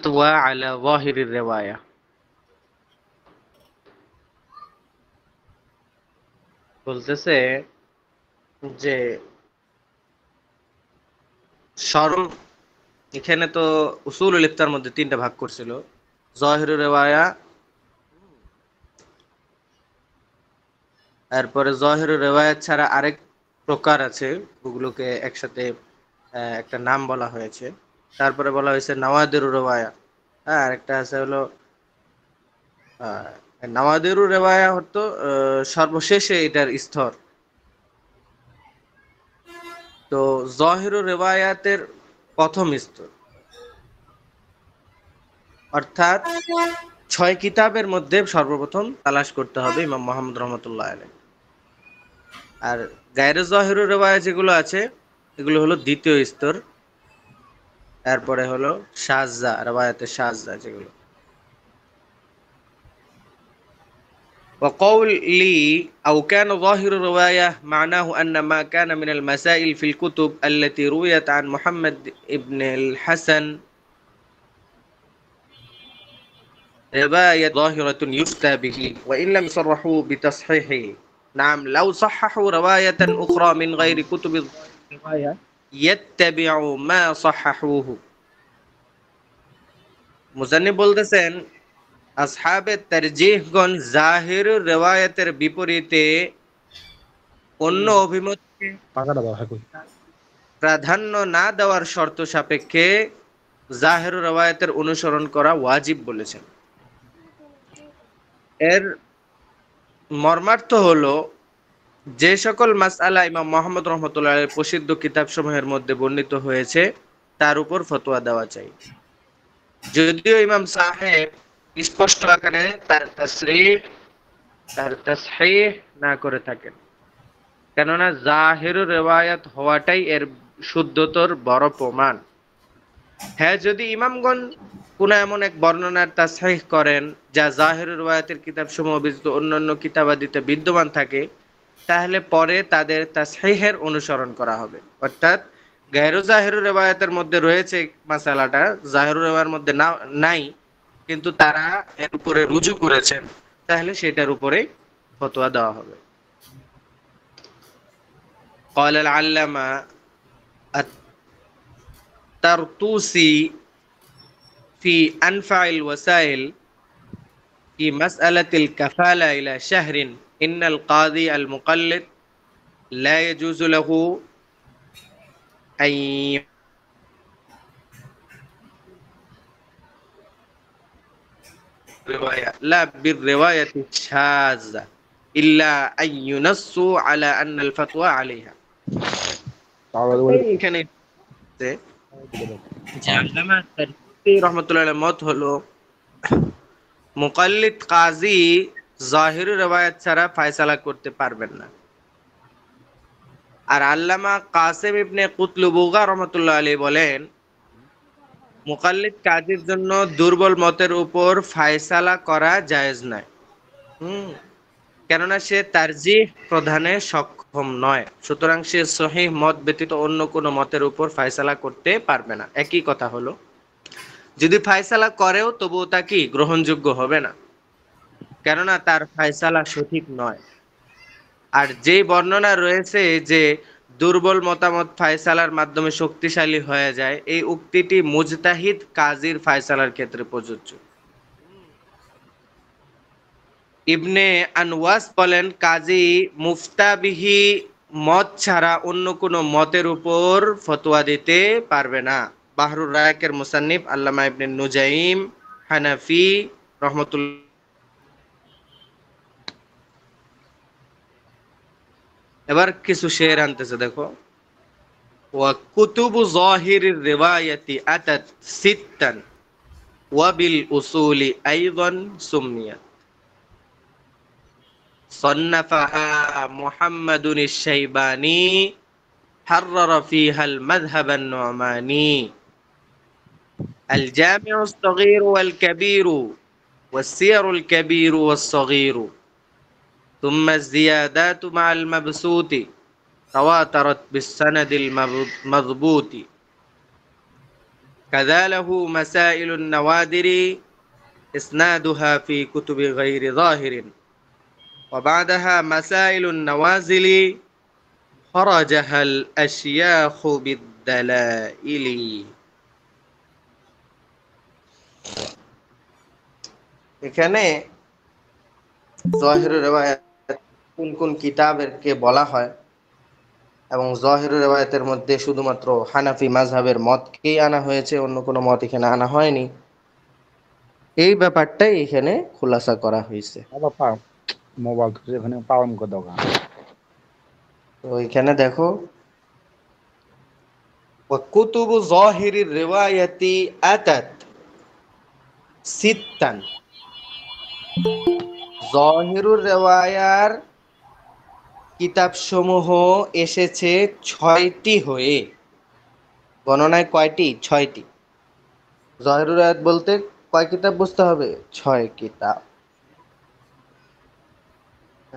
ফাতওয়া আলা যাহিরির রিওয়ায়া। বলতেছে যে শরম, এখানে তো উসুলুল ইফতার মধ্যে তিনটা ভাগ করছিল, যাহিরুর রিওয়ায়া, এরপরে যাহিরুর রিওয়ায়াত ছাড়া আরেক প্রকার আছে, ওগুলোকে একসাথে একটা নাম বলা হয়েছে। তারপরে বলা হয়েছে নাওয়াদিরুর রিওয়ায়া। হ্যাঁ, আরেকটা আছে হলো আহ, নাওয়াদিরুর রিওয়ায়া হতো সর্বশেষে এটার স্তর। তো যাহিরুর রিওয়ায়াতের প্রথম স্তর, অর্থাৎ ৬ কিতাবের মধ্যে সর্বপ্রথম তালাশ করতে হবে ইমাম মুহাম্মদ রহমতুল্লাহ আলাইহি। আর গায়রে যাহিরুর রিওয়ায়া যেগুলো আছে, এগুলো হলো দ্বিতীয় স্তর। এরপরে হলো শাযযা, রিওয়ায়াতে শাযযা যেগুলো। وقولي أو كان ظاهر الرواية معناه أن ما كان من المسائل في الكتب التي رويت عن محمد ابن الحسن رواية ظاهرة يفتى به وإن لم يصرحوا بتصحيحه. نعم، لو صححوا رواية أخرى من غير كتب الرواية يتبع ما صححوه. মুজান্নিব বলতেছেন, আসহাবে তারজিহগণ জাহিরুর রিওয়ায়াতের বিপরীতে অন্য অভিমতকে প্রাধান্য না দেওয়ার শর্ত সাপেক্ষে জাহিরুর রিওয়ায়াতের অনুসরণ করা ওয়াজিব বলেছেন। এর মর্মার্থ হলো, যে সকল মাসআলা ইমাম মুহাম্মদ রহমতুল্লাহ আলাইহির প্রসিদ্ধ কিতাবসমূহের মধ্যে বর্ণিত হয়েছে তার উপর ফতোয়া দেওয়া চাই, যদিও ইমাম সাহেব স্পষ্ট আকারে তার তাসহিহ না করে থাকেন। কেননা জাহিরুর রিওয়ায়াত হওয়াটাই এর শুদ্ধতর বড় প্রমাণ। হ্যাঁ, যদি ইমামগণ কোন এমন এক বর্ণনার তাসহিহ করেন যা জাহিরুর রিওয়ায়াতের কিতাবসমূহ ব্যতীত অন্যান্য কিতাবাদিতে বিদ্যমান থাকে, তাহলে পরে তাদের তাসহিহের অনুসরণ করা হবে। অর্থাৎ গায়রু জাহিরুর রিওয়ায়াতের মধ্যে রয়েছে মাসালাটা, জাহিরুর রিওয়ায়াতের মধ্যে নাই, কিন্তু তারা এর উপরে রুজু করেছেন, তাহলে সেটার উপরে ফতোয়া দেওয়া হবে। قال العلامة الطرطوسي في أنفع الوسائل في مسألة الكفالة إلى شهر إن القاضي المقلد لا يجوز له أن لا بالرواية الشاذة إلا أن ينصوا على أن الفتوى عليها. এখানে আল্লামা তারতুসি রাহমাতুল্লাহ আলাইহির মত হলো, মুকাল্লিদ কাজী জাহিরুর রিওয়ায়াত ছাড়া ফয়সালা করতে পারবেন না। আর আল্লামা কাসেম ইবনে কুতলুবুগা রহমতুল্লাহ আলাইহি বলেন, মুকাল্লিদ কাজীর জন্য দুর্বল মতের উপর ফয়সালা করা জায়েজ নয়। কেননা সে তারজিহ প্রদানে সক্ষম নয়, সুতরাং সে সহিহ মত ব্যতীত অন্য কোনো মতের উপর ফয়সালা করতে পারবে না। একই কথা হলো, যদি ফয়সালা করেও তবুও তা কি গ্রহণযোগ্য হবে না, কেননা তার ফয়সালা সঠিক নয়। আর যেই বর্ণনা রয়েছে যে দুর্বল মতামত ফয়সালার মাধ্যমে শক্তিশালী হয়ে যায়, এই উক্তিটি মুজতাহিদ কাজীর ফয়সালার ক্ষেত্রে প্রযোজ্য। ইবনে আনওয়াস বলেন, কাজী মুফতাবিহি মত ছাড়া অন্য কোনো মতের উপর ফতোয়া দিতে পারবে না। বাহরুর রায়কের মুসান্নিফ আল্লামা ইবনে নুজাইম হানাফি রহমতুল্লাহ। এবার কিছু শের আনতেছে, দেখো। ওয়া কুতুবু যাহিরির রিওয়ায়াতি আতাত সিত্তান ওয়া বিল উসুলি আইদান সুম্মিয়াত صنفها محمد الشيباني حرر فيها المذهب النعماني الجامع الصغير والكبير والسير الكبير والصغير ثم الزيادات مع المبسوط تواترت بالسند المضبوط কাযা লাহু মাসাইলুন নাওয়াদিরি ইসনাদুহা ফি কুতুবি গায়রি যাহিরিন ওয়া বা'দাহা মাসাইলুন নাওয়াজিলি খরাজাহাল আশিয়াখু বিদ্দালাইলি। এখানে যাহিরুর রিওয়ায়াত কোন কোন কিতাবেরকে বলা হয় এবং যাহিরুর রিওয়ায়াতের মধ্যে শুধুমাত্র হানাফি মাযহাবের মতকেই আনা হয়েছে, অন্য কোনো মত এখানে আনা হয়নি, এই ব্যাপারটাই এখানে খোলাসা করা হয়েছে। আবার মোবাইল তো এখানে পালন করে দোকান। তো এখানে দেখো, কুতুবু যাহিরির রিওয়ায়াতি আতাত সিত্তান, যাহিরুর রিওয়ায়ার কিতাবসমূহ এসেছে 6টি হয়ে। গণনায় কয়টি? 6টি। যাহিরুর রিওয়ায়াত বলতে কয় কিতাব বুঝতে হবে? 6 কিতাব।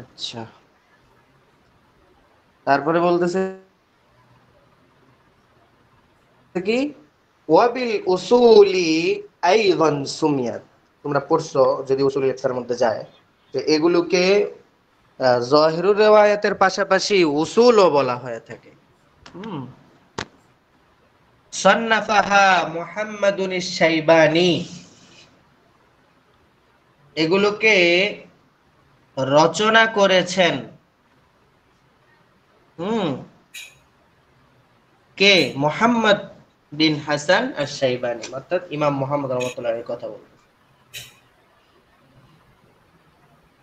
আচ্ছা, তারপরে বলতেছে কি, ওয়াবিল উসুলি আইযান সুমিয়াত। তোমরা পড়ছো যদি উসুল ইফতার মধ্যে যায়, যে এগুলোকে যাহিরুর রিওয়ায়াতের পাশাপাশি উসুলও বলা হয়ে থাকে। সান্নাফাহা মুহাম্মাদুন আশ-শাইবানি, এগুলোকে রচনা করেছেন কে? মুহাম্মদ বিন হাসান আশ-শাইবানি, অর্থাৎ ইমাম মুহাম্মদ রাহমাতুল্লাহ আলাইহির কথা বলতে।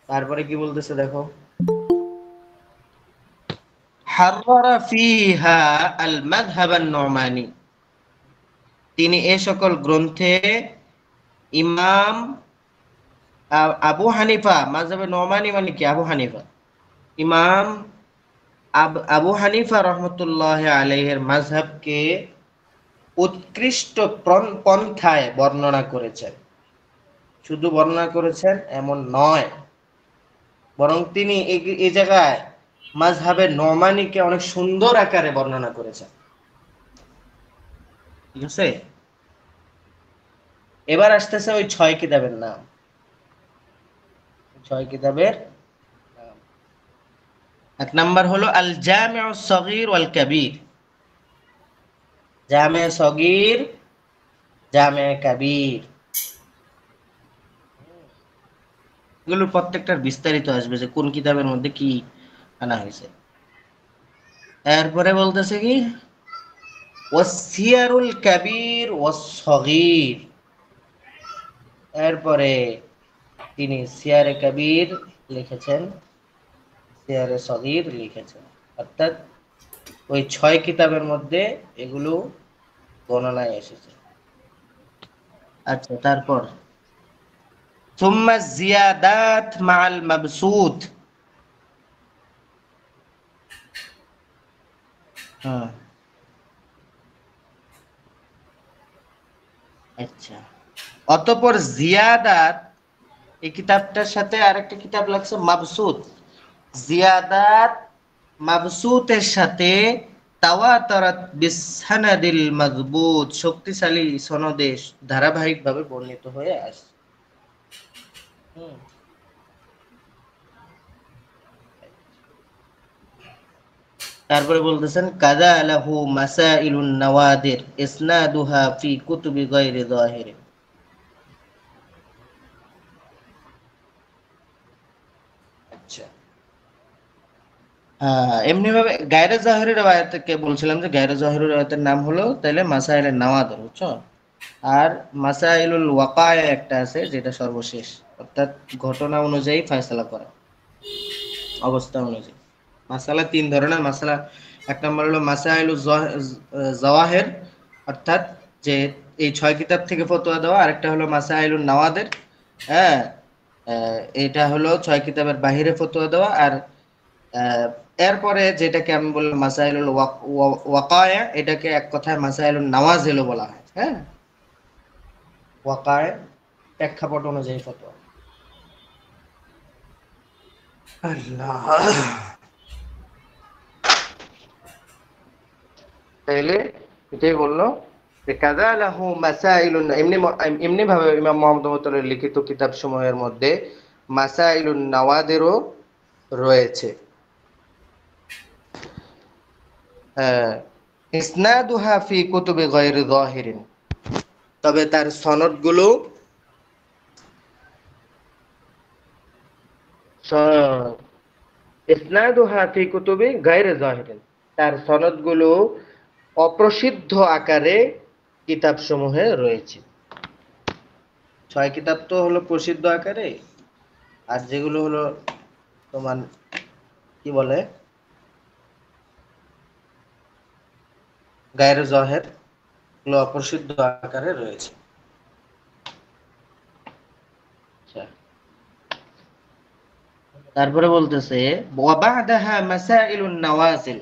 তারপরে কি বলতেছে দেখো, হাররা ফিহা আল মাযহাব আন-নুমানি, তিনি এ সকল গ্রন্থে ইমাম আবু হানিফা, মাযহাবে নুমানি মানে কি? আবু হানিফা, ইমাম আবু হানিফা রহমতুল্লাহ আলাইহির মাযহাবকে উৎকৃষ্ট পন্থায় বর্ণনা করেছেন। শুধু বর্ণনা করেছেন এমন নয়, বরং তিনি এই জায়গায় মাযহাবে নুমানিকে অনেক সুন্দর আকারে বর্ণনা করেছেন। ঠিক আছে, এবার আসতেছে ওই 6 কিতাবের নাম। 6 কিতাবের নাম, এক নাম্বার হলো আল জামিউস সগীর ওয়াল কাবীর, জামে সগীর, জামে কাবীর, এগুলোর প্রত্যেকটার বিস্তারিত আসবে যে কোন কিতাবের মধ্যে কি আনা হয়েছে। এরপরে বলতেছে কি, ওয়াসিয়ারুল কাবীর ওয়াস সগীর, এরপরে তিনি সিয়ারে কাবীর লিখেছেন, সিয়ারে সগীর লিখেছেন, অর্থাৎ ওই 6 কিতাবের মধ্যে এগুলো গণনায় এসেছে। আচ্ছা, তারপর সুম্মা জিয়াদাত মাআল মাবসুত, হ্যাঁ আচ্ছা, অতঃপর জিয়াদাত, এই কিতাবটার সাথে আরেকটা কিতাব লাগছে মাবসুত, জিয়াদাত মাবসুতের সাথে তাওয়াতারাত বিসসানাদিল মাযবুত, শক্তিশালী সনদে ধারাবাহিকভাবে বর্ণিত হয়ে আসছে। তারপরে বলতেছেন কাযা লাহু মাসাইলুন নাওয়াদির ইসনাদুহা ফি কুতুবি গায়রি যাহির। আচ্ছা, এমনি ভাবে গায়রে যাহিরের রিওয়ায়াতকে বলছিলাম যে গায়রে যাহিরের রিওয়ায়াতের নাম হলো তাহলে মাসাইলুন নাওয়াদির, বুঝছো? আর মাসাইলুল ওয়াকায়া একটা আছে যেটা সর্বশেষ, অর্থাৎ ঘটনা অনুযায়ী ফয়সালা করা, অবস্থা অনুযায়ী। মাসালা 3 ধরনের মাসালা, এক নম্বর হলো মাসাইলু জাওয়াহির, অর্থাৎ যে এই 6 কিতাব থেকে ফতোয়া দেওয়া, আরেকটা হলো মাসাইলুন নাওয়াদের, হ্যাঁ, এটা হলো 6 কিতাবের বাহিরে ফতোয়া দেওয়া, আর এরপরে যেটাকে আমি বললাম মাসাইলুল ওয়াকায়া, এটাকে এক কথায় মাসাইলুন নাওয়াজিলও বলা হয়। হ্যাঁ, ওয়াকায় প্রেক্ষাপট অনুযায়ী ফতোয়া। আল্লাহ, তাইলে এটাই বললো কাযা লাহু মাসাইলুন, এমনি ভাবে ইমাম মুহাম্মদ রহমাতুল্লাহ লিখিত কিতাব সমূহের মধ্যে মাসাইলুন নাওয়াদেরও রয়েছে। ইসনাদুহা ফি কুতুবি গায়রি যাহিরিন, তবে তার সনদগুলো ইসনাদুহা ফি কুতুবি গায়রি যাহিরিন, তার সনদগুলো অপ্রসিদ্ধ আকারে কিতাবসমূহে রয়েছে। 6 কিতাব তো হলো প্রসিদ্ধ আকারে, আর যেগুলো হলো তোমার কি বলে গায়রে জহের, এগুলো অপ্রসিদ্ধ আকারে রয়েছে। আচ্ছা, তারপরে বলতেছে ওয়া বা'দাহা মাসাইলুন নাওয়াজিল,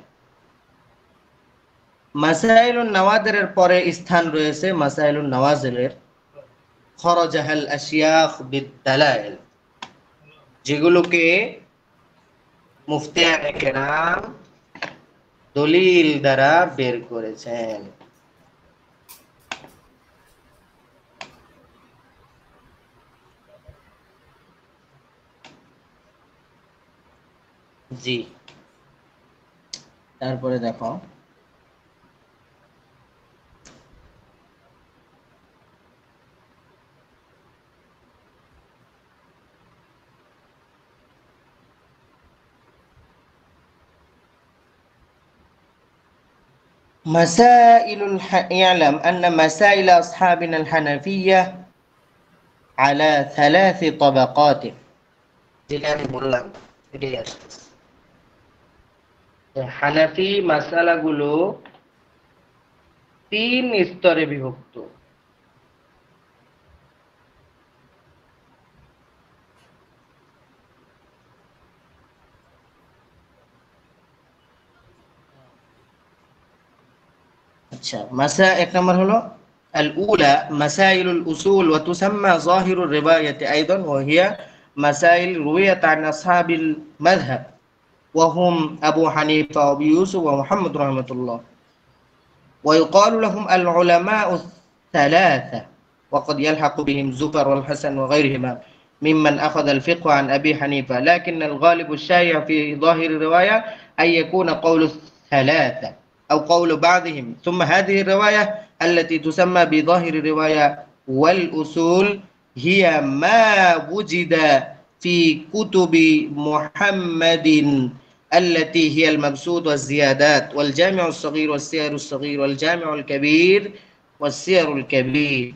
মাসাইলুন নাওয়াদিরের পরে স্থান রয়েছে মাসাইলুন নাওয়াজিলের। খরাজাহাল আশিয়াখ বিদ-দালাইল, যেগুলোকে মুফতিয়ানে কেরাম দলিল দ্বারা বের করেছেন। জি, তারপরে দেখো يعلم أن مسائل أصحابنا الحنفية على 3 طبقات، যেটা আমি বললাম এটাই আসছে। হানাফি মাসালাগুলো 3 স্তরে বিভক্ত। আচ্ছা, এক নম্বর হলো الأولى مسائل الأصول وتسمى ظاهر الرواية أيضا، وهي مسائل رويت عن أصحاب المذهب وهم أبو حنيفة وأبو يوسف ومحمد رحمة الله، ويقال لهم العلماء الثلاثة، وقد يلحق بهم زفر والحسن وغيرهما ممن أخذ الفقه عن أبي حنيفة، لكن الغالب الشائع في ظاهر الرواية أن يكون قول الثلاثة أو قول بعضهم، ثم هذه الرواية التي تسمى بظاهر الرواية والأصول هي ما وجد في كتب محمد التي هي المبسوط والزيادات والجامع الصغير والسير الصغير والجامع الكبير والسير الكبير،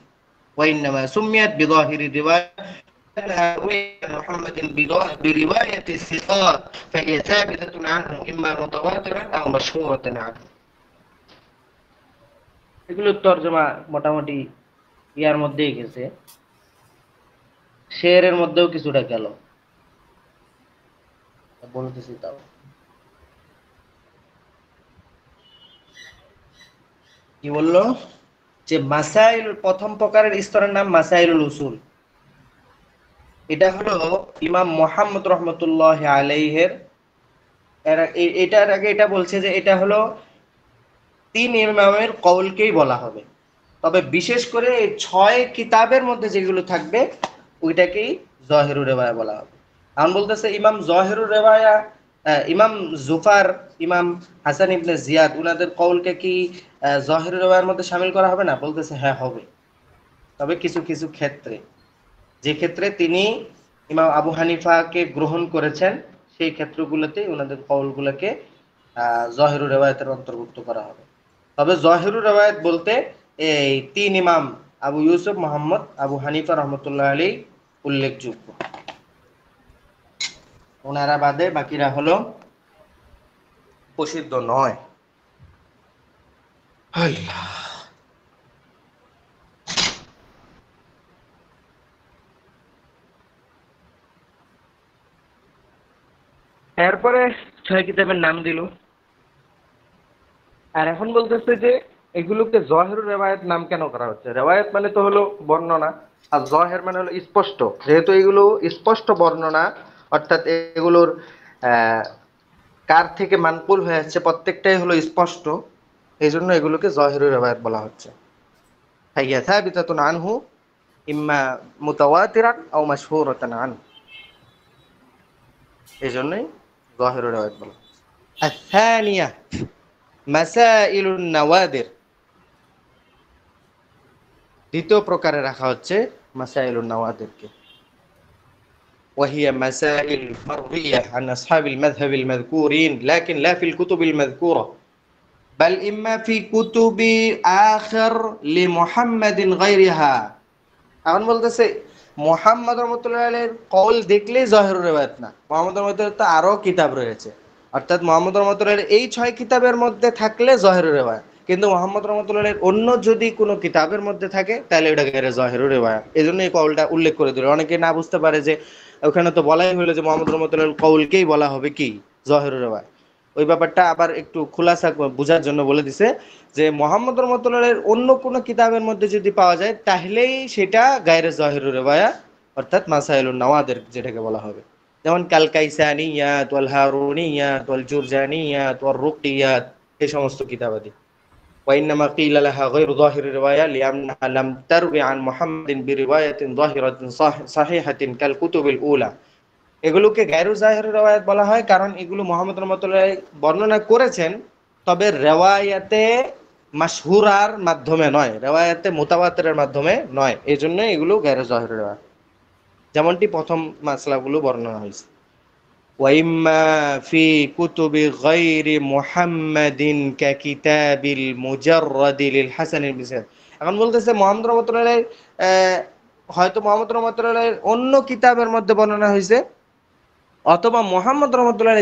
وإنما سميت بظاهر الرواية لأنها رويت عن محمد برواية الثقات، فهي ثابتة عنه إما متواترة أو مشهورة عنه। এগুলোর তরজমা মোটামুটি ইয়ার মধ্যেই গেছে, শেরের মধ্যেও কিছুটা গেল, বলতেছি তাও। কি বললো যে মাসাইল প্রথম প্রকারের স্তরের নাম মাসাইলুল উসুল। এটা হলো ইমাম মুহাম্মদ রহমতুল্লাহ আলাইহের, এটার আগে এটা বলছে যে এটা হলো 3 ইমামের কওলকেই বলা হবে, তবে বিশেষ করে এই 6 কিতাবের মধ্যে যেগুলো থাকবে ওইটাকেই জহিরুর রিওয়ায়া বলা হবে। এখন বলতেছে ইমাম জহিরুর রিওয়ায়া, ইমাম জুফার, ইমাম হাসান ইবনে জিয়াদ, উনাদের কওলকে কি জহিরুর রিওয়ায়ার মধ্যে শামিল করা হবে না? বলতেছে হ্যাঁ হবে, তবে কিছু কিছু ক্ষেত্রে, যে ক্ষেত্রে তিনি ইমাম আবু হানিফাকে গ্রহণ করেছেন সেই ক্ষেত্রগুলোতে ওনাদের কওলগুলোকে জহিরুর রিওয়ায়াতের অন্তর্ভুক্ত করা হবে। তবে জহিরুর রিওয়ায়াত বলতে এই 3 ইমাম আবু ইউসুফ, মোহাম্মদ, আবু হানিফা রহমতুল্লাহ আলাইহি উল্লেখযোগ্য, ওনারা বাদে বাকিরা হলো প্রসিদ্ধ নয়। আল্লাহ, এরপরে 6 কিতাবের নাম দিল, আর এখন বলতেছে যে এগুলোকে জহেরুর রেওয়ায়াত নাম কেন করা হচ্ছে? রেওয়ায়াত মানে তো হলো বর্ণনা, আর জহের মানে হলো স্পষ্ট। যেহেতু এগুলো স্পষ্ট বর্ণনা, অর্থাৎ এগুলোর কার থেকে মানকুল হয়ে যাচ্ছে প্রত্যেকটাই হলো স্পষ্ট, এই জন্য এগুলোকে জহেরুর রেওয়ায়াত বলা হচ্ছে। فهي ثابتة عنه إما متواترا أو مشهورة عنه এই জন্যই ظاهر الروايات বলা। الثانية مسائل النوادر, দ্বিতীয় প্রকারে রাখা হচ্ছে মাসাইল النوادرকে। وهي مسائل فرعية عن أصحاب المذهب المذكورين لكن لا في الكتب المذكورة بل إما في كتب آخر لمحمد غيرها। এখন বলতেছে মোহাম্মদ রহমতুল্লাহ আলাইহির কওল দেখলেই জহিরুর রিওয়ায়াত না, মোহাম্মদ রহমতুল্লাহ তো আরো কিতাব রয়েছে, অর্থাৎ মোহাম্মদ রহমতুল্লাহ এই 6 কিতাবের মধ্যে থাকলে জহিরুর রিওয়ায়াত, কিন্তু মোহাম্মদ রহমতুল্লাহ অন্য যদি কোনো কিতাবের মধ্যে থাকে তাহলে ওটা গেরে জহিরুর রিওয়ায়াত। এই জন্য এই কওলটা উল্লেখ করে দিল, অনেকে না বুঝতে পারে যে ওখানে তো বলাই হলো যে মোহাম্মদ রহমতুল্লাহ কওলকেই বলা হবে কি জহিরুর রিওয়ায়াত। ওই ব্যাপারটা আবার একটু খোলাসা বোঝার জন্য বলে দিছে যে মোহাম্মদ রহমতুল্লাহের অন্য কোনো কিতাবের মধ্যে যদি পাওয়া যায় তাহলেই সেটা গায়রে জাহিরুর রিওয়ায়া, অর্থাৎ মাসাইলুন নওয়াদের যেটাকে বলা হবে। যেমন কাল কাইসানিয়াত ওয়াল হারুনিয়াত ওয়াল জুরজানিয়াত ওয়াল রুকিয়াত, এই সমস্ত কিতাবাদি। وإنما قيل لها غير ظاهر الرواية لأنها لم تروي عن محمد برواية ظاهرة صحيحة كالكتب الأولى। এগুলোকে গায়রু জাহির রিওয়ায়াত বলা হয় কারণ এগুলো মুহাম্মদ রহমতুল্লাহ বর্ণনা করেছেন, তবে রেওয়ায়াতে মাশহুরার মাধ্যমে নয়, রেওয়ায়াতে মুতাওয়াতিরের মাধ্যমে নয়, এই জন্য এগুলো গায়রু জাহির রিওয়ায়াত, যেমনটি প্রথম মাসলাগুলো বর্ণনা হয়েছে। ওয়াইম্মা ফি কুতুবি গায়রি মুহাম্মাদিন কাকিতাবিল মুজাররাদি লিল হাসান ইবনে সাইদ। এখন বলতেছে মুহাম্মদ রহমতুল্লাহ হয়তো মুহাম্মদ রহমতুল্লাহ অন্য কিতাবের মধ্যে বর্ণনা হয়েছে, অথবা মোহাম্মদ রহমতুল্লাহ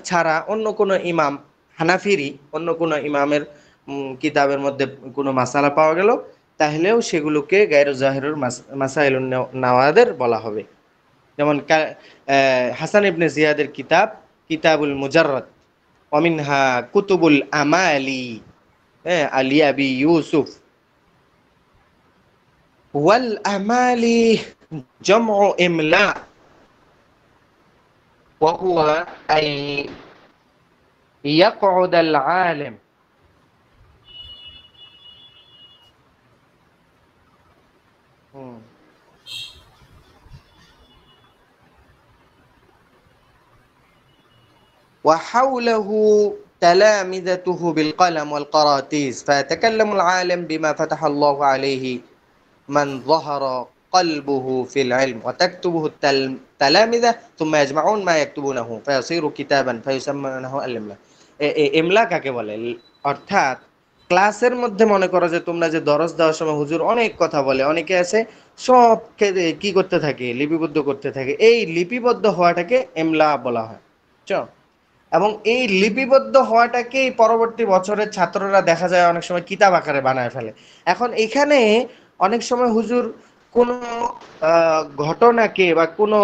ছাড়া অন্য কোনো ইমাম হানাফিরি অন্য কোনো ইমামের কিতাবের মধ্যে কোনো মাসালা পাওয়া গেল, তাহলেও সেগুলোকে গায়রু জাহিরুর মাসাইলুন নওয়াদের বলা হবে। যেমন হাসান ইবনে জিয়াদের কিতাব কিতাবুল মুজাররাদ, ওয়ামিনহা কুতুবুল আমালি আলি আবি ইউসুফ। ওয়াল আমালি জামউ ইমলা وهو أن يقعد العالم وحوله تلامذته بالقلم والقراطيس فيتكلم العالم بما فتح الله عليه من ظهر قلبه في العلم وتكتبه التلامذة ثم يجمعون ما يكتبونه فيصير كتابا فيسمونه الإملاء। ইমলা কাকে বলে? অর্থাৎ ক্লাসের মধ্যে মনে করো যে তোমরা যে দরস দেওয়ার সময় হুজুর অনেক কথা বলে, অনেকে আছে সব কি করতে থাকে, লিপিবদ্ধ করতে থাকে, এই লিপিবদ্ধ হওয়াটাকে ইমলা বলা হয়। এবং এই লিপিবদ্ধ হওয়াটাকেই পরবর্তী বছরের ছাত্ররা দেখা যায় অনেক সময় কিতাব আকারে বানায় ফেলে। এখন এখানে অনেক সময় হুজুর কোনো ঘটনাকে বা কোনো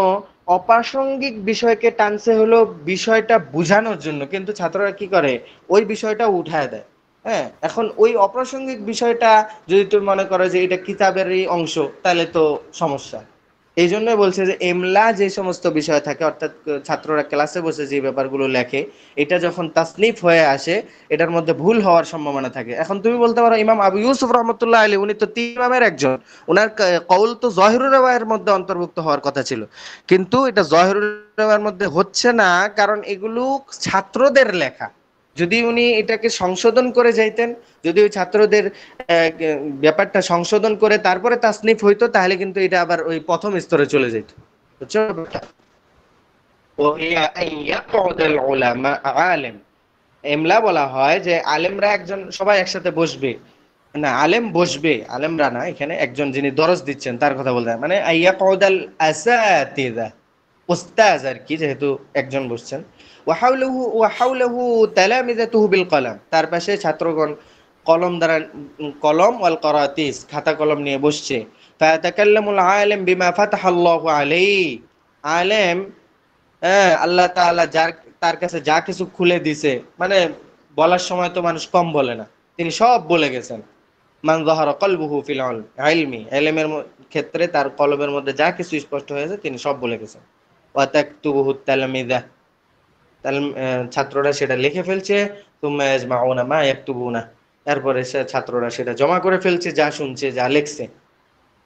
অপ্রাসঙ্গিক বিষয়কে টানছে হলো বিষয়টা বোঝানোর জন্য, কিন্তু ছাত্ররা কি করে ওই বিষয়টা উঠায় দেয়। হ্যাঁ, এখন ওই অপ্রাসঙ্গিক বিষয়টা যদি তুমি মনে করো যে এটা কিতাবেরই অংশ, তাহলে তো সমস্যা। এই জন্য বলছে যে এমলা যে সমস্ত বিষয় থাকে, অর্থাৎ ছাত্ররা ক্লাসে বসে যে ব্যাপারগুলো লেখে, এটা যখন তাসনিফ হয়ে আসে এটার মধ্যে ভুল হওয়ার সম্ভাবনা থাকে। এখন তুমি বলতে পারো ইমাম আবু ইউসুফ রহমতুল্লাহ আলী উনি তো 3 ইমামের একজন, ওনার কওল তো জহিরুর রিওয়ায়াতের মধ্যে অন্তর্ভুক্ত হওয়ার কথা ছিল, কিন্তু এটা জহিরুর রিওয়ায়াতের মধ্যে হচ্ছে না কারণ এগুলো ছাত্রদের লেখা। যদি উনি এটাকে সংশোধন করে যাইতেন, যদি ওই ছাত্রদের ব্যাপারটা সংশোধন করে তারপরে তাসনিফ হইতো, তাহলে কিন্তু এটা আবার ওই প্রথম স্তরে চলে যেত। বুঝছো? এমলা বলা হয় যে আলেমরা একজন সবাই একসাথে বসবে, না আলেম বসবে, আলেমরা না, এখানে একজন যিনি দরস দিচ্ছেন তার কথা বলতে হয়, মানে ইয়াকউদাল আসাতিযা, উস্তাজ আর কি, যেহেতু একজন বসছেন। ওয়াহাউলাহু তালামিযাতুহু বিল কলাম, তার পাশে ছাত্রগণ কলম দ্বারা, কলম ওয়াল করাতিস খাতা কলম নিয়ে বসছে। ফায়াতাকাল্লামুল আলিম বিমা ফাতাহাল্লাহু আলাইহি, আলেম আল্লাহ তাআলা যার তার কাছে যা কিছু খুলে দিছে, মানে বলার সময় তো মানুষ কম বলে না, তিনি সব বলে গেছেন। মান যাহারা কলবুহু ফিল ইলমি, ইলমের ক্ষেত্রে তার কলবের মধ্যে যা কিছু স্পষ্ট হয়েছে তিনি সব বলে গেছেন। ওয়া তাকতুবুহু তালমিযা, ছাত্ররা সেটা লিখে ফেলছে। তুম্মা ইয়াজমাউনা মা ইয়াকতুবুনা, এরপরে ছাত্ররা সেটা জমা করে ফেলছে, যা শুনছে যা লিখছে।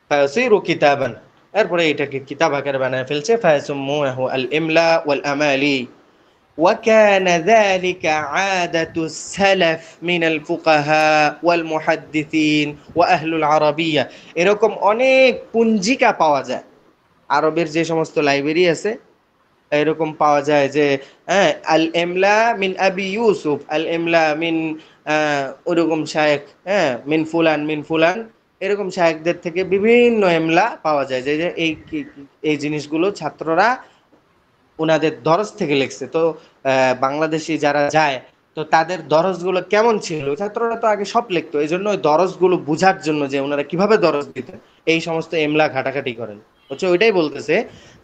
ফায়াসিরু কিতাবান, এরপরে এটাকে কিতাব আকারে বানায় ফেলছে। ফায়াসুমুহু আল ইমলা ওয়াল আমালি। وكان ذلك عادة السلف من الفقهاء والمحدثين وأهل العربية। এরকম অনেক পুঞ্জিকা পাওয়া যায় আরবের যে সমস্ত লাইব্রেরি আছে, এরকম পাওয়া যায় যে হ্যাঁ, আল ইমলা মিন আবি ইউসুফ, আল ইমলা মিন ওরকম শায়েখ, হ্যাঁ, মিন ফুলান মিন ফুলান, এরকম শায়েখদের থেকে বিভিন্ন ইমলা পাওয়া যায় যে যে এই জিনিসগুলো ছাত্ররা ওনাদের দরজ থেকে লিখছে। তো বাংলাদেশি যারা যায়, তো তাদের দরজগুলো কেমন ছিল, ছাত্ররা তো আগে সব লিখতো, এই জন্য ওই দরজগুলো বুঝার জন্য যে ওনারা কিভাবে দরজ দিতেন এই সমস্ত এমলা ঘাটাঘাটি করেন। হচ্ছে ওইটাই বলতেছে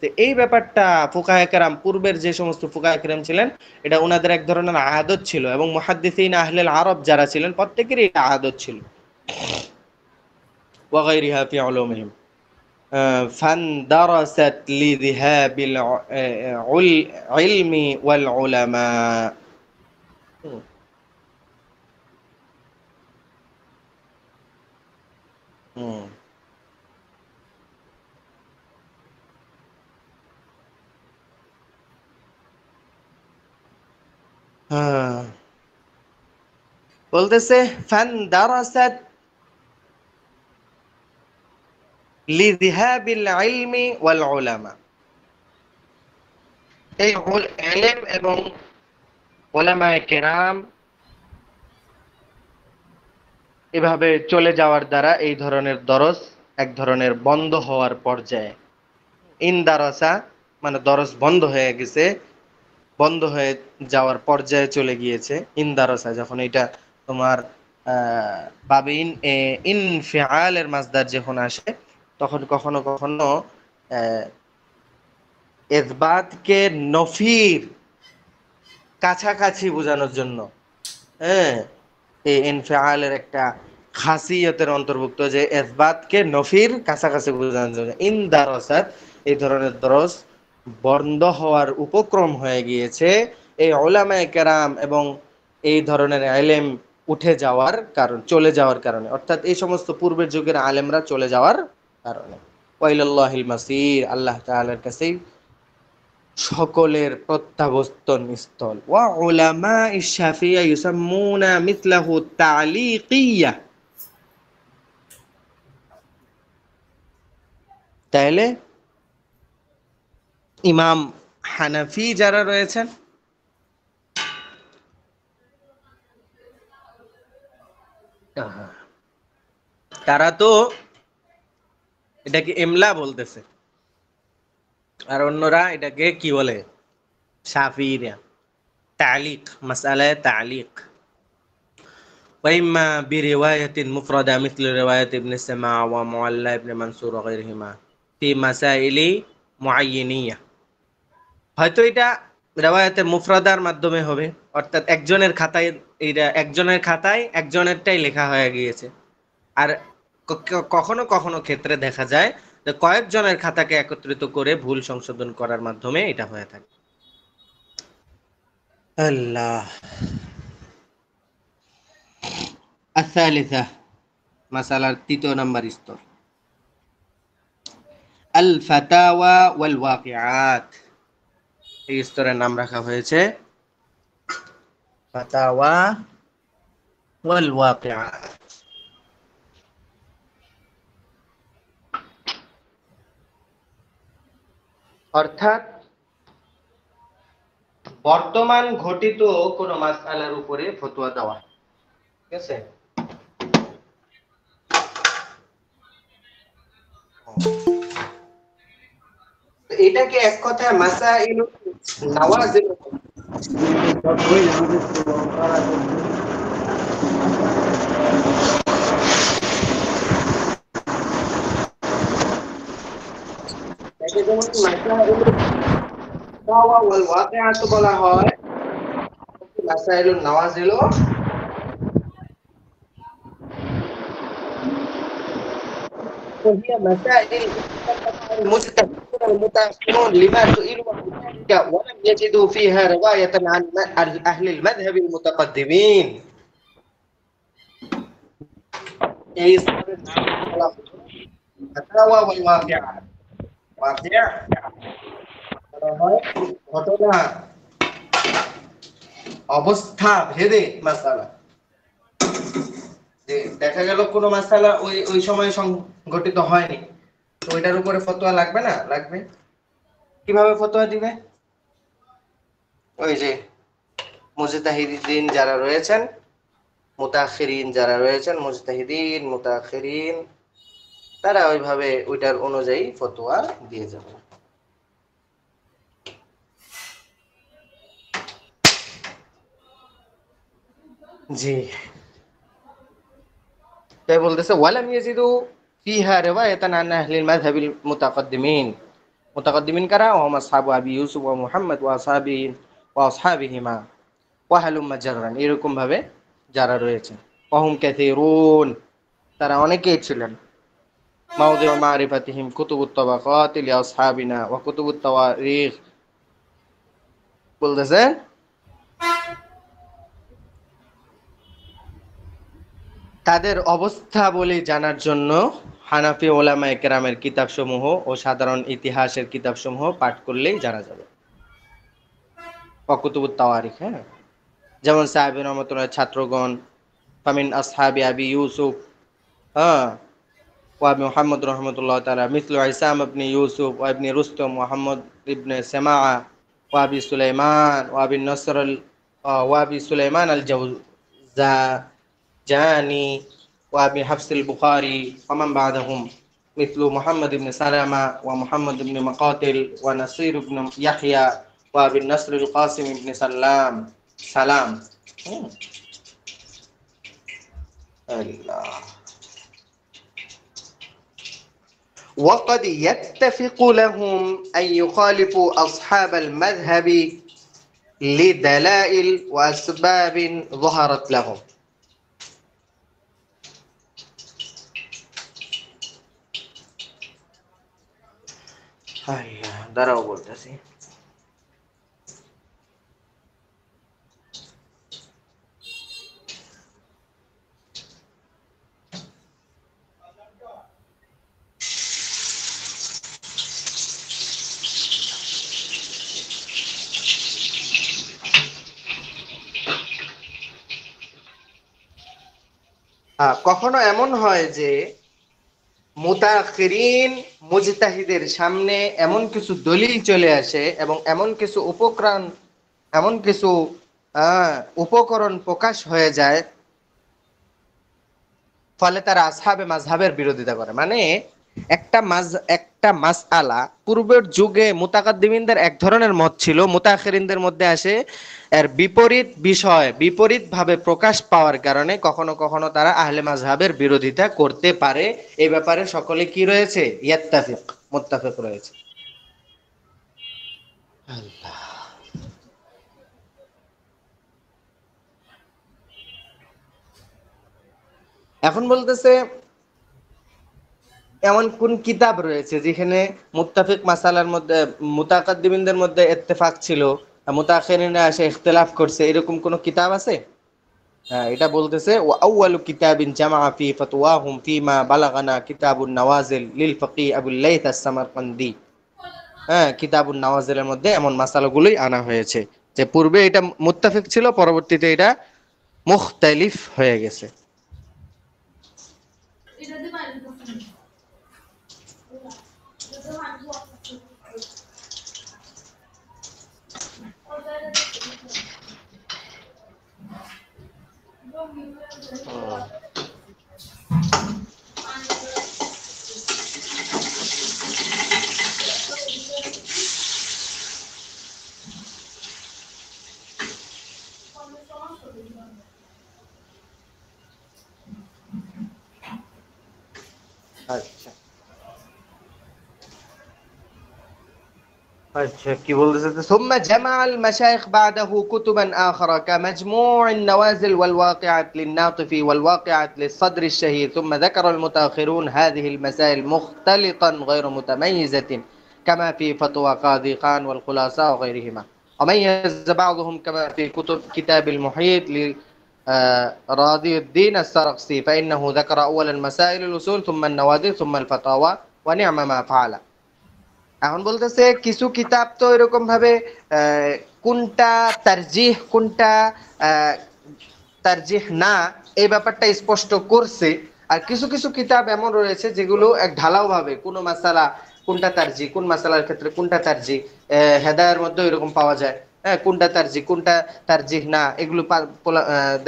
যে এই ব্যাপারটা ফুকাহে কেরাম, পূর্বের যে সমস্ত ফুকাহে কেরাম ছিলেন, এটা ওনাদের এক ধরনের আদত ছিল, এবং মুহাদ্দিসিন আহলেল আরব যারা ছিলেন প্রত্যেকেরই এটা আদত ছিল। ওয়াগাইরিহা ফি উলুমিহিম فاندرست لذهاب العلم والعلماء. বলতেছে ফান্দারাসাত লিযহাবিল ইলমি ওয়াল উলামা, এই ইলম এবং উলামায়ে কেরাম এভাবে চলে যাওয়ার দ্বারা এই ধরনের দরস এক ধরনের বন্ধ হওয়ার পর্যায়ে। ইনদারাসা মানে দরস বন্ধ হয়ে গেছে, বন্ধ হয়ে যাওয়ার পর্যায়ে চলে গিয়েছে। ইনদারাসা যখন এটা তোমার বাবে ইনফিআলের মাসদার যখন আসে, তখন কখনো কখনো ইসবাতকে নফির কাছাকাছি বোঝানোর জন্য, হ্যাঁ, এই ইনফিআলের একটা খাসিয়তের অন্তর্ভুক্ত যে ইসবাতকে নফির কাছাকাছি বোঝানোর জন্য ইনদারাসাত, এই ধরনের দরস বন্ধ হওয়ার উপক্রম হয়ে গিয়েছে এই উলামায়ে কেরাম এবং এই ধরনের ইলম উঠে যাওয়ার কারণ, চলে যাওয়ার কারণে, অর্থাৎ এই সমস্ত পূর্বের যুগের আলেমরা চলে যাওয়ার কারণে। ওয়াইলাল্লাহিল মাসির, আল্লাহ তাআলার কাছেই সকলের প্রত্যাবর্তন স্থল। ওয়া উলামা ইশ-শাফিয়্যা ইউসাম্মুনা মিসলাহু তা'লিকিয়্যা, তাহলে ইমাম হানাফি যারা রয়েছেন, তারা তো এটাকে ইমলা বলতেছে, আর অন্যরা এটাকে কি বলে, শাফিঈরা তালিক, মাসআলায়ে তালিক। وإما برواية مفردة مثل رواية ابن السماع ومعلى ابن منصور وغيرهما في مسائل معينية, হয়তো এটা রিওয়ায়াতে মুফরাদার মাধ্যমে হবে, অর্থাৎ একজনের খাতায়, এটা একজনের খাতায় একজনেরটাই লেখা হয়ে গিয়েছে। আর কখনো কখনো ক্ষেত্রে দেখা যায় যে কয়েকজনের খাতাকে একত্রিত করে ভুল সংশোধন করার মাধ্যমে এটা হয়ে থাকে। আল্লাহ। الثالثة, মাসালার তৃতীয় নাম্বার স্তর, আল ফাতাওয়া ওয়াল ওয়াকিআত, এই স্তরের নাম রাখা হয়েছে ফাতাওয়া ওয়াল ওয়াকিআত। অর্থাৎ বর্তমান ঘটিত কোন মাসআলার উপরে ফতোয়া দেওয়া, ঠিক আছে। এটাকে এক কথায় মাসাইল নাওয়াজিল, এটাকে যেমন মাসাইল তাওয়া ওয়াল ওয়াকিআত বলা হয়, মাসাইল নাওয়াজিল وهي مسائل المجتهدون المتأخرون لما سئلوا عنها ولم يجدوا فيها رواية عن أهل المذهب المتقدمين. এই স্তরের নাম বলা হলো ফাতাওয়া ওয়াল ওয়াকিআত। ওয়াকিআ বলা হয় ঘটনা, অবস্থা ভেদে মাসালা। যে দেখা গেল কোন মাসালা ওই ওই সময় সংঘটিত হয়নি, তো ওইটার উপরে ফতোয়া লাগবে না? লাগবে। কিভাবে ফতোয়া দিবে? ওই যে মুজতাহিদিন যারা রয়েছেন, মুতাখিরিন যারা রয়েছেন, মুজতাহিদিন মুতাখিরিন, তারা ওইভাবে ওইটার অনুযায়ী ফতোয়া দিয়ে যাবে। জি, তাই বলতেছে ওয়ালাম ইয়াজিদু ফিহা রিওয়ায়াতান আন আহলিল মাযহাবিল মুতাকাদ্দিমিন। মুতাকাদ্দিমিন কারা? ওয়া আসহাবু আবি ইউসুফ ওয়া মুহাম্মদ ওয়া আসহাবিহিম ওয়া আসহাবিহিমা ওয়া হালুম্মা জাররান, এরকম ভাবে যারা রয়েছে। ওয়াহুম কাসীরুন, তারা অনেকেই ছিলেন। মাওদিউ মারিফাতিহিম কুতুবুত তাবাকাত লি আসহাবিনা ওয়া কুতুবুত তাওয়ারিখ। বলতেছে তাদের অবস্থা বলে জানার জন্য হানাফি ওলামায়ে কেরামের কিতাবসমূহ ও সাধারণ ইতিহাসের কিতাবসমূহ পাঠ করলেই জানা যাবে। ওয়া কুতুবুত তাওয়ারিখ, হ্যাঁ, যেমন সাহাবী রহমাতুল্লাহ ছাত্রগণ, ফামিন আসহাবি আবি ইউসুফ, হ্যাঁ, ওয়া মুহাম্মদ রহমাতুল্লাহ তাআলা মিসলু ইসাম ইবনে ইউসুফ ওয়া ইবনে রুস্তম মুহাম্মদ ইবনে সামাআ ওয়া আবি সুলাইমান ওয়া আবি নসর আল ওয়া আবি সুলাইমান আল জাওজানি ওয়া আবি হাফস আল বুখারী ওয়া মান বা'দাহুম মিসলু মুহাম্মদ ইবনে সালামা ওয়া মুহাম্মদ ইবনে মুকাতিল ওয়া নাসির ইবনে ইয়াহইয়া ওয়া আবি নসর আল কাসিম ইবনে সালাম। আল্লাহ। وقد يتفق لهم أن يخالفوا أصحاب المذهب لدلائل وأسباب ظهرت لهم. هيا দাঁড়াও বলতেছি। কখনো এমন হয় যে মুতাখিরিন মুজতাহিদের সামনে এমন কিছু দলিল চলে আসে এবং এমন কিছু এমন কিছু উপকরণ প্রকাশ হয়ে যায়, ফলে তারা আসহাবে মাযহাবের বিরোধিতা করে। মানে একটা মাসআলা পূর্বের যুগে মুতাকাদ্দিমিনদের এক ধরনের মত ছিল, মুতাখিরিনদের মধ্যে আসে এর বিপরীত বিষয় বিপরীত ভাবে প্রকাশ পাওয়ার কারণে কখনো কখনো তারা আহলে মাযহাবের বিরোধিতা করতে পারে। এই ব্যাপারে সকলে কি রয়েছে? ইয়াত্তাফিক, মুত্তাফিক রয়েছে। আল্লাহ। এখন বলতেছে এমন কোন কিতাব রয়েছে যেখানে মুত্তাফিক মাসালার মধ্যে মুতাকাদ্দিমিনদের মধ্যে ইত্তেফাক ছিল, মুতাখিরিনরা এসে ইখতিলাফ করছে, এরকম কোন কিতাব আছে? হ্যাঁ, এটা বলতেছে ওয়া আউয়ালু কিতাবিন জামাআ ফি ফাতওয়াহুম ফিমা বালাগানা কিতাবুন নওয়াজিল লিল ফাকিহ আবুল লাইথ আস-সামারকান্দি। হ্যাঁ, কিতাবুন নওয়াজিলের মধ্যে এমন মাসালাগুলোই আনা হয়েছে যে পূর্বে এটা মুত্তাফিক ছিল, পরবর্তীতে এটা মুখতালিফ হয়ে গেছে। আচ্ছা আচ্ছা, কি বলতেছে? ثم جمع المشايخ بعده كتبا آخر كمجموع النوازل والواقعات للناطفي والواقعات للصدر الشهير، ثم ذكر المتأخرون هذه المسائل مختلطا غير متميزة كما في فتوى قاضي خان والخلاصة وغيرهما، وميز بعضهم كما في كتاب المحيط راضي الدين السرخسي فإنه ذكر أولا مسائل الأصول ثم النوادر ثم الفتاوى ونعم ما فعل। এখন বলতেছে কিছু কিতাব তো এরকম ভাবে আহ, কোনটা তারজিহ কোনটা আহ, তারজিহ না এই ব্যাপারটা স্পষ্ট করছে। আর কিছু কিছু কিতাব এমন রয়েছে যেগুলো এক ঢালাও ভাবে কোনো মাসালা কোনটা তারজি কোন মাসালার ক্ষেত্রে কোনটা তারজি হেদায়ের মধ্যে এরকম পাওয়া যায়। হ্যাঁ, কোনটা তারজি কোনটা তারজিহ না এগুলো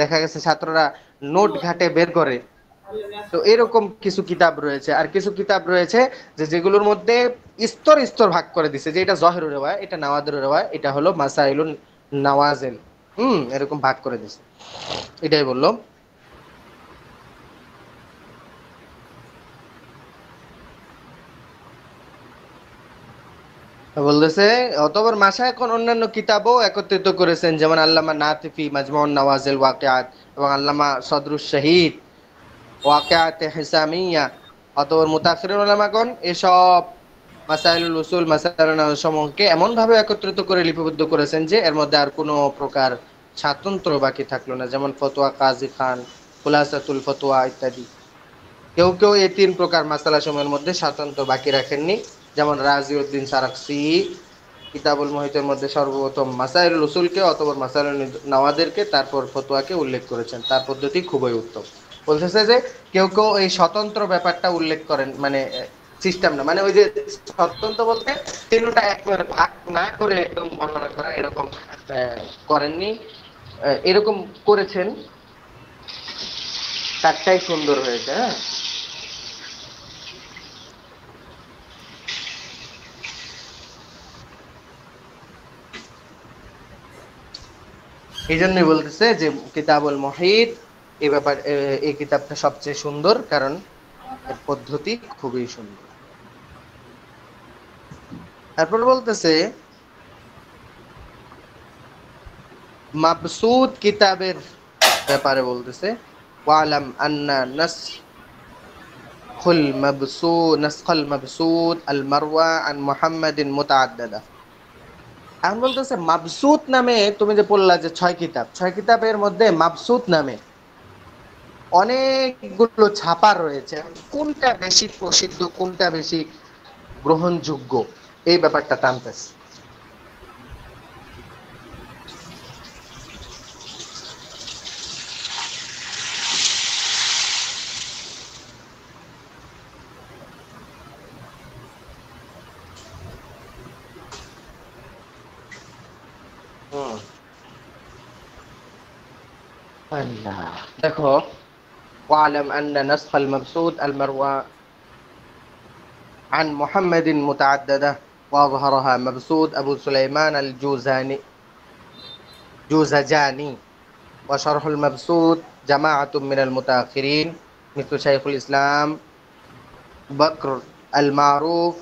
দেখা গেছে ছাত্ররা নোট ঘাটে বের করে। তো এরকম কিছু কিতাব রয়েছে আর কিছু কিতাব রয়েছে যে যেগুলোর মধ্যে স্তর স্তর ভাগ করে দিছে যে এটা জহেরুর রেওয়ায় এটা নাওয়াদের রেওয়ায় এটা হলো মাসাইলুন নাওয়াজেল। এরকম ভাগ করে দিছে, এটাই বললো। বলতেছে অতঃপর মাশায়েখ অন্যান্য কিতাবও একত্রিত করেছেন যেমন আল্লামা নাতিফি মাজমুউন নওয়াজিল ওয়াকিআত এবং আল্লামা সদরুশ শহীদ ওয়াকিআতে হিসামিয়া। অতঃপর মুতাখিরিন উলামাগণ এসব মাসাইলুল উসুল মাসাইলুন সমূহকে এমন ভাবে একত্রিত করে লিপিবদ্ধ করেছেন যে এর মধ্যে আর কোনো প্রকার স্বাতন্ত্র্য বাকি থাকলো না, যেমন ফতোয়া কাজী খান, খুলাসাতুল ফতোয়া ইত্যাদি। কেউ কেউ এই তিন প্রকার মাসালা সমূহের মধ্যে স্বাতন্ত্র্য বাকি রাখেননি, যেমন রাজিউদ্দিন সারাকসি কিতাবুল মুহিতের মধ্যে সর্বপ্রথম মাসাইলুল উসুলকে অতঃপর মাসাইলুন নাওয়াদেরকে তারপর ফতোয়াকে উল্লেখ করেছেন। তার পদ্ধতি খুবই উত্তম। বলতেছে যে কেউ কেউ এই স্বতন্ত্র ব্যাপারটা উল্লেখ করেন মানে সিস্টেম না, মানে ওই যে স্বতন্ত্র বলতে তিনটা একবারে ভাগ না করে একদম বর্ণনা করা এরকম করেননি। এরকম করেছেন, তারটাই সুন্দর হয়েছে। হ্যাঁ, এই জন্যই বলতেছে যে কিতাবুল মুহিত এই ব্যাপার এই কিতাবটা সবচেয়ে সুন্দর কারণ এর পদ্ধতি খুবই সুন্দর। তারপর বলতেছে মাবসুত কিতাবের ব্যাপারে বলতেছে ওয়ালাম আন্না নাসখুল মাবসুত আল মারওয়া আন মুহাম্মাদিন মুতাআদ্দাদা। এখন বলতেছে মাবসুত নামে তুমি যে বললা যে ছয় কিতাবের মধ্যে মাবসুত নামে অনেকগুলো ছাপা রয়েছে, কোনটা বেশি প্রসিদ্ধ কোনটা বেশি গ্রহণযোগ্য এই ব্যাপারটা টানতেছে। হুম, আল্লাহ দেখো ওয়ালাম আন্না নাসখাল মাবসুত আল মারওয়া عن محمد متعددة وأظهرها مبسوط أبو سليمان الجوزجاني، وشرح المبسوط جماعة من المتأخرين مثل شيخ الإسلام بكر المعروف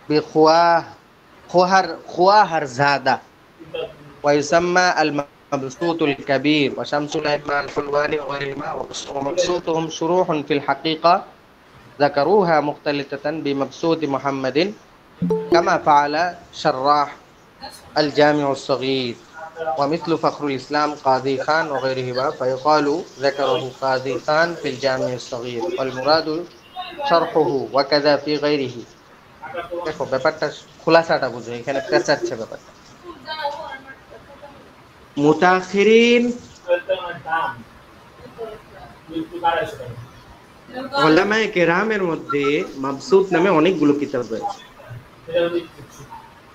بخواهر زادة، ويسمى المبسوط الكبير، وشمس الأئمة الحلواني وغيرهما. ومبسوطهم شروح في الحقيقة ذكروها مختلطة بمبسوط محمد كما فعل شراح الجامع الصغير ومثل فخر الإسلام قاضي خان وغيرهما، فيقال ذكره قاضي خان في الجامع الصغير والمراد شرحه وكذا في غيره। দেখো ব্যাপারটা খোলাসাটা বুঝো, এখানে পেঁচাচ্ছে ব্যাপারটা। মুতাখিরিন উলামায়ে কেরামের মধ্যে মাবসুত নামে অনেকগুলো কিতাব রয়েছে,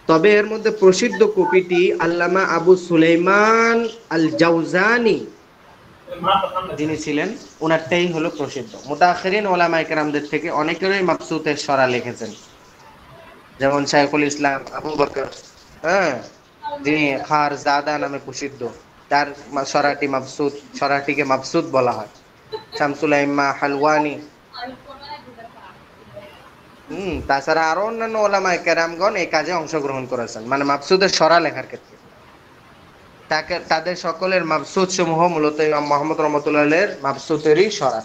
তবে এর মধ্যে প্রসিদ্ধ কপিটি আল্লামা আবু সুলাইমান আল জাওজানি যিনি ছিলেন ওনারটাই হলো প্রসিদ্ধ। মুতাখিরিন উলামায়ে কেরামদের থেকে অনেকেরই মাবসুতের সরা লিখেছেন, যেমন শাইখুল ইসলাম আবু বকর, হ্যাঁ, যিনি খার জাদা নামে প্রসিদ্ধ, তার সরাটি মাবসুত, সরাটিকে মাবসুত বলা হয়। শামসুল আইম্মা হালওয়ানি, তাছাড়া আরো অন্যান্য ওলামায়ে কেরামগণ এই কাজে অংশগ্রহণ করেছেন, মানে মাবসুদের সরা লেখার ক্ষেত্রে। তাদের সকলের মাবসুদ সমূহ মূলত ইমাম মুহাম্মদ রহমতুল্লাহ আলাইহির মাবসুতেরই সরা।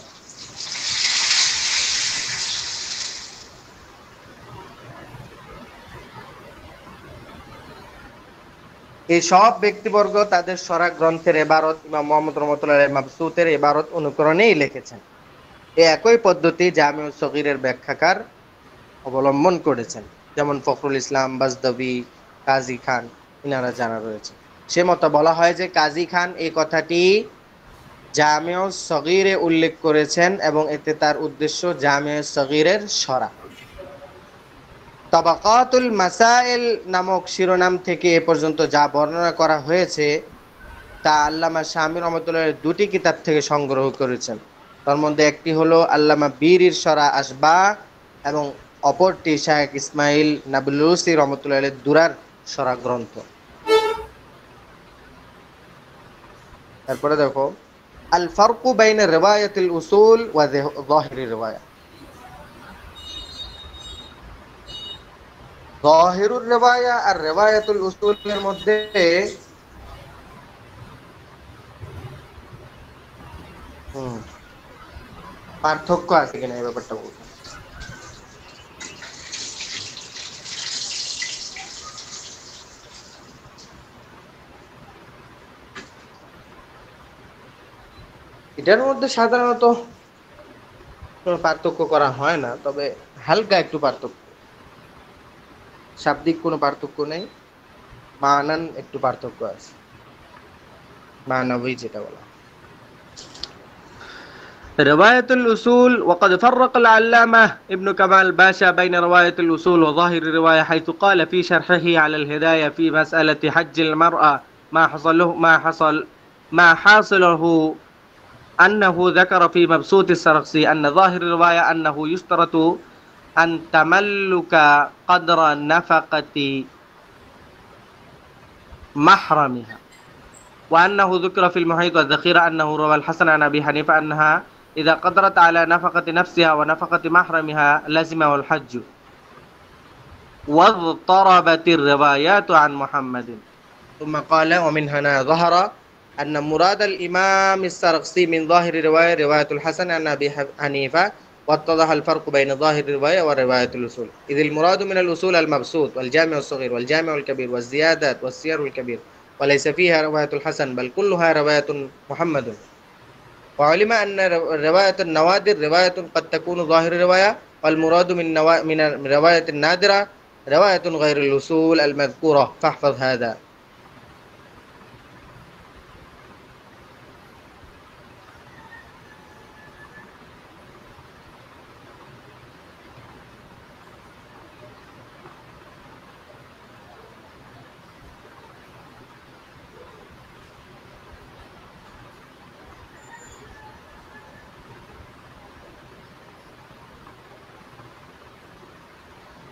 এই সব ব্যক্তিবর্গ তাদের সরা গ্রন্থের ইবারত ইমাম মুহাম্মদ রহমতুল্লাহ আলাইহি মাবসুতের ইবারত অনুকরণেই লিখেছেন। এই একই পদ্ধতি জামিউস সগীরের ব্যাখ্যাকার অবলম্বন করেছেন, যেমন ফখরুল ইসলাম বাজদাবি, কাজী খান, ইনারা জানা রয়েছে। সে মতো বলা হয় যে কাজী খান এই কথাটি জামিউস সগীরে উল্লেখ করেছেন এবং এতে তার উদ্দেশ্য জামিউস সগীরের সরা। তাবাকাতুল মাসাইল নামক শিরোনাম থেকে এ পর্যন্ত যা বর্ণনা করা হয়েছে তা আল্লামা শামী রহমতুল্লাহ দুটি কিতাব থেকে সংগ্রহ করেছেন। তার মধ্যে একটি হলো আল্লামা বীরির সরা আসবা এবং অপরটি শায়েখ ইসমাইল নাবলুসি রহমতুল্লাহ দুরার সরা গ্রন্থ। তারপরে দেখো আল ফারকু বাইনা রিওয়ায়াতিল উসুল ওয়া যাহিরি রিওয়ায়া। যাহিরুর রিওয়ায়া আর রিওয়ায়াতুল উসুলের মধ্যে পার্থক্য আছে কিনা এই ব্যাপারটা বলবো। এটার মধ্যে সাধারণত কোনো পার্থক্য করা হয় না, তবে হালকা একটু পার্থক্য, শাব্দিক কোনো পার্থক্য নেই, মানান একটু পার্থক্য আছে, মানাবী যেটা বলা। رواية الأصول وقد فرق العلامة ابن كمال باشا بين رواية الأصول وظاهر الرواية، حيث قال في شرحه على الهداية في مسألة حج المرأة ما حاصله أنه ذكر في مبسوط السرخسي أن ظاهر الرواية أنه يشترط أن تملك قدر نفقة محرمها، وأنه ذكر في المحيط والذخيرة أنه روى الحسن عن أبي حنيفة أنها إذا قدرت على نفقة نفسها ونفقة محرمها لزمه الحج، واضطربت الروايات عن محمد. ثم قال ومن هنا ظهر أن مراد الإمام السرخسي من ظاهر رواية الحسن عن أبي حنيفة، واتضح الفرق بين ظاهر الرواية ورواية الأصول، إذ المراد من الأصول المبسوط والجامع الصغير والجامع الكبير والزيادات والسير الكبير، وليس فيها رواية الحسن بل كلها رواية محمد. وعلم أن رواية النوادر رواية قد تكون ظاهر رواية، والمراد من رواية النادرة رواية غير الأصول المذكورة، فاحفظ هذا.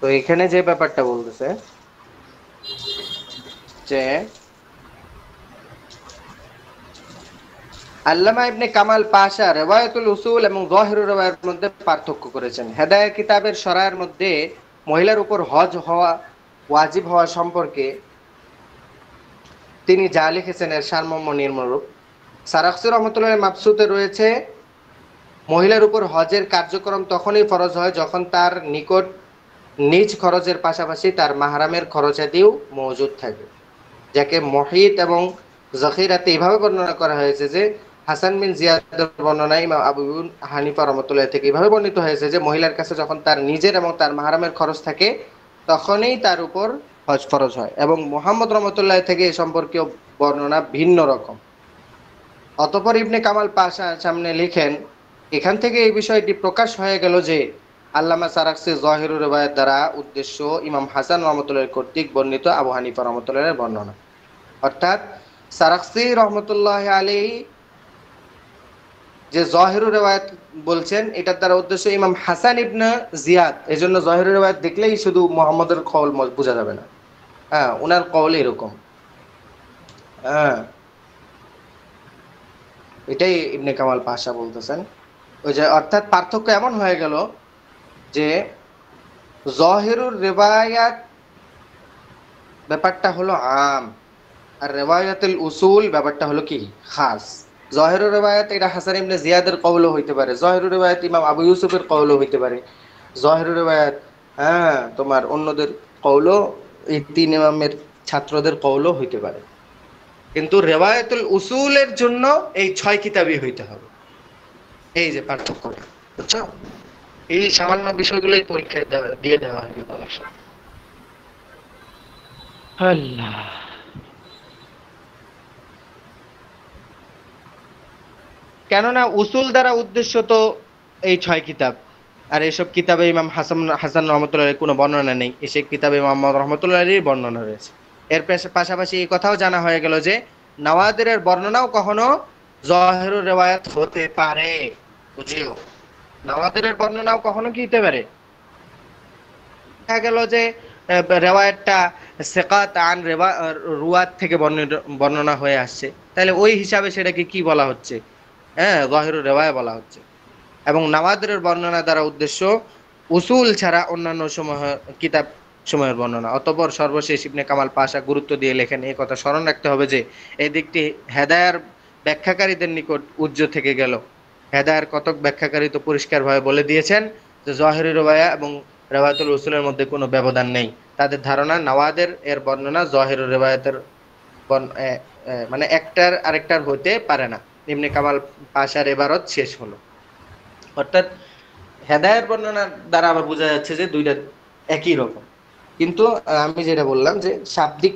তো এখানে যে ব্যাপারটা বলতেছে যে আল্লামা ইবনে কামাল পাশা রিওয়ায়াতুল উসুল এবং যাহিরুর রিওয়ায়াতের মধ্যে পার্থক্য করেছেন। হেদায়েত কিতাবের শরায়ের মধ্যে মহিলার উপর হজ হওয়া ওয়াজিব হওয়া সম্পর্কে তিনি যা লিখেছেন এর সারমর্ম নিম্নরূপ। সারাখসি রহমতুল্লাহ মাবসুতে রয়েছে মহিলার উপর হজের কার্যক্রম তখনই ফরজ হয় যখন তার নিকট নিজ খরচের পাশাপাশি তার মাহরামের খরচাদিও মজুদ থাকে, যাকে মহিত এবং জখিরাতে এইভাবে বর্ণনা করা হয়েছে যে হাসান বিন জিয়াদের বর্ণনায় ইমাম আবু হানিফা রহমতুল্লাহ থেকে এইভাবে বর্ণিত হয়েছে যে মহিলার কাছে যখন তার নিজের এবং তার মাহরামের খরচ থাকে তখনই তার উপর হজ ফরজ হয়, এবং মুহাম্মদ রহমতুল্লাহ থেকে এই সম্পর্কীয় বর্ণনা ভিন্ন রকম। অতঃপর ইবনে কামাল পাশা সামনে লিখেন, এখান থেকে এই বিষয়টি প্রকাশ হয়ে গেল যে আল্লামা সারাকসি যাহিরুর রিওয়ায়াত দ্বারা উদ্দেশ্য ইমাম হাসান রহমতুল্লাহ কর্তৃক বর্ণিত আবু হানিফা রহমতুল্লাহের বর্ণনা, অর্থাৎ সারাকসি রহমতুল্লাহ আলাইহি যে যাহিরুর রিওয়ায়াত বলছেন এটার দ্বারা উদ্দেশ্য ইমাম হাসান ইবনে জিয়াদ। এজন্য যাহিরুর রিওয়ায়াত দেখলেই শুধু মুহাম্মদের কওল বোঝা যাবে না, হ্যাঁ ওনার কওল এরকম, হ্যাঁ এটাই ইবনে কামাল পাশা বলতেছেন। ওই যে অর্থাৎ পার্থক্য এমন হয়ে গেল যে যাহিরুর রিওয়ায়াত ব্যাপারটা হলো আম, আর রিওয়ায়াতুল উসুল ব্যাপারটা হলো কি খাস। যাহিরুর রিওয়ায়াত এটা হাসান ইবনে জিয়াদের কওলও হইতে পারে, যাহিরুর রিওয়ায়াত ইমাম আবু ইউসুফের কওলও হইতে পারে, যাহিরুর রিওয়ায়াত তোমার অন্যদের কওলও এই তিন ইমামের ছাত্রদের কওলও হইতে পারে, কিন্তু রেওয়ায়াতুল উসুলের জন্য এই 6 কিতাবই হইতে হবে। এই যে পার্থক্যটা, বুঝছো? এই সামান্য বিষয়গুলোই পরীক্ষায় দিয়ে দেওয়া হয় অনেক সময়। আল্লাহ। কেননা উসুল দ্বারা উদ্দেশ্য তো এই 6 কিতাব, আর এসব কিতাবে ইমাম হাসান রহমতুল্লাহ কোনো বর্ণনা নেই, এসব কিতাবে মোহাম্মদ রহমতুল্লাহর বর্ণনা রয়েছে। এর পাশাপাশি এই কথাও জানা হয়ে গেল যে নওয়াদিরের বর্ণনাও কখনো জহেরুর রেওয়ায়াত হতে পারে। বুঝিও, নওয়াদিরের বর্ণনাও কখনো কি হতে পারে, দেখা গেল যে রেওয়ায়াতটা সেকাত আন রুয়াত থেকে বর্ণনা হয়ে আসছে, তাহলে ওই হিসাবে সেটাকে কি বলা হচ্ছে? হ্যাঁ, জহেরুর রেওয়ায়া বলা হচ্ছে। এবং নওয়াদিরের বর্ণনা দ্বারা উদ্দেশ্য উসুল ছাড়া অন্যান্য সমূহ কিতাব সমূহের বর্ণনা। অতঃপর সর্বশেষ ইবনে কামাল পাশা গুরুত্ব দিয়ে লেখেন, এই কথা স্মরণ রাখতে হবে যে এই দিকটি হেদায়ার ব্যাখ্যাকারীদের নিকট উজ্জ থেকে গেল। হেদায়ার কতক ব্যাখ্যাকারী তো পরিষ্কারভাবে বলে দিয়েছেন যে জহেরি রেওয়ায়া এবং রেওয়ায়াতুল উসুলের মধ্যে কোনো ব্যবধান নেই। তাদের ধারণা নওয়াদের এর বর্ণনা জহেরি রেওয়ায়াতের মানে একটার আরেকটার হতে পারে না। ইবনে কামাল পাশার এবারত শেষ হলো। অর্থাৎ হেদায়ের বর্ণনার দ্বারা আবার বোঝা যাচ্ছে যে দুইটা একই রকম, কিন্তু আমি যেটা বললাম যে শাব্দিক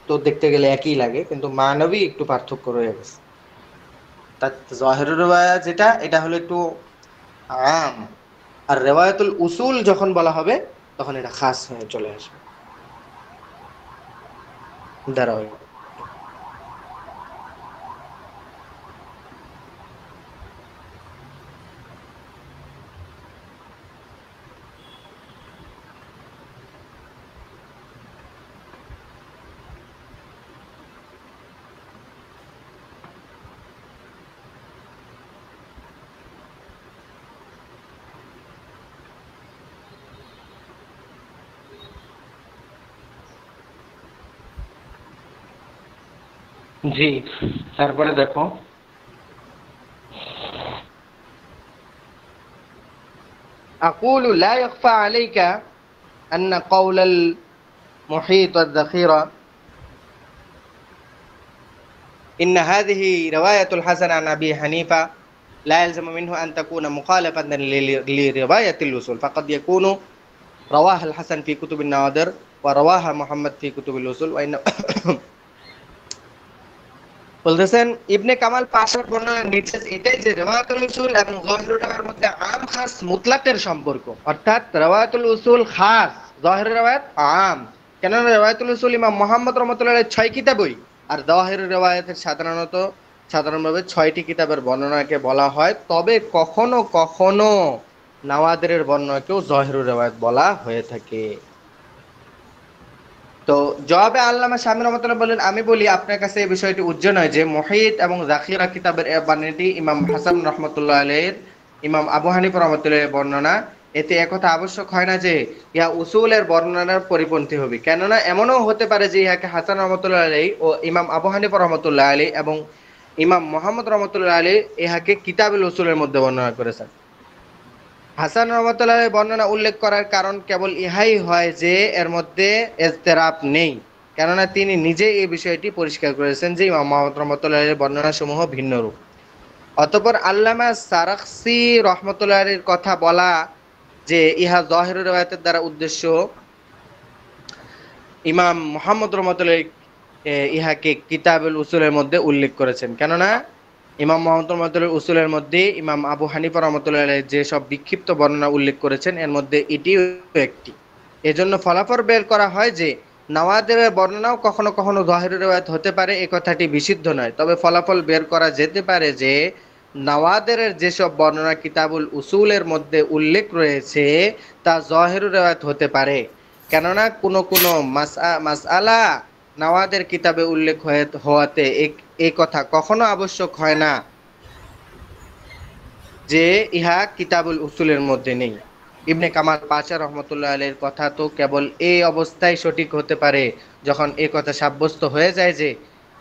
তো দেখতে গেলে একই লাগে, কিন্তু মানবী একটু পার্থক্য রয়ে গেছে। তার জহেরুর রেওয়ায়া যেটা, এটা হলো একটু আম, আর রেওয়ায়াতুল উসুল যখন বলা হবে তখন এটা খাস হয়ে চলে আসবে। দাঁড়াও, জি, তারপরে দেখো أقول لا يخفى عليك أن قول المحيط والذخيرة إن هذه رواية الحسن عن أبي حنيفة لا يلزم منه أن تكون مخالفة لرواية الوصول، فقد يكون رواها الحسن في كتب النوادر ورواها محمد في كتب الوصول وإن বলতেছেন ইবনে কামাল পাশার বর্ণনা নির্দেশ এটাই যে রিওয়ায়াতুল উসুল এবং যাহিরুল রিওয়ায়াতের মধ্যে আম খাস মুতলাকের সম্পর্ক, অর্থাৎ রিওয়ায়াতুল উসুল খাস, যাহিরুল রিওয়ায়াত আম। কেন রিওয়ায়াতুল উসুল ইমাম মুহাম্মদ রাহমাতুল্লাহ 6 কিতাবই, আর যাহিরুল রিওয়ায়াতের সাধারণভাবে 6টি কিতাবের বর্ণনাকে বলা হয়, তবে কখনো কখনো নওয়াদিরের বর্ণনাকেও যাহিরুল রিওয়ায়াত বলা হয়ে থাকে। তো জবাবে আল্লামা শামী রহমাতুল্লাহ বলেন, আমি বলি আপনার কাছে এই বিষয়টি উজ্জ নয় যে মুহিত এবং যাখিরা কিতাবের বাণীটি ইমাম হাসান রহমতুল্লাহ আলাইহির ইমাম আবু হানিফা রহমতুল্লাহ বর্ণনা, এতে একথা আবশ্যক হয় না যে ইহা উসুলের বর্ণনার পরিপন্থী হবে। কেননা এমনও হতে পারে যে ইহাকে হাসান রহমতুল্লাহ আলাইহি ও ইমাম আবু হানিফা রহমতুল্লাহ আলাইহি এবং ইমাম মুহাম্মদ রহমতুল্লাহ আলাইহি ইহাকে কিতাবুল উসুলের মধ্যে বর্ণনা করেছেন। হাসান রহমতুল্লাহ বর্ণনা উল্লেখ করার কারণ কেবল ইহাই হয় যে এর মধ্যে ইজতিরাব নেই, কেননা তিনি নিজে এই বিষয়টি পরিষ্কার করেছেন যে ইমাম মুহাম্মদ রহমতুল্লাহ বর্ণনা সমূহ ভিন্ন রূপ। অতঃপর আল্লামা সারাখসি রহমতুল্লাহর কথা বলা যে ইহা যাহিরুর রিওয়ায়াতের দ্বারা উদ্দেশ্য, ইমাম মুহাম্মদ রহমতুল্লাহ ইহাকে কিতাবুল উসুলের মধ্যে উল্লেখ করেছেন, কেননা ইমাম মুহাম্মদ রহমতুল্লাহ উসুলের মধ্যে ইমাম আবু হানিফা রহমতুল্লাহ যে সব বিক্ষিপ্ত বর্ণনা উল্লেখ করেছেন এর মধ্যে এটিও একটি। এজন্য ফলাফল বের করা হয় যে নওয়াদিরের বর্ণনাও কখনো কখনো যাহিরুর রিওয়ায়াত হতে পারে, এই কথাটি বিশুদ্ধ নয়। তবে ফলাফল বের করা যেতে পারে যে নওয়াদিরের যেসব বর্ণনা কিতাবুল উসুলের মধ্যে উল্লেখ রয়েছে তা যাহিরুর রিওয়ায়াত হতে পারে, কেননা কোনো কোনো মাসআলা নওয়াদের কিতাবে উল্লেখ হওয়াতে এই কথা কখনো আবশ্যক হয় না যে ইহা কিতাবুল উসুলের মধ্যে নেই। ইবনে কামাল পাশা রহমতুল্লাহ আলাইহির কথা তো কেবল এই অবস্থায় সঠিক হতে পারে যখন এই কথা সাব্যস্ত হয়ে যায় যে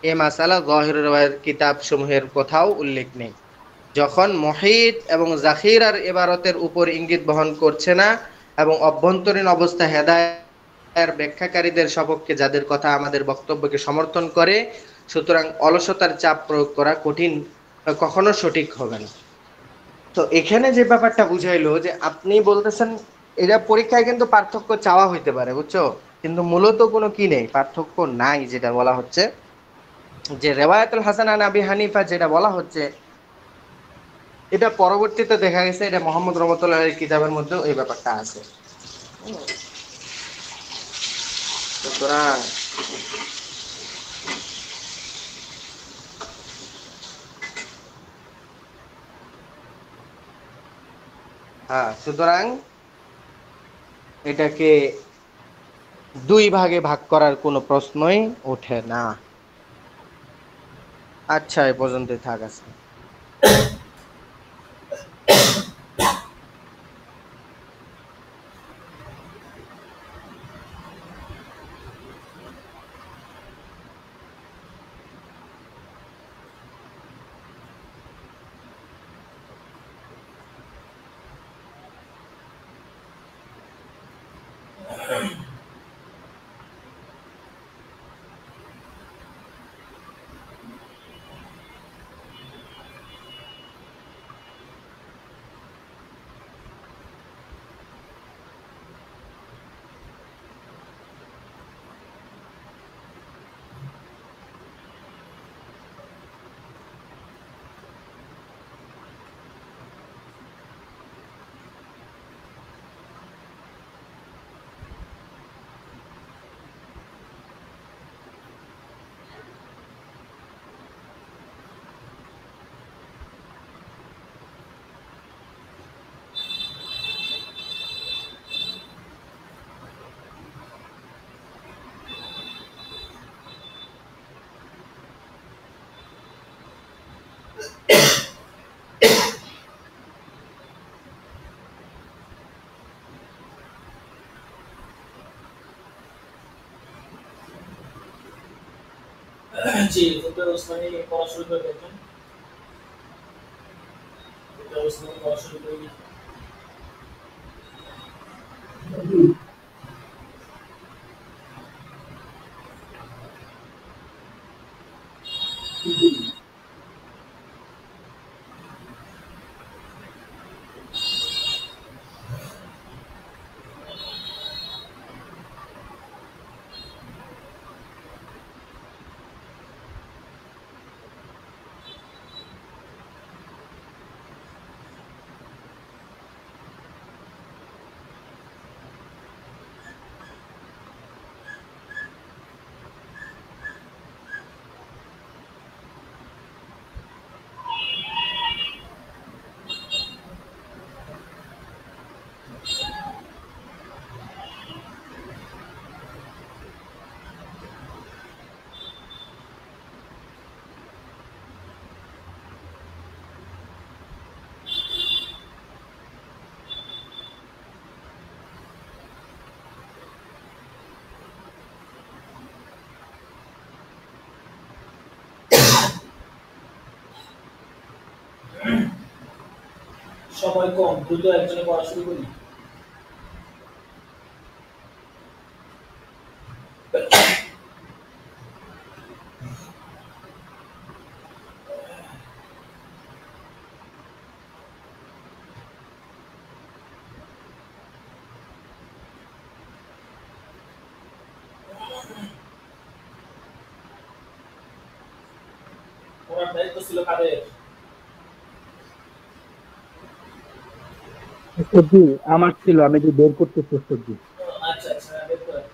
এ মাসালা যাহিরুর রিওয়ায়াত কিতাব সমূহের কোথাও উল্লেখ নেই, যখন মুহিত এবং যাখিরার ইবারতের উপর ইঙ্গিত বহন করছে না এবং অভ্যন্তরীণ অবস্থা হেদায়েত এর ব্যাখ্যাকারীদের সপক্ষে যাদের কথা আমাদের বক্তব্যকে সমর্থন করে, সুতরাং অলসতার চাপ প্রয়োগ করা কঠিন, কখনো সঠিক হবে না। তো এখানে যে ব্যাপারটা বুঝাইলো যে আপনি বলতেছেন এটা পরীক্ষায় কিন্তু পার্থক্য চাওয়া হইতে পারে, বুঝছো, কিন্তু মূলত কোনো কি নেই, পার্থক্য নাই। যেটা বলা হচ্ছে যে রেওয়ায়াতুল হাসান আন আবি হানিফা যেটা বলা হচ্ছে, এটা পরবর্তীতে দেখা গেছে এটা মোহাম্মদ রহমতুল্লাহ এর কিতাবের মধ্যেও এই ব্যাপারটা আছে। সুতরাং হ্যাঁ, সুতরাং এটাকে দুই ভাগে ভাগ করার কোনো প্রশ্নই ওঠে না। আচ্ছা, এ পর্যন্তই থাক আজকে। জি, ফুটবল ওসমানী পড়া শুরু করে দেখবেন। ফুটবল ওসমানী পড়া শুরু করে সময় কম, দ্রুত একজনে পড়া শুরু করি। পড়ার দায়িত্ব ছিল কাদের? সত্যি আমার ছিল, আমি যে বের করতেছি সত্যি। আচ্ছা আচ্ছা, বের করেন।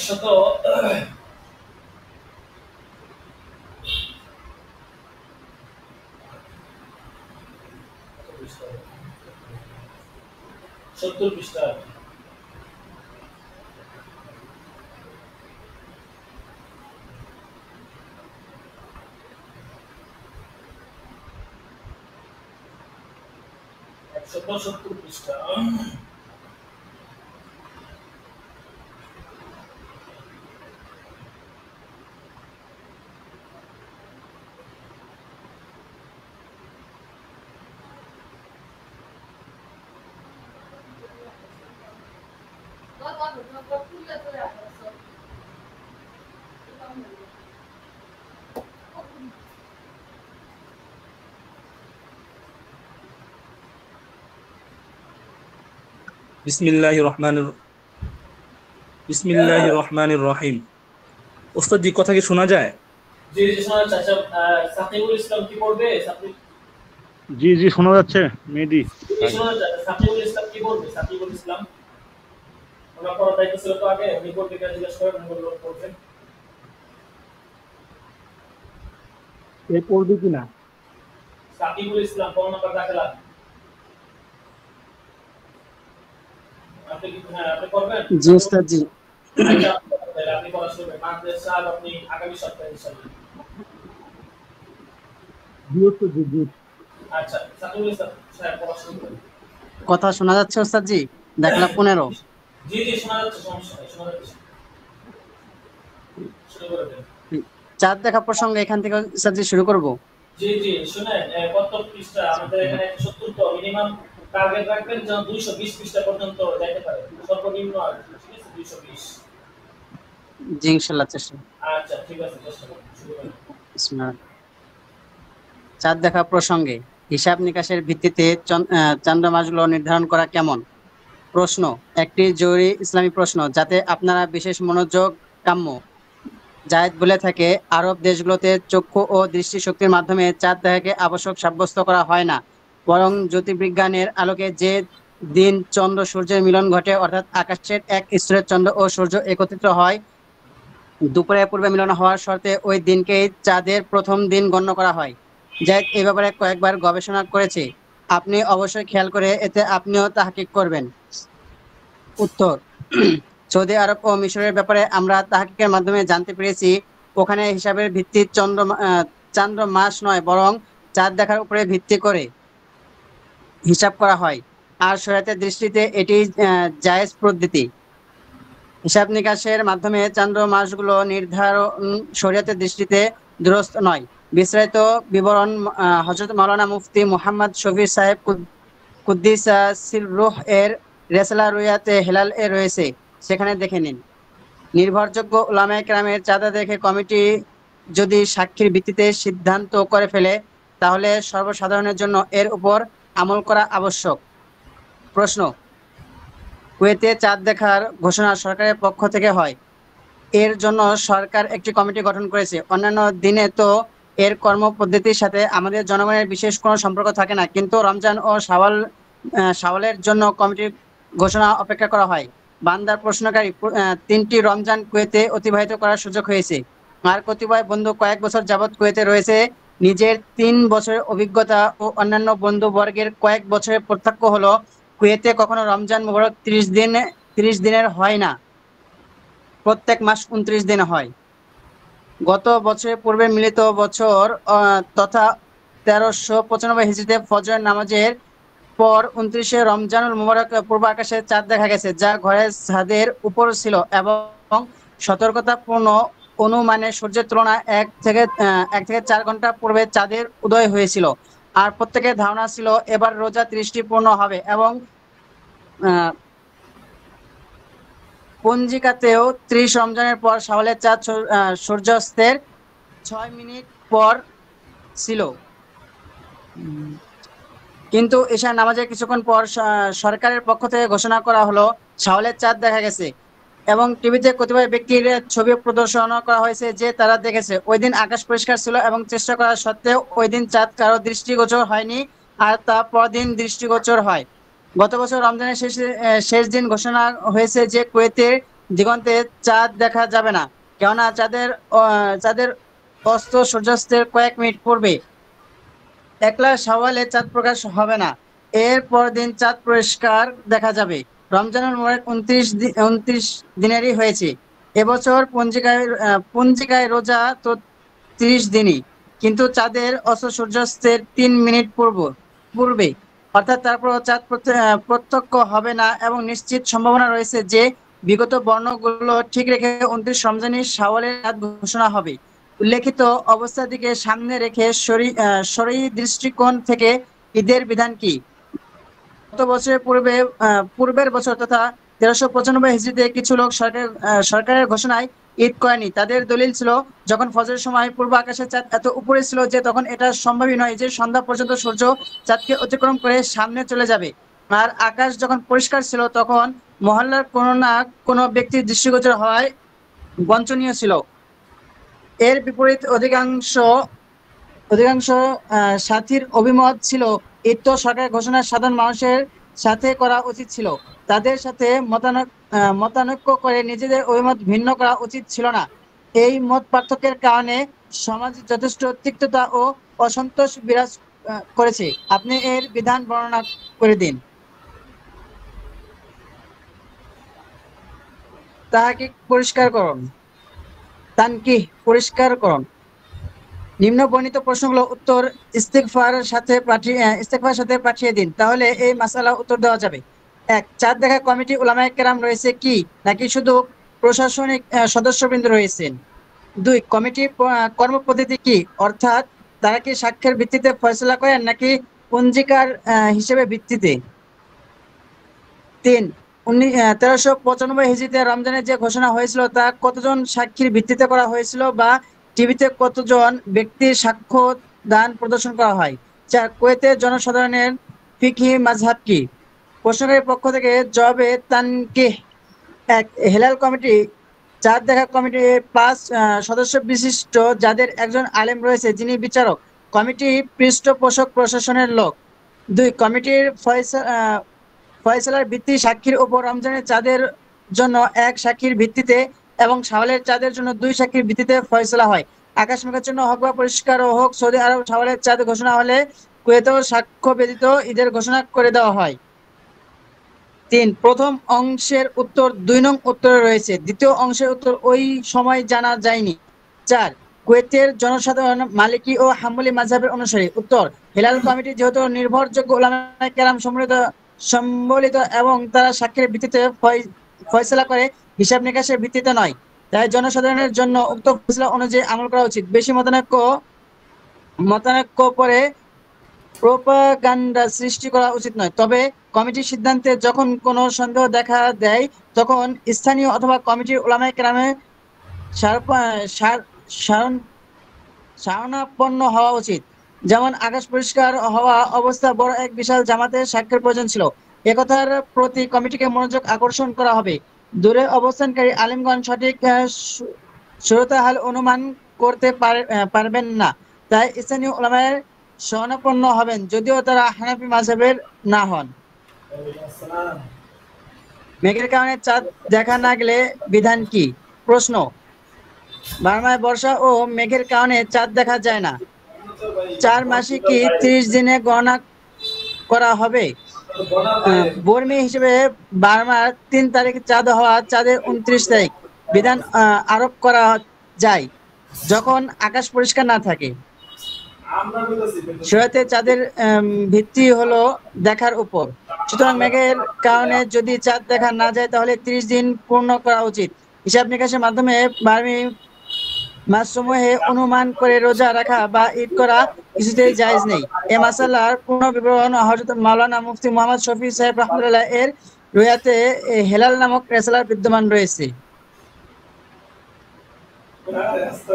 100 70 পৃষ্ঠা। 170 পৃষ্ঠা। বিসমিল্লাহির রহমানির বিসমিল্লাহির রহমানির রহিম। ওস্তাদ জি, কথা কি শোনা যায়? জি জি শোনা যাচ্ছে। আচ্ছা, সাকিবুল ইসলাম কি পড়বে? জি জি শোনা যাচ্ছে মেহেদি। শোনা যাচ্ছে। সাকিবুল ইসলাম কি পড়বে? সাকিবুল ইসলাম ওনার পড়ার দায়িত্ব ছিল তো আগে, উনি পড়বে কিনা জিজ্ঞেস করেন, উনি বললো পড়বেন। এ পড়বে কিনা? সাকিবুল ইসলাম কোন নাম্বার দাখিলা? আপনি কি আপনি করবেন? জি উস্তাদ জি। আচ্ছা, তাহলে আপনি পড়া শুরু করেন। মাদ্রাসা আপনি আগামী সপ্তাহে ইনশাআল্লাহ। জি। আচ্ছা, সাকিবুল ইসলাম সাহেব পড়া শুরু করেন। কথা শোনা যাচ্ছে উস্তাদ জি? দেখলা 15। জি জি শোনা যাচ্ছে, সমস্যা নেই, শোনা যাচ্ছে। শুরু করে দেন। চাঁদ দেখা প্রসঙ্গে এখান থেকে উস্তাদ জি শুরু করব। জি জি শুনেন, কত পৃষ্ঠা আমাদের এখানে? 170 তো মিনিমাম টার্গেট রাখবেন যেন 220 পৃষ্ঠা পর্যন্ত যেতে পারে, সর্বনিম্ন আর কি, ঠিক আছে? 220। জি ইনশাআল্লাহ চেষ্টা। আচ্ছা ঠিক আছে, চেষ্টা করুন, শুরু করুন। বিসমিল্লাহ। চাঁদ দেখা প্রসঙ্গে হিসাব নিকাশের ভিত্তিতে চান্দ্র মাসগুলো নির্ধারণ করা কেমন? প্রশ্ন একটি জরুরি ইসলামী প্রশ্ন যাতে আপনারা বিশেষ মনোযোগ কাম্য। জায়েদ বলে থাকে, আরব দেশগুলোতে চক্ষু ও দৃষ্টিশক্তির মাধ্যমে চাঁদ দেখাকে আবশ্যক সাব্যস্ত করা হয় না, বরং জ্যোতির্বিজ্ঞানের আলোকে যে দিন চন্দ্র সূর্যের মিলন ঘটে, অর্থাৎ আকাশের এক স্তরের চন্দ্র ও সূর্য একত্রিত হয় দুপুরের পূর্বে মিলন হওয়ার শর্তে, ওই দিনকেই চাঁদের প্রথম দিন গণ্য করা হয়। জায়েদ এই ব্যাপারে কয়েকবার গবেষণা করেছে, আপনি অবশ্যই খেয়াল করে এতে আপনিও তাহকিক করবেন। উত্তর সৌদি আরব ও মিশরের ব্যাপারে আমরা তাহকিকের মাধ্যমে জানতে পেরেছি, ওখানে হিসাবের ভিত্তি চান্দ্র মাস নয়, বরং চাঁদ দেখার উপরে ভিত্তি করে হিসাব করা হয়। আর শরীয়তের দৃষ্টিতে এটি জায়েজ পদ্ধতি। হিসাব নিকাশের মাধ্যমে চান্দ্র মাসগুলো নির্ধারণ শরীয়তের দৃষ্টিতে দুরস্ত নয়। বিস্তারিত বিবরণ হযরত মাওলানা মুফতি মুহাম্মদ শফি সাহেব কুদ্দিস সিররুহ এর রেসালা রুয়াতে হেলাল এ রয়েছে, সেখানে দেখে নিন। নির্ভরযোগ্য উলামায়ে কেরামের চাঁদা দেখে কমিটি যদি সাক্ষীর ভিত্তিতে সিদ্ধান্ত করে ফেলে, তাহলে সর্বসাধারণের জন্য এর উপর আমল করা আবশ্যক। প্রশ্ন কুয়েতে চাঁদ দেখার ঘোষণা সরকারের পক্ষ থেকে হয়, এর জন্য সরকার একটি কমিটি গঠন করেছে। অন্যান্য দিনে তো এর কর্মপদ্ধতির সাথে আমাদের জনগণের বিশেষ কোনো সম্পর্ক থাকে না, কিন্তু রমজান ও শাওয়ালের জন্য কমিটির ঘোষণা অপেক্ষা করা হয়। বান্দার প্রশ্নকারী 3টি রমজান কুয়েতে অতিবাহিত করার সুযোগ হয়েছে। আর কতিপয় বন্ধু কয়েক বছর যাবৎ কুয়েতে রয়েছে, নিজের 3 বছরের অভিজ্ঞতা ও অন্যান্য বন্ধু বর্গের কয়েক বছরের প্রত্যক্ষ হলো, কুয়েতে কখনো রমজান মুবারক 30 দিনের হয় না, প্রত্যেক মাস 29 দিন হয়। গত বছরের পূর্বে মিলিত বছর তথা 1395 হিজরিতে ফজর নামাজের পর 29শে রমজানুল মুবারক পূর্ব আকাশে চাঁদ দেখা গেছে, যা ঘরের ছাদের উপর ছিল এবং সতর্কতাপূর্ণ অনুমানে সূর্যের তুলনায় 1 থেকে 4 ঘন্টা পূর্বে চাঁদের উদয় হয়েছিল। আর প্রত্যেকের ধারণা ছিল এবার রোজা 30টি পূর্ণ হবে এবং পঞ্জিকাতেও 30 রমজানের পর শাওয়ালের চাঁদ সূর্যাস্তের 6 মিনিট পর ছিল। কিন্তু ঈশা নামাজের কিছুক্ষণ পর সরকারের পক্ষ থেকে ঘোষণা করা হলো শাওয়ালের চাঁদ দেখা গেছে, এবং টিভিতে কতিপয় ব্যক্তির ছবি প্রদর্শন করা হয়েছে যে তারা দেখেছে। ওই দিন আকাশ পরিষ্কার ছিল এবং চেষ্টা করা সত্ত্বেও ওই দিন চাঁদ কারো দৃষ্টিগোচর হয়নি, আর তা পরদিন দৃষ্টিগোচর হয়। গত বছর রমজানের শেষ দিন ঘোষণা হয়েছে যে কুয়েতের দিগন্তে চাঁদ দেখা যাবে না, কেননা চাঁদের অস্ত সূর্যাস্তের কয়েক মিনিট পূর্বে। একলা শাওয়ালে চাঁদ প্রকাশ হবে না, এর পর দিন চাঁদ পরিষ্কার দেখা যাবে। রমজানুল মুবারক 29 দিনেরই হয়েছে। এবছর পঞ্জিকায় রোজা তো 30 দিনই, কিন্তু চাঁদের অস্ত সূর্যাস্তের 3 মিনিট পূর্বে, অর্থাৎ তারপর চাঁদ প্রত্যক্ষ হবে না, এবং নিশ্চিত সম্ভাবনা রয়েছে যে বিগত বর্ণগুলো ঠিক রেখে 29 রমজানি শাওয়ালের রাত ঘোষণা হবে। উল্লেখিত অবস্থার দিকে সামনে রেখে শরঈ দৃষ্টিকোণ থেকে ঈদের বিধান কি? গত বছরের পূর্বের বছর তথা 1395 হিজরিতে কিছু লোক সরকারের ঘোষণায় ঈদ করেনি। তাদের দলিল ছিল, যখন ফজরের সময় পূর্ব আকাশের চাঁদ এত উপরে ছিল যে তখন এটা সম্ভবই নয় যে সন্ধ্যা পর্যন্ত সূর্য চাঁদকে অতিক্রম করে সামনে চলে যাবে। আর আকাশ যখন পরিষ্কার ছিল তখন মহল্লার কোনো না কোনো ব্যক্তির দৃষ্টিগোচর হওয়ায় বাঞ্ছনীয় ছিল। এর বিপরীত অধিকাংশ সাথীর অভিমত ছিল ঈদ তো সরকারের ঘোষণা সাধারণ মানুষের সাথে করা উচিত ছিল, তাদের সাথে মতানৈক্য করে নিজেদের অভিমত ভিন্ন করা উচিত ছিল না। এই মত পার্থক্যের কারণে সমাজে যথেষ্ট তিক্ততা ও অসন্তোষ বিরাজ করেছে। আপনি এর বিধান বর্ণনা করে দিন। তাহাকে পরিষ্কার করুন, তানকি পরিষ্কার করুন। নিম্ন বর্ণিত প্রশ্নগুলো উত্তর ইস্তেগফারের সাথে পাঠিয়ে দিন, তাহলে এই মাসালা উত্তর দেওয়া যাবে। 1, চাঁদ দেখা কমিটি উলামায়ে কেরাম রয়েছে কি নাকি শুধু প্রশাসনিক সদস্যবৃন্দ রয়েছেন? 2, কমিটির কর্মপদ্ধতি কি, অর্থাৎ তারা কি সাক্ষ্যের ভিত্তিতে ফয়সালা করেন নাকি পঞ্জিকার হিসেবে ভিত্তিতে? 3, 1395 হিজরিতে রমজানের যে ঘোষণা হয়েছিল তা কতজন সাক্ষীর ভিত্তিতে করা হয়েছিল বা টিভিতে কতজন ব্যক্তির সাক্ষ্য দান প্রদর্শন করা হয়? 4, কুয়েতের জনসাধারণের ফিকহি মাযহাব কি? প্রশ্নকারীর পক্ষ থেকে জবাবে তানকিহ। 1, হেলাল কমিটি চাঁদ দেখা কমিটি 5 সদস্য বিশিষ্ট, যাদের একজন আলেম রয়েছে যিনি বিচারক। কমিটি পৃষ্ঠপোষক প্রশাসনের লোক। 2, কমিটির ফয়সালার ভিত্তি সাক্ষীর উপর রমজানের চাঁদের জন্য 1 সাক্ষীর ভিত্তিতে এবং শাওয়ালের চাঁদের জন্য 2 সাক্ষীর ভিত্তিতে ফয়সালা হয়। আকাশ মেঘাচ্ছন্ন হোক বা পরিষ্কার হোক, সৌদি আরব শাওয়ালের চাঁদ ঘোষণা হলে কুয়েতেও সাক্ষ্য ব্যতীত ঈদের ঘোষণা করে দেওয়া হয়। 3, প্রথম অংশের উত্তর 2 নং উত্তরে রয়েছে, দ্বিতীয় অংশের উত্তর ওই সময় জানা যায়নি। 4, কুয়েতের জনসাধারণ মালিকি ও হাম্বলি মাযহাবের অনুসারী। উত্তর, হেলাল কমিটি যেহেতু নির্ভরযোগ্য উলামায়ে কেরাম সম্বলিত এবং তারা সাক্ষীর ভিত্তিতে ফয়সালা করে, হিসাব নিকাশের ভিত্তিতে নয়, তাই জনসাধারণের জন্য উক্ত ফয়সালা অনুযায়ী আমল করা উচিত। বেশি মতানৈক্য পরে প্রোপাগান্ডা সৃষ্টি করা উচিত নয়। তবে কমিটির সিদ্ধান্তে যখন কোনো সন্দেহ দেখা দেয় তখন স্থানীয় অথবা কমিটির উলামায়ে কেরামের শরণাপন্ন হওয়া উচিত। যেমন আকাশ পরিষ্কার হওয়া অবস্থা বড় এক বিশাল জামাতের সাক্ষ্যের প্রয়োজন ছিল, একথার প্রতি কমিটিকে মনোযোগ আকর্ষণ করা হবে। দূরে অবস্থানকারী আলেমগণ সঠিক সুরতাহাল অনুমান করতে পারবেন না, তাই স্থানীয় উলামায়ের শরণাপন্ন হবেন, যদিও তারা হানাফি মাযহাবের না হন। মেঘের কারণে চাঁদ দেখা না গেলে বিধান কি? প্রশ্ন, বার্মায় বর্ষা ও মেঘের কারণে চাঁদ দেখা যায় না, 4 মাসে কি 30 দিনে গণনা করা হবে? বর্মি হিসেবে বার্মার 3 তারিখ চাঁদ হওয়া চাঁদের 29 তারিখ বিধান আরোপ করা যায় যখন আকাশ পরিষ্কার না থাকে। শরীয়তে চাঁদের ভিত্তি হলো দেখার উপর, সুতরাং মেঘের কারণে যদি চাঁদ দেখা না যায় তাহলে 30 দিন পূর্ণ করা উচিত। হিসাব নিকাশের মাধ্যমে বার্মি মাসসমূহে অনুমান করে রোজা রাখা বা ঈদ করা কিছুতেই জায়েজ নেই। এই মাসালার পূর্ণ বিবরণ হযরত মাওলানা মুফতি মুহাম্মদ শফি সাহেব রাহমাতুল্লাহ এর রুয়াতে হেলাল নামক রেসালার বিদ্যমান রয়েছে।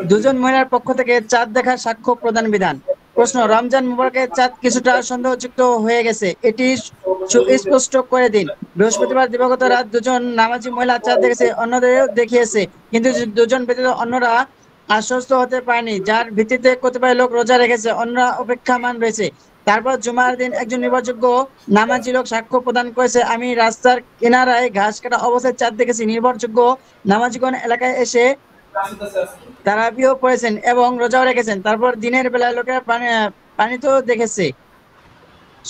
2 জন মহিলার পক্ষ থেকে চাঁদ দেখার সাক্ষ্য প্রদান বিধান। প্রশ্ন, রমজান মুবারকের চাঁদ কিছুটা সন্দেহযুক্ত হয়ে গেছে, এটি সুস্পষ্ট করে দিন। বৃহস্পতিবার দিবাগত রাত 2 জন নামাজি মহিলা চাঁদ দেখেছে, অন্যদেরও দেখিয়েছে, কিন্তু 2 জন ব্যতীত অন্যরা আশ্বস্ত হতে পারেনি, যার ভিত্তিতে কতিপয় লোক রোজা রেখেছে, অন্যরা অপেক্ষামান রয়েছে। তারপর জুমার দিন একজন নির্ভরযোগ্য নামাজি লোক সাক্ষ্য প্রদান করেছে, আমি রাস্তার কিনারায় ঘাস কাটা অবস্থায় চাঁদ দেখেছি। নির্ভরযোগ্য নামাজিগণ এলাকায় এসে তারাবিও পড়েছেন এবং রোজাও রেখেছেন। তারপর দিনের বেলায় লোকেরা পানিতেও দেখেছে,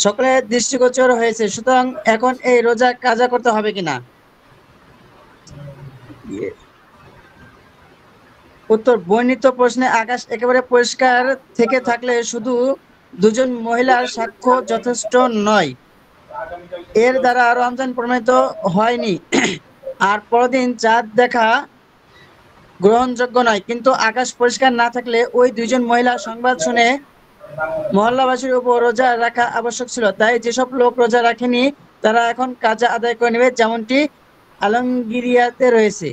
সকলের দৃষ্টিগোচর হয়েছে। সুতরাং এখন এই রোজা কাজা করতে হবে কিনা? উত্তর, বর্ণিত প্রশ্নে আকাশ একেবারে পরিষ্কার থেকে থাকলে শুধু 2 জন মহিলার সাক্ষ্য যথেষ্ট নয়, এর দ্বারা রমজান প্রমাণিত হয়নি আর পরদিন চাঁদ দেখা গ্রহণযোগ্য নয়। কিন্তু আকাশ পরিষ্কার না থাকলে ওই 2 জন মহিলা সংবাদ শুনে মহল্লাবাসীর উপর রোজা রাখা আবশ্যক ছিল, তাই যেসব লোক রোজা রাখেনি তারা এখন কাজা আদায় করে নেবে, যেমনটি আলমগীরিয়াতে রয়েছে।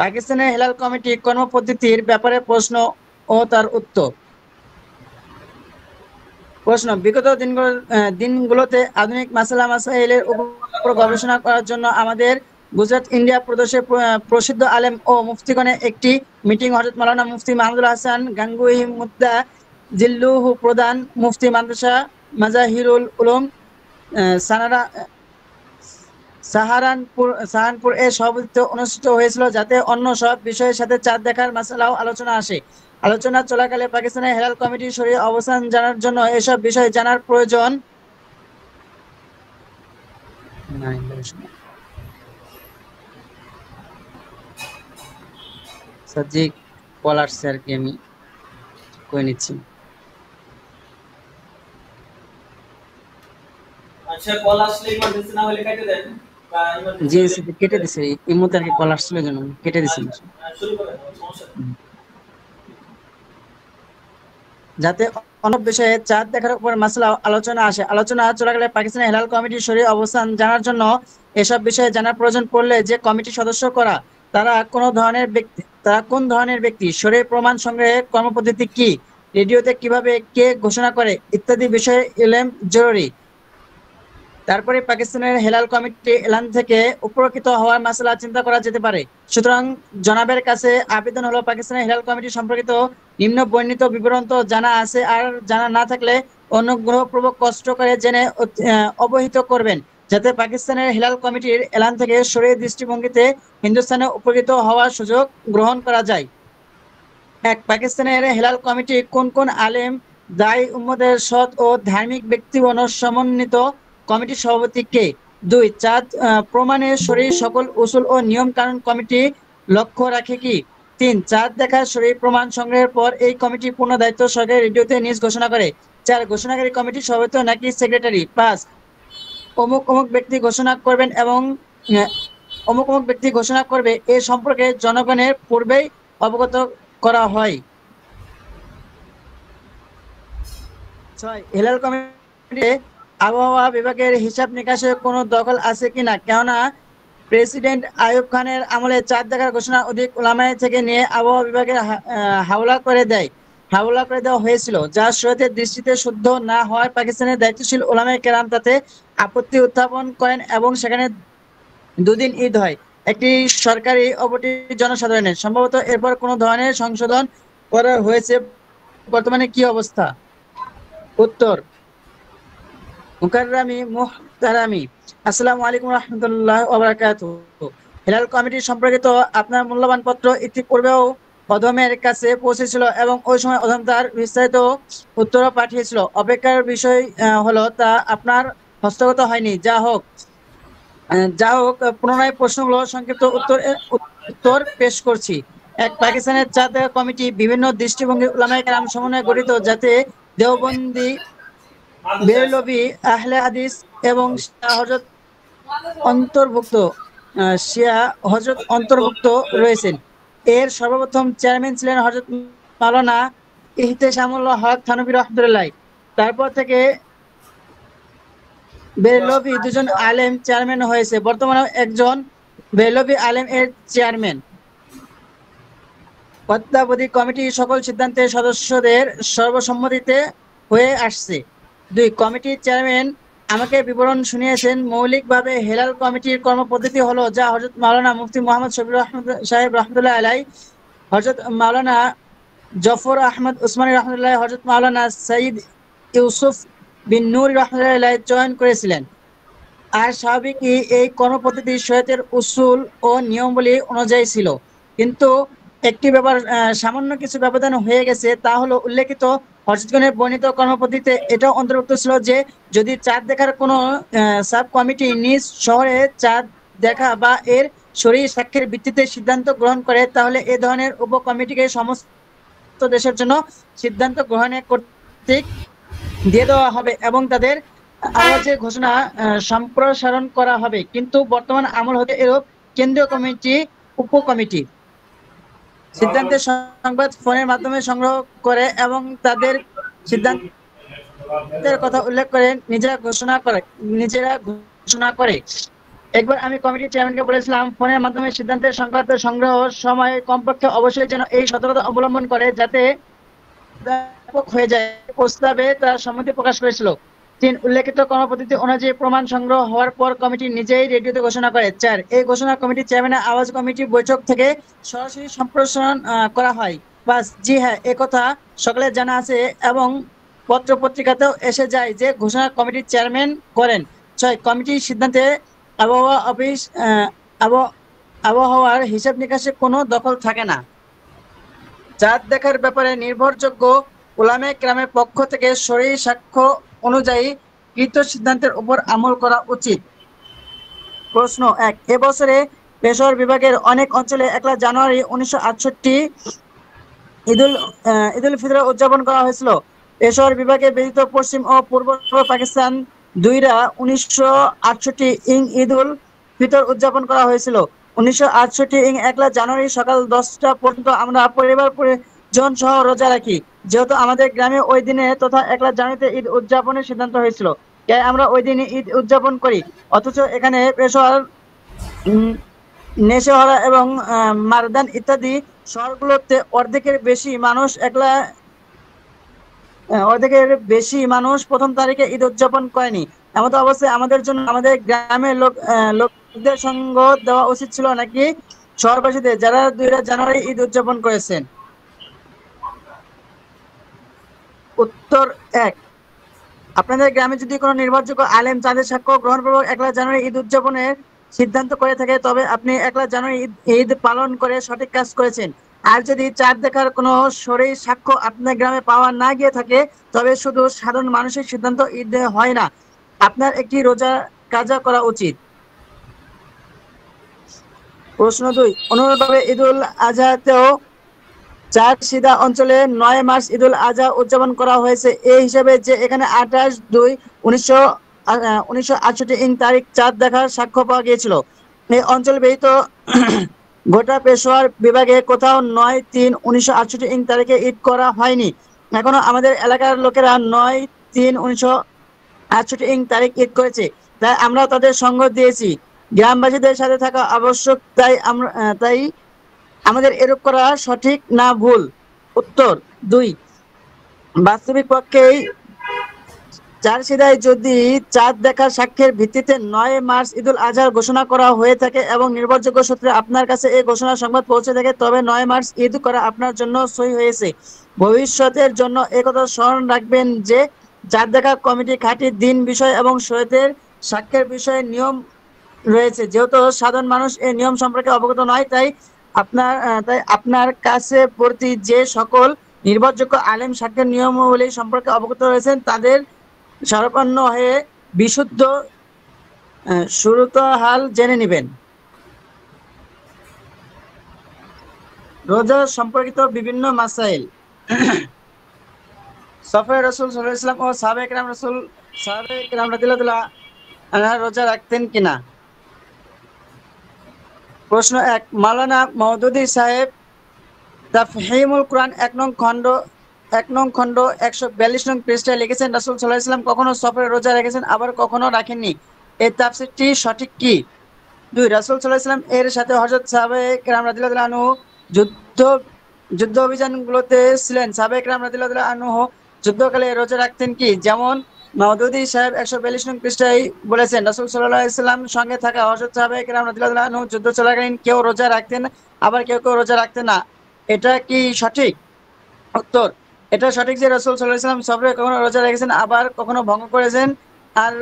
পাকিস্তানের হেলাল কমিটি কর্মপদ্ধতির ব্যাপারে প্রশ্ন ও তার উত্তর। প্রশ্ন, বিগত দিনগুলোতে আধুনিক মাসালা মাসাইলের উপর গবেষণা করার জন্য আমাদের গুজরাট ইন্ডিয়া প্রদেশের প্রসিদ্ধ আলেম ও মুফতিগণের একটি মিটিং হযরত মাওলানা মুফতি মাহমুদুল হাসান গাঙ্গুহি মুদ্দা জিল্লুহু প্রধান মুফতি মাদ্রাসা মাজাহিরুল উলুম সাহারানপুর এর সভাপতিত্বে অনুষ্ঠিত হয়েছিল, যাতে অন্য সব বিষয়ের সাথে চাঁদ দেখার মাসালাও আলোচনা আসে। আলোচনা চলাকালে পাকিস্তানের হেলাল কমিটির শরীয়ী অবস্থান জানার জন্য এসব বিষয় জানার প্রয়োজন সাজিক পলাশ স্যারকে আমি কয়ে নিচ্ছি। আচ্ছা, কল আসলে ইমার্জেন্সি না হলে কেটে দেন বা জি ইমার্জেন্সি কেটে দিছে, এই মুহূর্তে আর কি কল আসছিল জন্য কেটে দিছি। শুরু করেন, সমস্যা নেই। যাতে অন্য বিষয়ে চাঁদ দেখার উপর মাসলা আলোচনা আসে। আলোচনা চলাকালে পাকিস্তানের হেলাল কমিটির শরীয়ী অবস্থান জানার জন্য এসব বিষয়ে জানার প্রয়োজন পড়লে যে কমিটি সদস্য করা, তারা কোন ধরনের ব্যক্তি, শরীয়ী প্রমাণ সংগ্রহের কর্মপদ্ধতি কি, রেডিওতে কিভাবে কে ঘোষণা করে ইত্যাদি বিষয়ে ইলম জরুরি। তারপরে পাকিস্তানের হেলাল কমিটি এলান থেকে উপকৃত হওয়ার মাসলা চিন্তা করা যেতে পারে। সুতরাং জনাবের কাছে আবেদন হলো, পাকিস্তানের হেলাল কমিটি সম্পর্কিত নিম্ন বর্ণিত বিবরণ তো জানা আছে, আর জানা না থাকলে অনুগ্রহপূর্বক কষ্ট করে জেনে অবহিত করবেন, যাতে পাকিস্তানের হেলাল কমিটির এলান থেকে শরীয়ী দৃষ্টিভঙ্গিতে হিন্দুস্তানে উপকৃত হওয়ার সুযোগ গ্রহণ করা যায়। 1. পাকিস্তানের হেলাল কমিটি কোন কোন আলেম, দায়ী উম্মতের সৎ ও ধার্মিক ব্যক্তিগণ সমন্বিত কমিটির সভাপতি কে? 2. চাঁদ প্রমাণের শরীয়ী সকল উসুল ও নিয়ম কানুন কমিটি লক্ষ্য রাখে কি? 3. চাঁদ দেখার শরীয়ী প্রমাণ সংগ্রহের পর এই কমিটি পূর্ণ দায়িত্ব সহকারে রেডিওতে নিজ ঘোষণা করে। 4. ঘোষণাকারী কমিটির সভাপতি নাকি সেক্রেটারি? 5. অমুক অমুক ব্যক্তি ঘোষণা করবেন এবং অমুক অমুক ব্যক্তি ঘোষণা করবে এ সম্পর্কে জনগণের পূর্বেই অবগত করা হয়। 6. হেলাল কমিটি আবহাওয়া বিভাগের হিসাব নিকাশের কোনো দখল আছে কিনা? কেননা প্রেসিডেন্ট আইয়ুব খানের আমলে চাঁদ দেখার ঘোষণা অধিক উলামায়ে থেকে নিয়ে আবহাওয়া বিভাগের হাওলা করে দেওয়া হয়েছিল, যা শরীয়তের দৃষ্টিতে শুদ্ধ না হওয়ায় পাকিস্তানের দায়িত্বশীল উলামায়ে কেরাম তাতে আপত্তি উত্থাপন করেন এবং সেখানে দুদিন ঈদ হয়, একটি সরকারি অপরটি জনসাধারণের। সম্ভবত এরপর কোনো ধরনের সংশোধন করা হয়েছে। বর্তমানে কি অবস্থা? উত্তর, মুহতারামি, আসসালামু আলাইকুম রাহমাতুল্লাহি ওয়া বারাকাতুহু। হেলাল কমিটি সম্পর্কিত আপনার মূল্যবান পত্র ইতিপূর্বেও অধমের কাছে পৌঁছেছিল এবং ওই সময় অধম তার বিস্তারিত উত্তরও পাঠিয়েছিল। অপেক্ষার বিষয় হলো তা আপনার হস্তগত হয়নি। যা হোক, পুনরায় প্রশ্নগুলো সংক্ষিপ্ত উত্তর পেশ করছি। 1. পাকিস্তানের চাঁদ দেখা কমিটি বিভিন্ন দৃষ্টিভঙ্গি উলামায়ে কেরাম সমন্বয়ে গঠিত, যাতে দেওবন্দি, বেরলভী, আহলে হাদিস এবং শিয়া হযরত অন্তর্ভুক্ত রয়েছেন। এর সর্বপ্রথম চেয়ারম্যান ছিলেন হযরত মাওলানা ইহতেশামুল হক থানভী রাহমাতুল্লাহ। তারপর থেকে বেরলভী দুজন আলেম চেয়ারম্যান হয়েছে। বর্তমানে একজন বেরলভী আলেম এর চেয়ারম্যান। অদ্যাবধি কমিটি সকল সিদ্ধান্তের সদস্যদের সর্বসম্মতিতে হয়ে আসছে। 2. কমিটির চেয়ারম্যান আমাকে বিবরণ শুনিয়েছেন, মৌলিকভাবে হেলাল কমিটির কর্মপদ্ধতি হলো, যা হযরত মাওলানা মুফতি মুহাম্মদ শফিউর রহমান সাহেব রহমতুল্লাহ আলাই, হযরত মাওলানা জফর আহমদ উসমানী রহমতুল্লাহ, হযরত মাওলানা সঈদ ইউসুফ বিন নূর রহমতুল্লাহ আলাই চয়ন করেছিলেন। আর স্বাভাবিকই এই কর্মপদ্ধতি শরীয়তের উসুল ও নিয়মাবলী অনুযায়ী ছিল, কিন্তু একটি ব্যাপার সামান্য কিছু ব্যবধান হয়ে গেছে, তা হলো উল্লেখিত হযরতগণের বর্ণিত কর্মপদ্ধতিতে এটাও অন্তর্ভুক্ত ছিল যে যদি চাঁদ দেখার কোনো সাব কমিটি নিজ শহরে চাঁদ দেখা বা এর শরীয়ী সাক্ষ্যের ভিত্তিতে সিদ্ধান্ত গ্রহণ করে, তাহলে এ ধরনের উপকমিটিকে সমস্ত দেশের জন্য সিদ্ধান্ত গ্রহণের কর্তৃক দিয়ে দেওয়া হবে এবং তাদের আওয়াজে ঘোষণা সম্প্রসারণ করা হবে। কিন্তু বর্তমান আমল হতে এরূপ কেন্দ্রীয় কমিটি উপকমিটি সিদ্ধান্তের সংবাদ ফোনের মাধ্যমে সংগ্রহ করে এবং তাদের সিদ্ধান্তের কথা উল্লেখ করে নিজেরা ঘোষণা ঘোষণা করে। একবার আমি কমিটির চেয়ারম্যানকে বলেছিলাম, ফোনের মাধ্যমে সিদ্ধান্তের সংক্রান্ত সংগ্রহ সময় কমপক্ষে অবশ্যই যেন এই সতর্কতা অবলম্বন করে যাতে ব্যাপক হয়ে যায়। প্রস্তাবে তার সম্মতি প্রকাশ করেছিল। 3, উল্লেখিত কর্মপদ্ধতি অনুযায়ী প্রমাণ সংগ্রহ হওয়ার পর কমিটি নিজেই রেডিওতে ঘোষণা করে। 4, এই ঘোষণা কমিটির চেয়ারম্যানের আওয়াজ কমিটি বৈঠক থেকে সরাসরি সম্প্রসারণ করা হয়। 5, জি হ্যাঁ, একথা সকলের জানা আছে এবং পত্র পত্রিকাতেও এসে যায় যে ঘোষণা কমিটির চেয়ারম্যান করেন। 6, কমিটির সিদ্ধান্তে আবহাওয়া অফিস আবহাওয়ার হিসাব নিকাশে কোনো দখল থাকে না। চাঁদ দেখার ব্যাপারে নির্ভরযোগ্য উলামায়ে কেরামের পক্ষ থেকে শরঈ সাক্ষ্য অনুযায়ী কৃত সিদ্ধান্তের উপর আমল করা উচিত। প্রশ্ন 1, এবছরে পেশোয়ার বিভাগের অনেক অঞ্চলে 1 জানুয়ারি 1968 ঈদুল ফিতর উদযাপন করা হয়েছিল। পেশোয়ার বিভাগে ব্যতীত পশ্চিম ও পূর্ব পাকিস্তান দুইরা 1968 ঈদুল ফিতর উদযাপন করা হয়েছিল। 1968 1 জানুয়ারি সকাল 10টা পর্যন্ত আমরা পরিবার পরিজন সহ রোজা রাখি। যেহেতু আমাদের গ্রামে ওই দিনে তথা 1 জানুয়ারিতে ঈদ উদযাপনের সিদ্ধান্ত হয়েছিল, তাই আমরা ওই দিনে ঈদ উদযাপন করি। অথচ এখানে পেশোয়ার, নেশাহরা এবং মারদান ইত্যাদি শহরগুলোতে অর্ধেকের বেশি মানুষ 1 তারিখে ঈদ উদযাপন করেনি। এমত অবস্থায় আমাদের জন্য আমাদের গ্রামের লোকদের সঙ্গ দেওয়া উচিত ছিল নাকি শহরবাসীদের, যারা 2 জানুয়ারি ঈদ উদযাপন করেছেন? উত্তর 1, আপনাদের গ্রামে যদি কোনো নির্ভরযোগ্য আলেম চাঁদের সাক্ষ্য গ্রহণপূর্বক 1 জানুয়ারি ঈদ উদযাপনের সিদ্ধান্ত করে থাকে, তবে আপনি 1 জানুয়ারি ঈদ পালন করে সঠিক কাজ করেছেন। আর যদি চাঁদ দেখার কোনো শরঈ সাক্ষ্য আপনার গ্রামে পাওয়া না গিয়ে থাকে, তবে শুধু সাধারণ মানুষের সিদ্ধান্ত ঈদ হয় না, আপনার একটি রোজা কাজা করা উচিত। প্রশ্ন 2, অনুরূপভাবে ঈদুল আজহাতেও চার সিদা অঞ্চলে 9 মার্চ ঈদুল আজহা উদযাপন করা হয়েছে এই হিসাবে যে এখানে 28/2/1968 তারিখ চাঁদ দেখার সাক্ষ্য পাওয়া গিয়েছিল। এই অঞ্চল ব্যতীত গোটা পেশোয়ার বিভাগে কোথাও 9/3/1968 তারিখে ঈদ করা হয়নি। এখনো আমাদের এলাকার লোকেরা 9/3/1968 তারিখ ঈদ করেছে, তাই আমরা তাদের সঙ্গ দিয়েছি। গ্রামবাসীদের সাথে থাকা আবশ্যক, তাই আমাদের এরূপ করা সঠিক না ভুল? উত্তর 2, বাস্তবিক পক্ষেই চারশিদায় যদি চাঁদ দেখার সাক্ষ্যের ভিত্তিতে 9 মার্চ ঈদুল আজহার ঘোষণা করা হয়ে থাকে এবং নির্ভরযোগ্য সূত্রে আপনার কাছে এই ঘোষণার সংবাদ পৌঁছে থাকে, তবে 9 মার্চ ঈদ করা আপনার জন্য সই হয়েছে। ভবিষ্যতের জন্য একথা স্মরণ রাখবেন যে চাঁদ দেখা কমিটি খাঁটি দিন বিষয় এবং শহীদের সাক্ষ্যের বিষয়ে নিয়ম রয়েছে। যেহেতু সাধারণ মানুষ এই নিয়ম সম্পর্কে অবগত নয়, তাই আপনার কাছে প্রতি যে সকল নির্ভরযোগ্য আলেম সাক্ষ্যের নিয়মাবলী সম্পর্কে অবগত রয়েছেন, তাদের শরণাপন্ন হয়ে বিশুদ্ধ সুরতহাল জেনে নেবেন। রোজা সম্পর্কিত বিভিন্ন মাসাইল। সফরে রাসূল সাল্লাল্লাহু আলাইহি ওয়াসাল্লাম ও সাহাবায়ে কেরাম রাদিয়াল্লাহু আনহু রোজা রাখতেন কিনা? প্রশ্ন 1, মাওলানা মওদুদী সাহেব তাফহিমুল কুরআন 1 নং খণ্ড 142 নং পৃষ্ঠায় লিখেছেন, রাসূল সাল্লাল্লাহু আলাইহি ওয়াসাল্লাম কখনো সফরে রোজা রেখেছেন, আবার কখনো রাখেননি। এই তাফসীরটি সঠিক কি? 2, রাসূল সাল্লাল্লাহু আলাইহি ওয়াসাল্লাম এর সাথে হযরত সাহাবায়ে কেরাম রাদিয়াল্লাহু আনহু যুদ্ধ অভিযানগুলোতে ছিলেন। সাহাবায়ে কেরাম রাদিয়াল্লাহু আনহু যুদ্ধকালে রোজা রাখতেন কি? যেমন মওদুদী সাহেব 142 নং পৃষ্ঠায় বলেছেন, রাসূল সাল্লাল্লাহু আলাইহি ওয়াসাল্লাম সঙ্গে থাকা হযরত সাহাবায়ে কেরাম রাদিয়াল্লাহু আনহু যুদ্ধ চলাকালীন কেউ রোজা রাখতেন, আবার কেউ রোজা রাখতেন না। এটা কি সঠিক? উত্তর, এটা সঠিক যে রাসূল সাল্লাল্লাহু আলাইহি ওয়াসাল্লাম সফরে কখনো রোজা রেখেছেন, আবার কখনো ভঙ্গ করেছেন, আর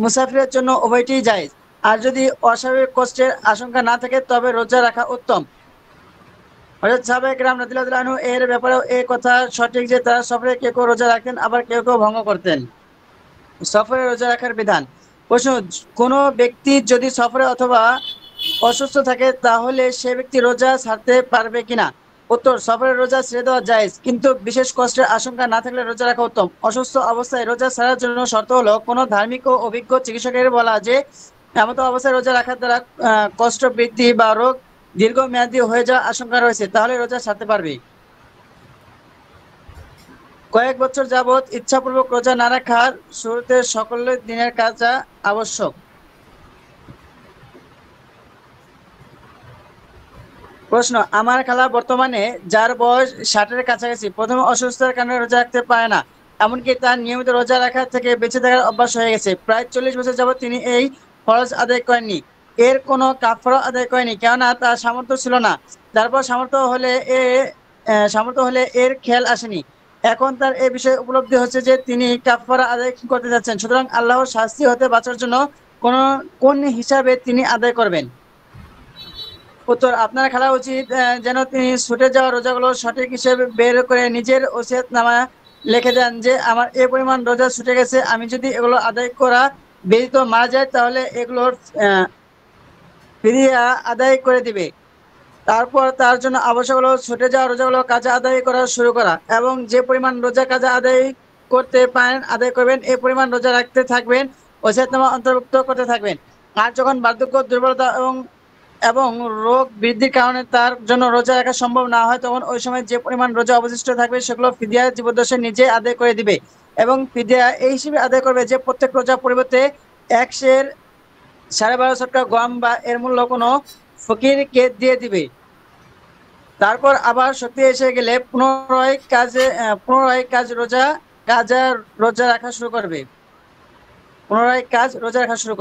মুসাফিরের জন্য উভয়টিই জায়েজ। আর যদি অস্বাভাবিক কষ্টের আশঙ্কা না থাকে, তবে রোজা রাখা উত্তম। হযরত সাহাবায়ে কেরাম রাদিয়াল্লাহু আনহু এর ব্যাপারেও এই কথা সঠিক যে তারা সফরে কেউ রোজা রাখতেন, আবার কেউ ভঙ্গ করতেন। সফরে রোজা রাখার বিধান। প্রশ্ন, কোনো ব্যক্তি যদি সফরে অথবা অসুস্থ থাকে, তাহলে সে ব্যক্তি রোজা ছাড়তে পারবে কিনা? উত্তর, সফরের রোজা ছেড়ে দেওয়া জায়েজ, কিন্তু বিশেষ কষ্টের আশঙ্কা না থাকলে রোজা রাখা উত্তম। অসুস্থ অবস্থায় রোজা ছাড়ার জন্য শর্ত হলো কোনো ধার্মিক ও অভিজ্ঞ চিকিৎসকের বলা যে এমত অবস্থায় রোজা রাখার দ্বারা কষ্ট বৃদ্ধি বা রোগ দীর্ঘমেয়াদী হয়ে যাওয়ার আশঙ্কা রয়েছে, তাহলে রোজা ছাড়তে পারবে। কয়েক বছর যাবৎ ইচ্ছাপূর্বক রোজা না রাখার শুরুতে সকল দিনের কাজা আবশ্যক। প্রশ্ন, আমার খালা বর্তমানে যার বয়স 60-এর কাছাকাছি প্রথমে অসুস্থতার কারণে রোজা রাখতে পারে না, এমনকি তার নিয়মিত রোজা রাখা থেকে বেঁচে থাকার অভ্যাস হয়ে গেছে। প্রায় 40 বছর যাবত তিনি এই ফরজ আদায় করেননি। এর কোনো কাফারা আদায় করেনি, কেননা তার সামর্থ্য ছিল না। তারপর সামর্থ্য হলে এর খেয়াল আসেনি। এখন তার এই বিষয়ে উপলব্ধি হচ্ছে যে তিনি কাফারা আদায় করতে যাচ্ছেন। সুতরাং আল্লাহর শাস্তি হতে বাঁচার জন্য কোন হিসাবে তিনি আদায় করবেন? উত্তর, আপনার খেলা উচিত যেন তিনি ছুটে যাওয়া রোজাগুলো সঠিক হিসেবে বের করে নিজের ওসিয়তনামা লিখে দেন যে আমার এই পরিমাণ রোজা ছুটে গেছে, আমি যদি এগুলো আদায় করা ব্যতীত মারা যায় তাহলে এগুলোর ফিরিয়া আদায় করে দিবে। তারপর তার জন্য আবশ্যক হলো ছুটে যাওয়া রোজাগুলো কাজা আদায় করা শুরু করা, এবং যে পরিমাণ রোজা কাজা আদায় করতে পারেন আদায় করবেন, এই পরিমাণ রোজা রাখতে থাকবেন, ওসিয়তনামা অন্তর্ভুক্ত করতে থাকবেন। আর যখন বার্ধক্য, দুর্বলতা এবং রোগ বৃদ্ধির কারণে তার জন্য রোজা রাখা সম্ভব না হয়, তখন ওই সময় যে পরিমাণ রোজা অবশিষ্ট থাকবে সেগুলো ফিদিয়া জীবদ্দশায় নিজে আদায় করে দিবে। এবং ফিদিয়া এই হিসেবে আদায় করবে যে প্রত্যেক রোজা পরিবর্তে 1 সের 12.5 সদকা গম বা এর মূল্য কোনো ফকিরকে দিয়ে দিবে। তারপর আবার শক্তি এসে গেলে পুনরায় রোজা রাখা শুরু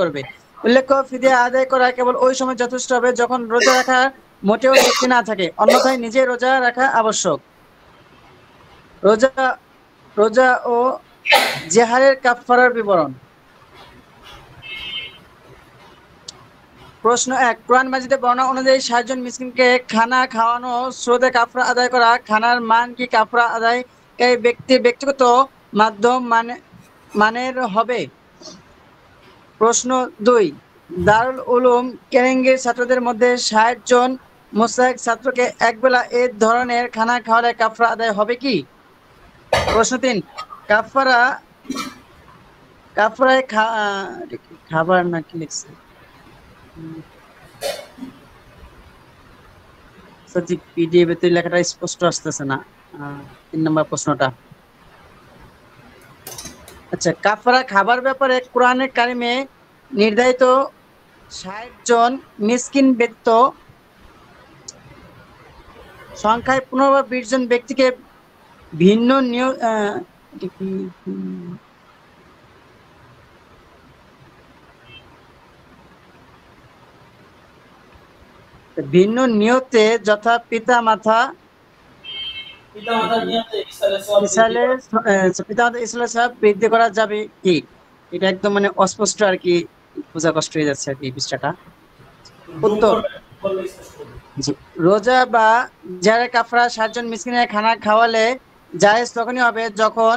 করবে। উল্লেখ্য, ফিদিয়া আদায় করা কেবল ওই সময় যথেষ্ট হবে যখন রোজা রাখা মোটেও শক্তি না থাকে, অন্যথায় নিজে রোজা রাখা আবশ্যক। রোজা ও জেহারের কাফারার বিবরণ। প্রশ্ন 1, কোরআন মাজিদে বর্ণনা অনুযায়ী 60 জন মিসকিনকে খানা খাওয়ানো স্রোতে কাফরা আদায় করা। খানার মান কি কাফরা আদায়কারী ব্যক্তির ব্যক্তিগত মাধ্যম মানের হবে? প্রশ্ন 2, দারুল উলুম কেরেঙ্গির ছাত্রদের মধ্যে 60 জন মুস্তাহিক ছাত্রকে একবেলা এই ধরনের খানা খাওয়ালে কাফরা আদায় হবে কি? প্রশ্ন 3, কাফরায় খাবার নাকি লিখছে পিডিএফ এ লেখাটা স্পষ্ট আসতেছে না। 3 নম্বর প্রশ্নটা। আচ্ছা, কাফারা খাবার ব্যাপারে কোরআনে কারিমে নির্ধারিত 60 জন মিসকিন ব্যতীত সংখ্যায় 15 বা 20 জন ব্যক্তিকে ভিন্ন নিয়তে যথা পিতা মাতা ইসলাম বৃদ্ধি করা যাবে কি? এটা একদম মানে অস্পষ্ট আর কি, বোঝা কষ্ট হয়ে যাচ্ছে আর কি পৃষ্ঠাটা। উত্তর, রোজা বা যারা কাফরা 60 জন মিসকিনের খানা খাওয়ালে জায়েজ তখনই হবে যখন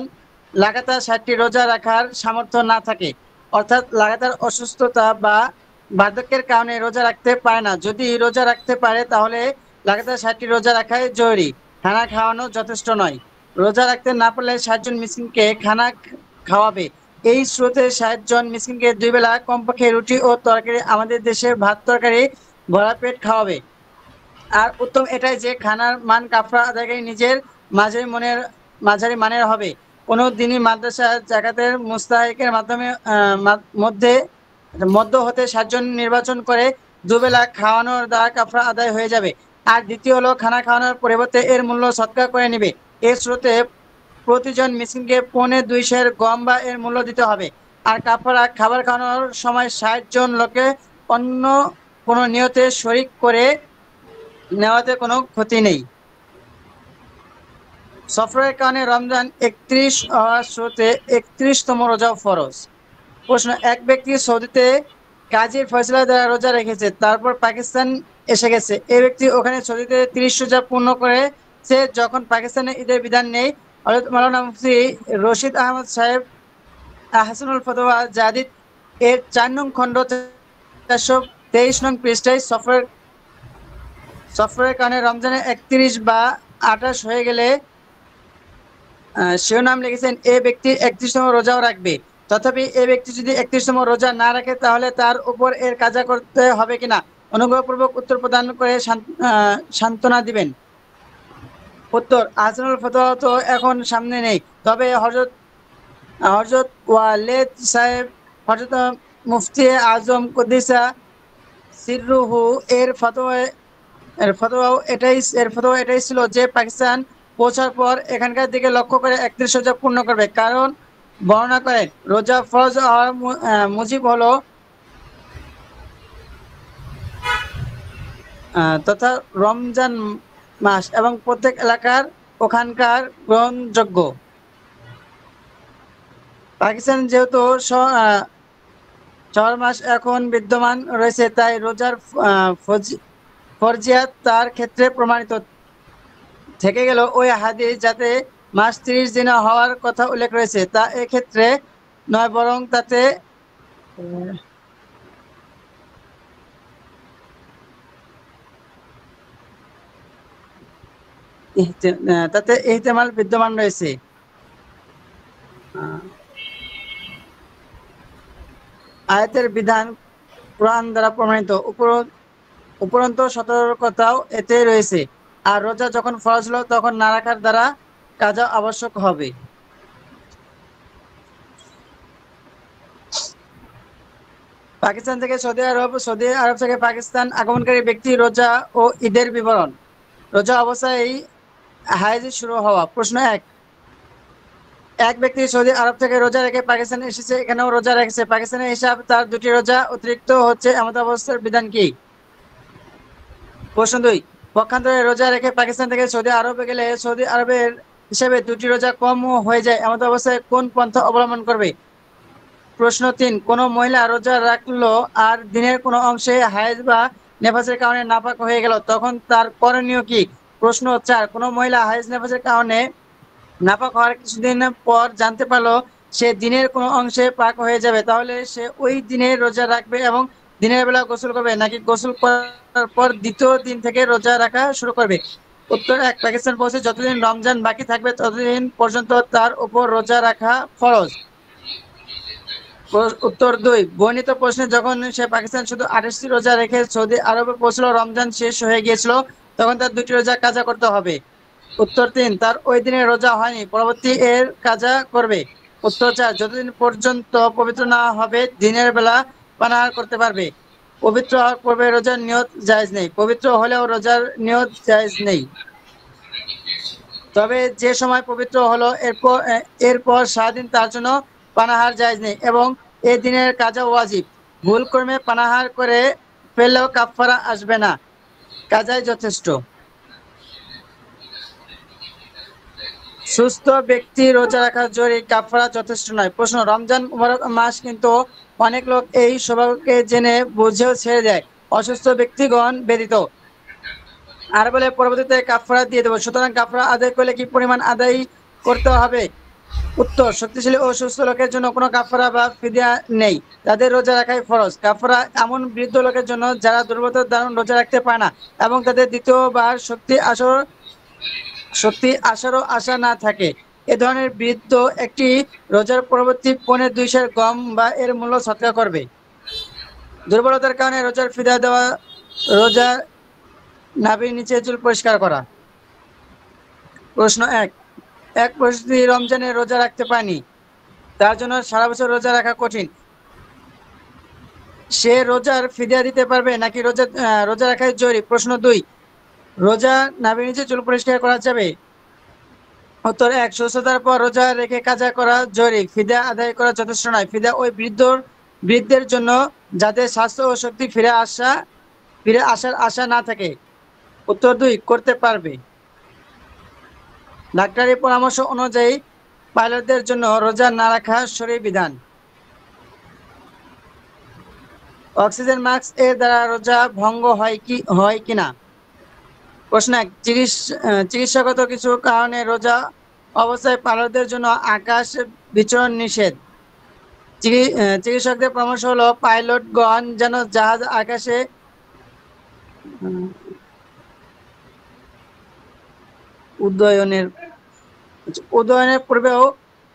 লাগাতার 60টি রোজা রাখার সামর্থ্য না থাকে, অর্থাৎ লাগাতার অসুস্থতা বা বার্ধক্যের কারণে রোজা রাখতে পারে না। যদি রোজা রাখতে পারে তাহলে লাগাতার 60টি রোজা রাখাই জরুরি, খানা খাওয়ানো যথেষ্ট নয়। রোজা রাখতে না পারলে 60 জন মিসকিনকে খানা খাওয়াবে। এই স্রোতে 60 জন মিসকিনকে 2 বেলা কমপক্ষে রুটি ও তরকারি, আমাদের দেশে ভাত তরকারি ভরা পেট খাওয়াবে। আর উত্তম এটাই যে খানার মান কাফরা আদায়কারী নিজের মাঝারি মানের হবে। কোনো দিনই মাদ্রাসা জাকাতের মুস্তাহিকের মধ্য হতে 60 জন নির্বাচন করে 2 বেলা খাওয়ানোর দ্বারা কাফরা আদায় হয়ে যাবে। আর দ্বিতীয় হলো খানা খাওয়ানোর পরিবর্তে এর মূল্য সদকা করে নেবে। এর স্রোতে প্রতিজন মিসকিনকে 2.25 সের গম বা এর মূল্য দিতে হবে। আর কাফারা খাবার খাওয়ানোর সময় 60 জন লোকে অন্য কোনো নিয়তে শরিক করে নেওয়াতে কোনো ক্ষতি নেই। সফরের কারণে রমজান 31 হওয়ার স্রোতে 31তম রোজা ফরজ। প্রশ্ন, এক ব্যক্তি সৌদিতে কাজীর ফয়সালা দ্বারা রোজা রেখেছে, তারপর পাকিস্তান এসে গেছে। এই ব্যক্তি ওখানে সৌদিতে 30 রোজা পূর্ণ করেছে যখন পাকিস্তানে ঈদের বিধান নেই। হযরত মাওলানা মুফতি রশিদ আহমদ সাহেব হাসানুল ফতোয়া জাদিদ এর 4 নং খণ্ড 423 নং পৃষ্ঠায় সফরের কারণে রমজানে 31 বা 28 হয়ে গেলে সেও নাম লিখেছেন এ ব্যক্তি 31তম রোজাও রাখবে। তথাপি এ ব্যক্তি যদি 31তম রোজা না রাখে তাহলে তার উপর এর কাজা করতে হবে কিনা অনুগ্রহপূর্বক উত্তর প্রদান করে সান্ত্বনা দিবেন। উত্তর, হাসানুল ফতোয়া তো এখন সামনে নেই, তবে হযরত ওয়ালেদ সাহেব, হযরত মুফতি আজম কুদ্দিসা সিররুহু এর এর ফতোয়া এটাই ছিল যে পাকিস্তান পৌঁছার পর এখানকার দিকে লক্ষ্য করে 31 রোজা পূর্ণ করবে, কারণ বর্ণনা করেন রোজা ফরজ হওয়ার মুজিব হলো তথা রমজান মাস এবং প্রত্যেক এলাকার ওখানকার গ্রহণযোগ্য। পাকিস্তান যেহেতু শহর মাস এখন বিদ্যমান রয়েছে, তাই রোজার ফরজিয়াত তার ক্ষেত্রে প্রমাণিত থেকে গেল ওই হাদিস যাতে মাস 30 দিনে হওয়ার কথা উল্লেখ রয়েছে তা এক্ষেত্রে নয়, বরং তাতে ইহতিমাল বিদ্যমান রয়েছে। আয়াতের বিধান কোরআন দ্বারা প্রমাণিত, উপরন্ত সতর্কতাও এতে রয়েছে। আর রোজা যখন ফরজ হলো তখন না রাখার দ্বারা কাজা আবশ্যক হবে। পাকিস্তান থেকে সৌদি আরব, সৌদি আরব থেকে পাকিস্তান আগমনকারী ব্যক্তি রোজা ও ঈদের বিবরণ। রোজা অবস্থায় হায়েজ শুরু হওয়া। প্রশ্ন 1, এক ব্যক্তি সৌদি আরব থেকে রোজা রেখে পাকিস্তানে এসেছে, এখানেও রোজা রেখেছে, পাকিস্তানের হিসাব তার 2টি রোজা অতিরিক্ত হচ্ছে, এমত অবস্থার বিধান কি? প্রশ্ন 2, পক্ষান্তরে রোজা রেখে পাকিস্তান থেকে সৌদি আরবে গেলে সৌদি আরবের হিসাবে 2টি রোজা কম হয়ে যায়, এমত অবস্থায় কোন পন্থা অবলম্বন করবে? প্রশ্ন 3, কোন মহিলা রোজা রাখলো আর দিনের কোনো অংশে হায়েজ বা নেফাসের কারণে নাপাক হয়ে গেল, তখন তার করণীয় কি? প্রশ্ন 4, কোন মহিলা হায়েজ নেফাসের কারণে নাপাক হওয়ার কিছুদিন পর জানতে পারলো সে দিনের কোনো অংশে পাক হয়ে যাবে, তাহলে সে ওই দিনে রোজা রাখবে এবং দিনের বেলা গোসল করবে, নাকি গোসল করার পর দ্বিতীয় দিন থেকে রোজা রাখা শুরু করবে? উত্তর 1, পাকিস্তান পৌঁছে যতদিন রমজান বাকি থাকবে ততদিন পর্যন্ত তার উপর রোজা রাখা ফরজ। উত্তর 2, বর্ণিত প্রশ্নে যখন সে পাকিস্তান শুধু 28টি রোজা রেখে সৌদি আরবে পৌঁছলো, রমজান শেষ হয়ে গিয়েছিল, তখন তার 2টি রোজা কাজা করতে হবে। উত্তর 3, তার ওই দিনে রোজা হয়নি, পরবর্তী এর কাজা করবে। উত্তর 4, যতদিন পর্যন্ত পবিত্র না হবে দিনের বেলা পানাহার করতে পারবে। পবিত্র হওয়ার পূর্বে রোজার নিয়ত জায়েজ নেই, পবিত্র হলেও রোজার নিয়ত জায়েজ নেই। তবে যে সময় পবিত্র হলো এরপর সারাদিন তার জন্য পানাহার জায়েজ নেই এবং এই দিনের কাজা ওয়াজিব। ভুল ক্রমে পানাহার করে ফেললেও কাফারা আসবে না, কাজাই যথেষ্ট। সুস্থ ব্যক্তি রোজা রাখা জরুরি, কাফারা যথেষ্ট নয়। প্রশ্ন, রমজান মুবারক মাস, কিন্তু অনেক লোক এই স্বভাবকে জেনে বুঝেও ছেড়ে দেয়, অসুস্থ ব্যক্তিগণ ব্যতীত, আর বলে পরবর্তীতে কাফারা দিয়ে দেবো, সুতরাং কাফারা আদায় করলে কি পরিমাণ আদায় করতে হবে? উত্তর, শক্তিশালী ও সুস্থ লোকের জন্য কোনো কাফারা বা ফিদিয়া নেই, তাদের রোজা রাখাই ফরজ। কাফারা এমন বৃদ্ধ লোকের জন্য যারা দুর্বলতার দারুণ রোজা রাখতে পারে না এবং তাদের দ্বিতীয়বার শক্তি আসারও আশা না থাকে, এ ধরনের বৃদ্ধ একটি রোজার পরবর্তী 2.5 সের গম বা এর মূল্য সৎকার করবে। দুর্বলতার কারণে রোজার ফিদা দেওয়া, রোজার নাভির নিচে চুল পরিষ্কার করা। প্রশ্ন 1, এক প্রতি রমজানে রোজা রাখতে পারেনি, তার জন্য সারা বছর রোজা রাখা কঠিন, সে রোজার ফিদিয়া দিতে পারবে নাকি রোজা রাখাই জরুরি? প্রশ্ন 2, রোজা নাভির নিচে চুল পরিষ্কার করা যাবে? উত্তর 1, সুস্থতার পর রোজা রেখে কাজা করা জরুরি, ফিদা আদায় করা যথেষ্ট নয়। ফিদা ওই বৃদ্ধের জন্য যাদের স্বাস্থ্য ও শক্তি ফিরে আসার আশা না থাকে। উত্তর 2, করতে পারবে। ডাক্তারি পরামর্শ অনুযায়ী পাইলটদের জন্য রোজা না রাখা শরীয়ী বিধান। অক্সিজেন মাস্ক এর দ্বারা রোজা ভঙ্গ হয় কিনা? প্রশ্ন 1, চিকিৎসাগত কিছু কারণে রোজা অবস্থায় পাইলটদের জন্য আকাশ বিচরণ নিষেধ। চিকিৎসকদের পরামর্শ হলো পাইলটগণ যেন জাহাজ আকাশে উদয়নের পূর্বেও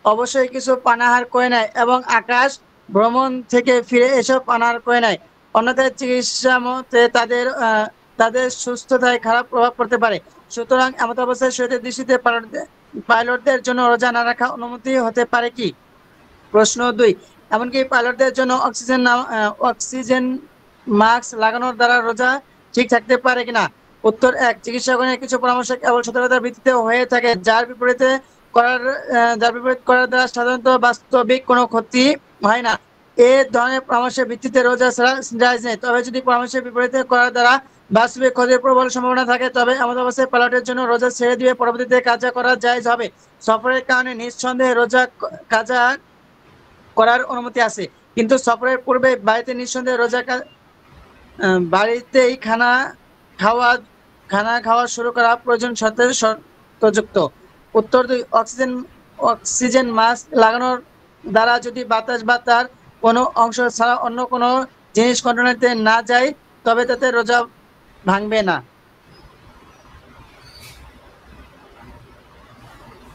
অবশ্যই কিছু পানাহার করে নেয় এবং আকাশ ভ্রমণ থেকে ফিরে এসে পানাহার করে নেয়, অন্যথায় চিকিৎসা মতে তাদের সুস্থতায় খারাপ প্রভাব পড়তে পারে। সুতরাং এমত অবস্থায় শরীরের দৃষ্টিতে পাইলটদের জন্য রোজা না রাখা অনুমতি হতে পারে কি? প্রশ্ন 2, এমনকি পাইলটদের জন্য অক্সিজেন মাস্ক লাগানোর দ্বারা রোজা ঠিক থাকতে পারে কিনা? উত্তর 1, চিকিৎসকগণের কিছু পরামর্শ কেবল সতর্কতার ভিত্তিতে হয়ে থাকে, যার বিপরীত করার দ্বারা সাধারণত বাস্তবিক কোনো ক্ষতি হয় না। এ ধরনের পরামর্শের ভিত্তিতে রোজা ছাড়া জায়েজ নেই। তবে যদি পরামর্শের বিপরীতে করার দ্বারা বাস্তবিক ক্ষতির প্রবল সম্ভাবনা থাকে, তবে এমন অবস্থায় পালটের জন্য রোজা ছেড়ে দিয়ে পরবর্তীতে কাজা করা জায়েজ হবে। সফরের কারণে নিঃসন্দেহে রোজা কাজা করার অনুমতি আছে, কিন্তু সফরের পূর্বে বাড়িতে নিঃসন্দেহে বাড়িতেই খানা খাওয়া শুরু করা প্রয়োজন শর্তযুক্ত। উত্তর 2, অক্সিজেন মাস্ক লাগানোর দ্বারা যদি বাতাস বা তার কোনো অংশ ছাড়া অন্য কোনো জিনিস কন্টেনারতে না যায়, তবে তাতে রোজা ভাঙবে না।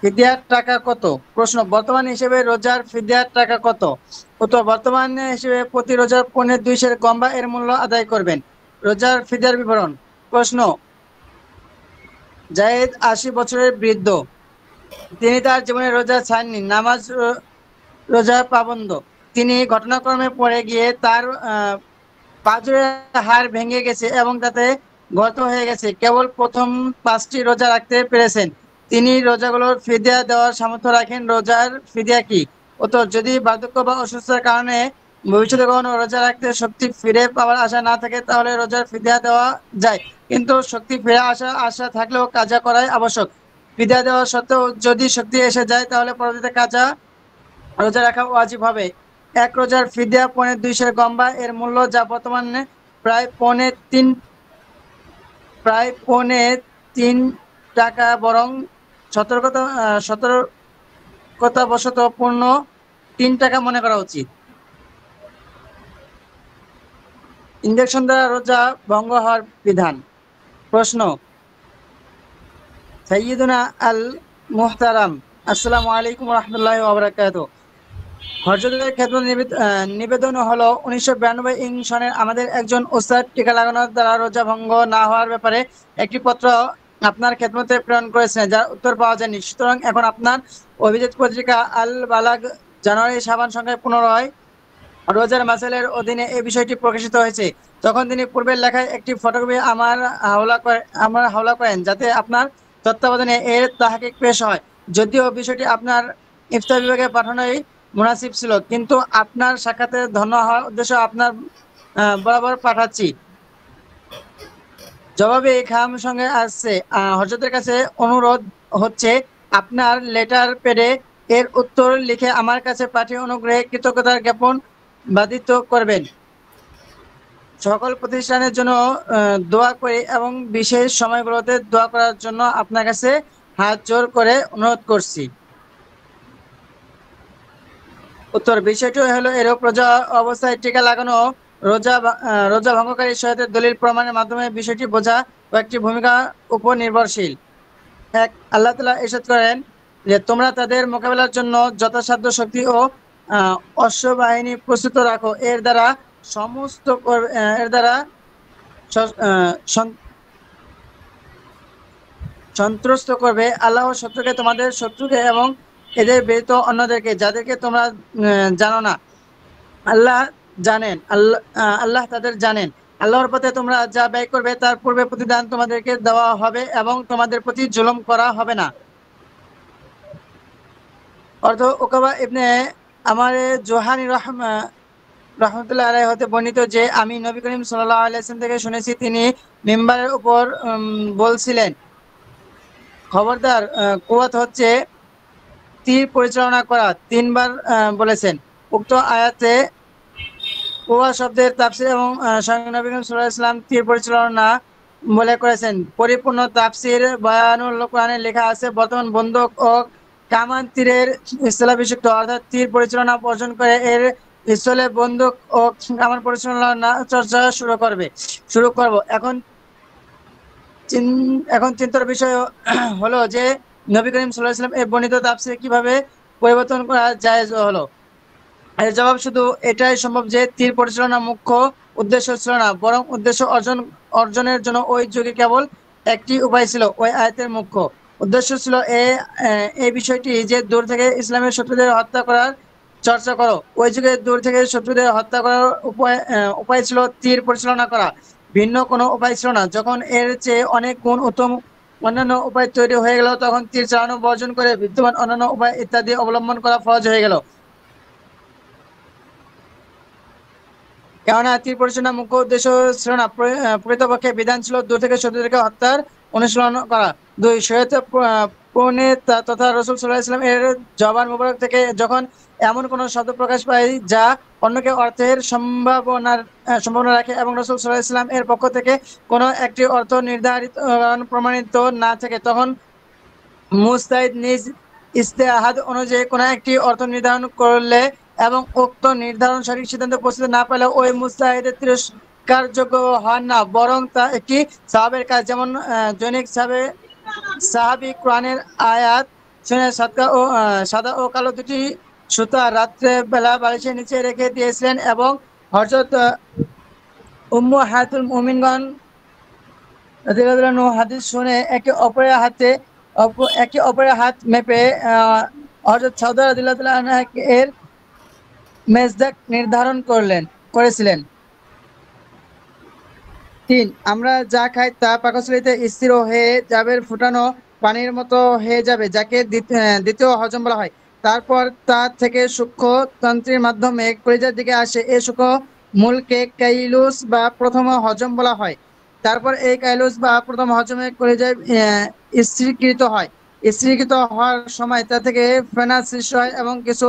ফিদিয়ার টাকা কত? প্রশ্ন, বর্তমান হিসেবে রোজার ফিদিয়ার টাকা কত? উত্তর, বর্তমান হিসেবে প্রতি রোজার 2.5 সের গম্বা এর মূল্য আদায় করবেন। রোজার ফিদিয়ার বিবরণ। প্রশ্ন, জায়েদ 80 বছরের বৃদ্ধ, তিনি তার জীবনে রোজা ছাড়েননি, রোজা পাবন্দ। তিনি ঘটনাক্রমে পড়ে গিয়ে তার পাঁজরের হাড় ভেঙে গেছে এবং তাতে গর্ত হয়ে গেছে। কেবল প্রথম 5টি রোজা রাখতে পেরেছেন। তিনি রোজাগুলোর ফিদিয়া দেওয়ার সামর্থ্য রাখেন। রোজার ফিদিয়া কি? উত্তর, যদি বার্ধক্য বা অসুস্থতার কারণে ভবিষ্যতে কখনো রোজা রাখতে শক্তি ফিরে পাওয়ার আশা না থাকে, তাহলে রোজার ফিদিয়া দেওয়া যায়। কিন্তু শক্তি ফিরে আশা থাকলেও কাজা করাই আবশ্যক। ফিদিয়া দেওয়া সত্ত্বেও যদি শক্তি এসে যায়, তাহলে পরবর্তীতে রোজা রাখা ওয়াজিব হবে। এক রোজার ফিদিয়া 2.5 সের গম্বা এর মূল্য, যা বর্তমানে প্রায় 3.5 টাকা, বরং সতর্কতাবশত পূর্ণ 3 টাকা মনে করা উচিত। ইনজেকশন দ্বারা রোজা ভঙ্গ হওয়ার বিধান। প্রশ্ন, সাইয়্যিদুনা আল মুহতারাম, আসসালামু আলাইকুম ওয়া রাহমাতুল্লাহি ওয়া বারাকাতুহু। হযরতের খেদমত নিবেদন হলো 1992 সনের আমাদের একজন ওস্তাদ টিকা লাগানোর দ্বারা রোজা ভঙ্গ না হওয়ার ব্যাপারে একটি পত্র আপনার খেদমতে প্রেরণ করেছেন, যার উত্তর পাওয়া যায়নি। সুতরাং এখন আপনার অভিজিৎ পত্রিকা আল বালাগ জানুয়ারি শাবান সংখ্যায় 15 রোজার মাসাইলের অধীনে এই বিষয়টি প্রকাশিত হয়েছে। তখন তিনি পূর্বের লেখায় একটি ফটোকপি আমার হাওলা করেন, যাতে আপনার তত্ত্বাবধানে এর তাহকিক পেশ হয়। যদিও বিষয়টি আপনার ইফতার বিভাগে পাঠানোই মুনাসিব ছিল, কিন্তু আপনার সাক্ষাতে ধন্য হওয়ার উদ্দেশ্যে আপনার বরাবর পাঠাচ্ছি। জবাবে খাম সঙ্গে আসছে। হযরতের কাছে অনুরোধ হচ্ছে, আপনার লেটার প্যাডে এর উত্তর লিখে আমার কাছে পাঠিয়ে অনুগ্রহে কৃতজ্ঞতার জ্ঞাপন বাধিত করবেন। সকল প্রতিষ্ঠানের জন্য দোয়া করি এবং বিশেষ সময়গুলোতে দোয়া করার জন্য আপনার কাছে হাত জোর করে অনুরোধ করছি। উত্তর, বিষয়টি হলো এরূপ, রোজা অবস্থায় টিকা লাগানো রোজা ভঙ্গকারী সহায়তার দলিল প্রমাণের মাধ্যমে বিষয়টি বোঝা কয়েকটি ভূমিকার উপর নির্ভরশীল। 1, আল্লাহ তাআলা ইরশাদ করেন যে, তোমরা তাদের মোকাবেলার জন্য যথাসাধ্য শক্তি ও অশ্ববাহিনী প্রস্তুত রাখো। এর দ্বারা সন্ত্রস্ত করবে আল্লাহ শত্রুকে, তোমাদের শত্রুকে এবং এদের ব্যতীত অন্যদেরকে, যাদেরকে তোমরা জানো না। আল্লাহ তাদের জানেন। আল্লাহর পথে তোমরা যা ব্যয় করবে তার পূর্বে প্রতিদান তোমাদেরকে দেওয়া হবে এবং তোমাদের প্রতি জুলুম করা হবে না। অর্থ, উকাবা ইবনে আমার জোহানি রহমতুল্লাহ আলাইহি হতে বর্ণিত যে, আমি নবী করিম সাল্লাল্লাহু আলাইহি ওয়াসাল্লাম থেকে শুনেছি, তিনি মিম্বারের উপর বলছিলেন, খবরদার, কুওয়াত হচ্ছে তীর পরিচালনা করা। 3 বার বলেছেন। উক্ত আয়াতে কুওয়া শব্দের তাফসীর এবং স্বয়ং নবী করিম সাল্লাল্লাহু আলাইহি ওয়াসাল্লাম তীর পরিচালনা বলে করেছেন। পরিপূর্ণ তাফসীর বয়ানুল কোরআনে লেখা আছে, বর্তমান বন্দুক ও কামান তীরের স্থলাভিষিক্ত, অর্থাৎ তীর পরিচালনা অর্জন করে এর স্থলে বন্দুক ও কামান পরিচালনা চর্চা শুরু করব। এখন চিন্তার বিষয় হলো যে, নবী করিম সাল্লাল্লাহু আলাইহি ওয়াসাল্লাম এই বর্ণিত তাফসীর কিভাবে পরিবর্তন করা জায়েজ হলো? এর জবাব, শুধু এটাই সম্ভব যে তীর পরিচালনা মুখ্য উদ্দেশ্য ছিল না, বরং উদ্দেশ্য অর্জনের জন্য ওই যুগে কেবল একটি উপায় ছিল। ওই আয়াতের মুখ্য উদ্দেশ্য ছিল এই বিষয়টি যে, দূর থেকে ইসলামের শত্রুদের হত্যা করার চর্চা করো। ওই যুগে দূর থেকে শত্রুদের হত্যা করার উপায় ছিল তীর পরিচালনা করা। ভিন্ন কোনো উপায় ছিল না। যখন এর চেয়ে অনেক গুণ উত্তম অন্যান্য উপায় তৈরি হয়ে গেল, তখন তীর চালানো বর্জন করে বিদ্যমান অন্যান্য উপায় ইত্যাদি অবলম্বন করা ফরজ হয়ে গেল। কেননা তীর পরিচালনা মুখ্য উদ্দেশ্য ছিল না, প্রকৃতপক্ষে বিধান ছিল দূর থেকে শত্রুদেরকে হত্যার অনুশীলন করা। 2 শরীয়তে প্রণেতা তথা রাসূল সাল্লাল্লাহু আলাইহি ওয়াসাল্লাম এর জবান মোবারক থেকে যখন এমন কোন শব্দ প্রকাশ পায় যা অন্যকে অর্থের সম্ভাবনা রাখে এবং রাসূল সাল্লাল্লাহু আলাইহি ওয়াসাল্লাম এর পক্ষ থেকে কোনো একটি অর্থ নির্ধারিত প্রমাণিত না থাকে, তখন মুজতাহিদ নিজ ইজতিহাদ অনুযায়ী কোনো একটি অর্থ নির্ধারণ করলে এবং উক্ত নির্ধারণ সঠিক সিদ্ধান্তে পৌঁছতে না পারলে ওই মুজতাহিদের তিরস্কারযোগ্য হন না, বরং তা একটি সাহাবের কাজ। যেমন জৈনিক সাহাবী কোরআনের আয়াত শুনে সাদা ও কালো দুটি সুতা রাত্রে বেলা বালিশের নিচে রেখে দিয়েছিলেন এবং হযরত উম্মু হায়াতুল মুমিনগণ রাদিয়াল্লাহু আনহু হাদিস শুনে একে অপরের হাত মেপে হযরত সাউদা রাদিয়াল্লাহু আনহা এর মেজদাক নির্ধারণ করেছিলেন। 3 আমরা যা খাই তা পাকস্থলীতে স্থির হয়ে যাবে, ফুটানো পানির মতো হয়ে যাবে, যাকে দ্বিতীয় হজম বলা হয়। তারপর তা থেকে সূক্ষ্ম তন্ত্রের মাধ্যমে কলিজার দিকে আসে। এই সূক্ষ্ম মূলকে কাইলুস বা প্রথম হজম বলা হয়। তারপর এই কাইলুস বা প্রথম হজমে কলিজায় স্থিরীকৃত হয়। স্থিরীকৃত হওয়ার সময় তা থেকে ফেনা সৃষ্টি হয় এবং কিছু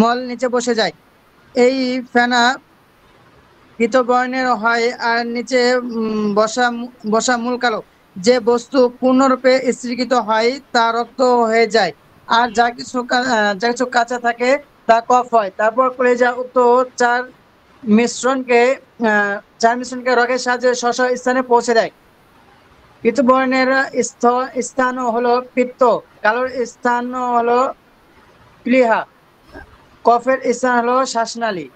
মল নিচে বসে যায়। এই ফেনা পীত বর্ণের হয় আর নিচে বসা মূল কালো। যে বস্তু পূর্ণরূপে স্থিরীকৃত হয় তা রক্ত হয়ে যায়, আর যা কিছু কাঁচা থাকে তা কফ হয়। তারপর কলিজা উক্ত চার মিশ্রণকে রগের সাহায্যে স্ব স্থানে পৌঁছে দেয়। পীত বর্ণের স্থান হলো পিত্ত, কালোর স্থান হলো প্লীহা, কফের স্থান হলো শ্বাসনালী।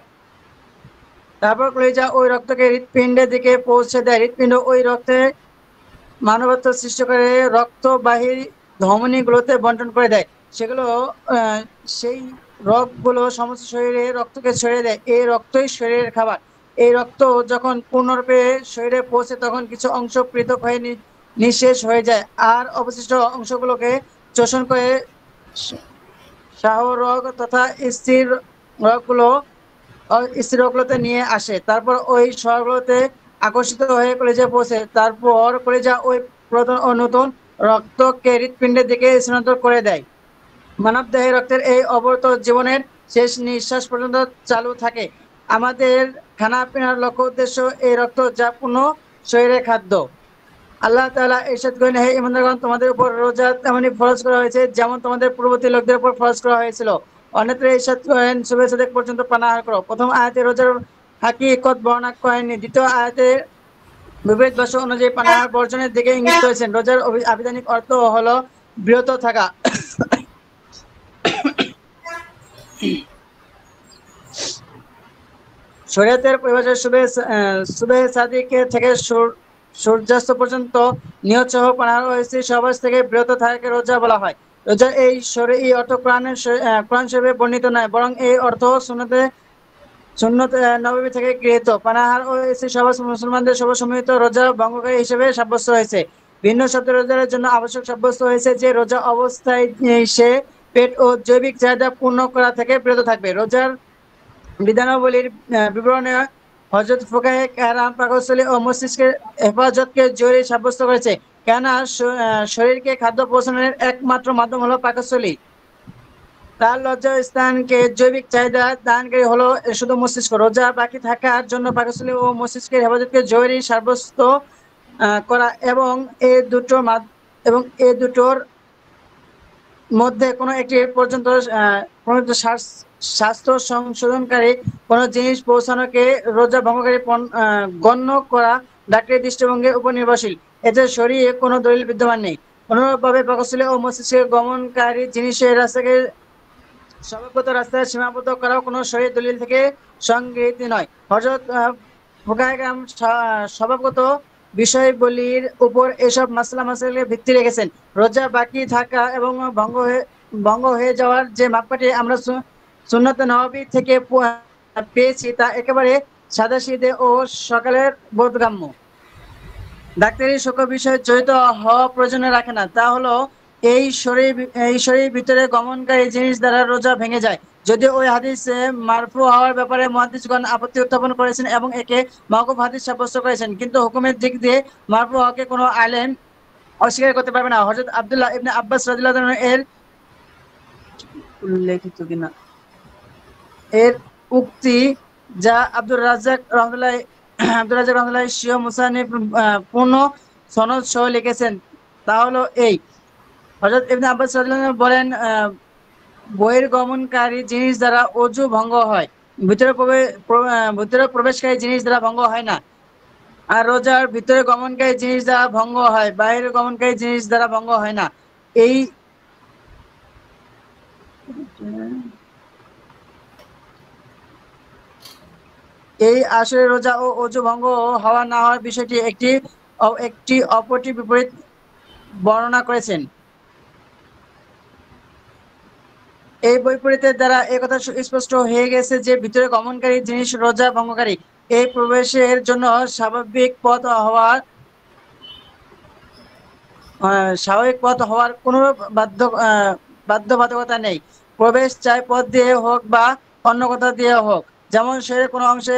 তারপর কলিজা ওই রক্তকে হৃৎপিণ্ডের দিকে পৌঁছে দেয়। হৃৎপিণ্ড ওই রক্তে মানবত্ব সৃষ্টি করে রক্তবাহী ধমনীগুলোতে বন্টন করে দেয়। সেই রগগুলো সমস্ত শরীরে রক্তকে ছড়িয়ে দেয়। এই রক্তই শরীরের খাবার। এই রক্ত যখন পূর্ণরূপে শরীরে পৌঁছে তখন কিছু অংশ পৃথক হয়ে নিঃশেষ হয়ে যায়, আর অবশিষ্ট অংশগুলোকে শোষণ করে শাহরগ তথা স্থির রগগুলোতে নিয়ে আসে। তারপর ওই শহরগুলোতে আকর্ষিত হয়ে কলিজায় পৌঁছে। তারপর কলিজা ওই পুরাতন ও নতুন রক্তকে হৃৎপিণ্ডের দিকে স্থানান্তর করে দেয়। মানব দেহে রক্তের এই অবরত জীবনের শেষ নিঃশ্বাস পর্যন্ত চালু থাকে। আমাদের খানা পিনার লক্ষ্য উদ্দেশ্য এই রক্ত, যা পূর্ণ শরীরের খাদ্য। আল্লাহ তাআলা ইরশাদ করেন, হে ঈমানদারগণ, তোমাদের উপর রোজা তেমনি ফরজ করা হয়েছে যেমন তোমাদের পূর্ববর্তী লোকদের উপর ফরজ করা হয়েছিল। অন্যত্র ইরশাদ করেন, সুবহ সাদেক পর্যন্ত পানাহার করো। প্রথম আয়াতে রোজার হাকিকত বর্ণনা করেননি। দ্বিতীয় আয়াতে বিপরীত ভাষ্য অনুযায়ী পানাহার বর্জনের দিকে ইঙ্গিত করেছেন। রোজার আবিধানিক অর্থ হলো বিরত থাকা। শরীয়তের পরিভাষায় সুবহে সাদিক থেকে সূর্যাস্ত পর্যন্ত নিয়ত সহ পানাহার ও স্ত্রী সহবাস থেকে বিরত থাকাকে রোজা বলা হয়। রোজার এই অর্থ কোরআন শরীফে বর্ণিত নয়, বরং এই অর্থ সুন্নত নববী থেকে গৃহীত। পানাহার ও স্ত্রী সহবাস মুসলমানদের সর্বসম্মত রোজা ভঙ্গকারী হিসেবে সাব্যস্ত হয়েছে। ভিন্ন শব্দ রোজার জন্য আবশ্যক সাব্যস্ত হয়েছে যে রোজা অবস্থায় সে পেট ও জৈবিক চাহিদা পূর্ণ করা থেকে বিরত থাকবে। রোজার বিধানাবলীর বিবরণে হযরত ফুকাহে কেরাম পাকস্থলী ও মস্তিষ্কের হেফাজতকে জরুরি সাব্যস্ত করেছে, কেননা শরীরকে খাদ্য পৌঁছানোর একমাত্র মাধ্যম হলো পাকস্থলী। তার লজ্জা স্থানকে জৈবিক চাহিদা দানকারী হলো শুধু মস্তিষ্ক। রোজা বাকি থাকার জন্য পাকস্থলী ও মস্তিষ্কের হেফাজতকে জরুরি সাব্যস্ত করা এবং এ দুটোর মধ্যে কোনো একটি পর্যন্ত স্বাস্থ্য সংশোধনকারী কোনো জিনিস পৌঁছানোকে রোজা ভঙ্গকারী গণ্য করা ডাক্তারি দৃষ্টিভঙ্গির উপর নির্ভরশীল। এতে শরীরে কোনো দলিল বিদ্যমান নেই। অনুরূপভাবে পাকস্থলী ও মস্তিষ্কে গমনকারী জিনিসের রাস্তাকে স্বভাবগত রাস্তায় সীমাবদ্ধ করাও কোনো শরীর দলিল থেকে সংগৃহীত নয়। হযরত ফুকাহে কেরাম স্বভাবগত বিষয়বলির উপর এসব মাসআলাকে ভিত্তি রেখেছেন। রোজা বাকি থাকা এবং ভঙ্গ হয়ে যাওয়ার যে মাপকাঠি আমরা সুন্নাতে নববী থেকে পেয়েছি তা একেবারে সাদাসিধে ও সকালের বোধগম্য। ডাক্তারি সকল বিষয়ে জড়িত হওয়া প্রয়োজন রাখে না, তা হলো এই শরীর ভিতরে গমনকারী জিনিস দ্বারা রোজা ভেঙে যায়। যদিও ওই হাদিসে মারফু হওয়ার ব্যাপারে মুহাদ্দিসগণ আপত্তি উত্থাপন করেছেন এবং একে মাওকুফ হাদিস সাব্যস্ত করেছেন, কিন্তু হুকুমের দিক দিয়ে মারফু হওয়াকে কোনো আলেম অস্বীকার করতে পারবে না। হযরত আব্দুল্লাহ ইবনে আব্বাস রাদিয়াল্লাহু আনহু এর উল্লেখিত কিনা এর উক্তি যা আব্দুর রাজ্জাক রহমতুল্লাহ স্বীয় মুসানিফ পূর্ণ সনদ সহ লিখেছেন, তা হলো এই। হযরত ইবনে আব্বাস রাদিয়াল্লাহু আনহু বলেন, বহির্গমনকারী জিনিস দ্বারা ওযু ভঙ্গ হয়, ভিতরে প্রবেশকারী জিনিস দ্বারা ভঙ্গ হয় না। আর রোজার ভিতরে গমনকারী জিনিস দ্বারা ভঙ্গ হয়, বাইরে গমনকারী জিনিস দ্বারা ভঙ্গ হয় না। এই আসরে রোজা ও ওযু ভঙ্গ হওয়া না হওয়ার বিষয়টি একটি অপরটি বিপরীত বর্ণনা করেছেন। এই বৈপরীত্যের দ্বারা একথা স্পষ্ট হয়ে গেছে যে ভিতরে গমনকারী জিনিস রোজা ভঙ্গকারী। এই প্রবেশের জন্য স্বাভাবিক পথ হওয়ার কোনো বাধ্যবাধকতা নেই। প্রবেশ চাই পথ দিয়ে হোক বা অন্য কথা দিয়ে হোক। যেমন শরীরের কোনো অংশে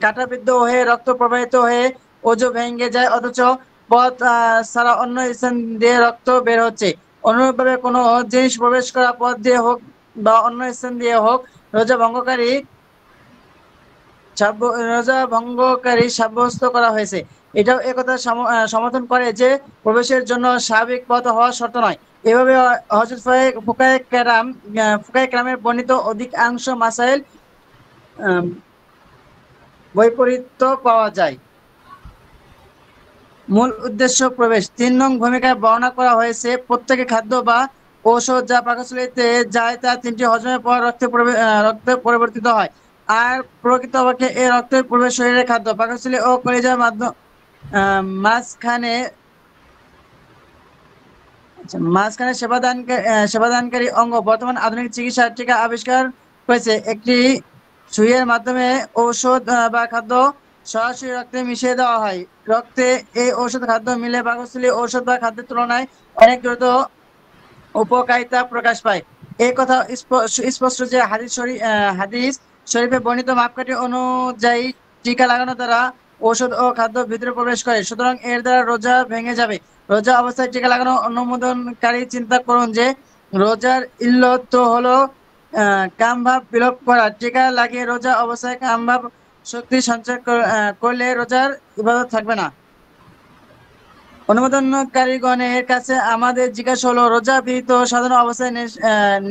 কাঁটাবিদ্ধ হয়ে রক্ত প্রবাহিত হয়ে ওযু ভেঙে যায়, অথচ পথ ছাড়া অন্য স্থান দিয়ে রক্ত বের হচ্ছে। অনুরূপভাবে কোনো জিনিস প্রবেশ করা পথ দিয়ে হোক বা অন্য স্থান দিয়ে হোক রোজা ভঙ্গকারী সাব্যস্ত করা হয়েছে। এটাও একথা সমর্থন করে যে প্রবেশের জন্য স্বাভাবিক পথ হওয়া শর্ত নয়। এভাবে হযরত ফুকায়ে কেরামের বর্ণিত অধিকাংশ মাসাইল বৈপরীত্য পাওয়া যায়। মূল উদ্দেশ্য প্রবেশ ৩ নং ভূমিকায় বর্ণনা করা হয়েছে। প্রত্যেকে খাদ্য বা ঔষধ যা পাকস্থলীতে যায় তা 3টি হজমের পর রক্তে পরিবর্তিত হয়। আর প্রকৃতপক্ষে এই রক্তের প্রবেশ শরীরের খাদ্য পাকস্থলী ও কলিজার মাঝখানে সেবাদানকারী অঙ্গ। বর্তমান আধুনিক চিকিৎসা টিকা আবিষ্কার হয়েছে। একটি সুইয়ের মাধ্যমে ঔষধ বা খাদ্য সরাসরি রক্তে মিশিয়ে দেওয়া হয়। রক্তে এই ঔষধ খাদ্য মিলে পাকস্থলী ঔষধ বা খাদ্যের তুলনায় অনেক দ্রুত উপকারিতা প্রকাশ পায়। এই কথা স্পষ্ট যে হাদিস শরীফে বর্ণিত মাপকাঠি অনুযায়ী টিকা লাগানো দ্বারা ঔষধ ও খাদ্য ভিতরে প্রবেশ করে, সুতরাং এর দ্বারা রোজা ভেঙে যাবে। রোজা অবস্থায় টিকা লাগানো অনুমোদনকারী চিন্তা করুন যে রোজার ইল্লত তো হলো কামভাব বিলোপ করা। টিকা লাগিয়ে রোজা অবস্থায় কামভাব শক্তি সঞ্চয় করলে রোজার ইবাদত থাকবে না। অনুমোদনকারীগণের কাছে আমাদের জিজ্ঞাসা হলো, রোজা বিহিত সাধারণ অবস্থায়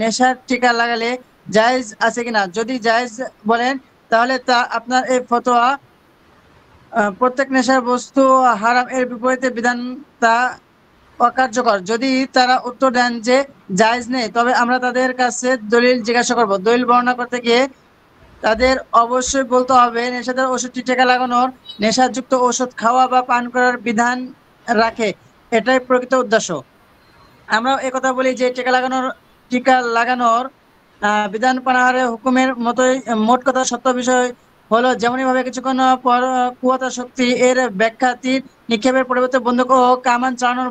নেশার টিকা লাগালে জায়েজ আছে কিনা। যদি জায়েজ বলেন তাহলে তা আপনার এই ফতোয়া প্রত্যেক নেশার বস্তু হারাম এর বিপরীতে বিধান তা অকার্যকর। যদি তারা উত্তর দেন যে জায়েজ নেই, তবে আমরা তাদের কাছে দলিল জিজ্ঞাসা করব। দলিল বর্ণনা করতে গিয়ে তাদের অবশ্যই বলতে হবে নেশাদার ওষুধটি টিকা লাগানোর, নেশাযুক্ত ওষুধ খাওয়া বা পান করার বিধান রাখে, এটাই প্রকৃত উদ্দেশ্য। আমরাও একথা বলি যে টিকা লাগানোর বিধান পানাহারের হুকুমের মতোই। মোট কথা সত্য বিষয় হলো যেমনই ভাবে কিছুক্ষণ পর কুয়াতা শক্তি এর ব্যাখ্যা তীর নিক্ষেপের পরিবর্তে বন্দুক ও কামান চালানোর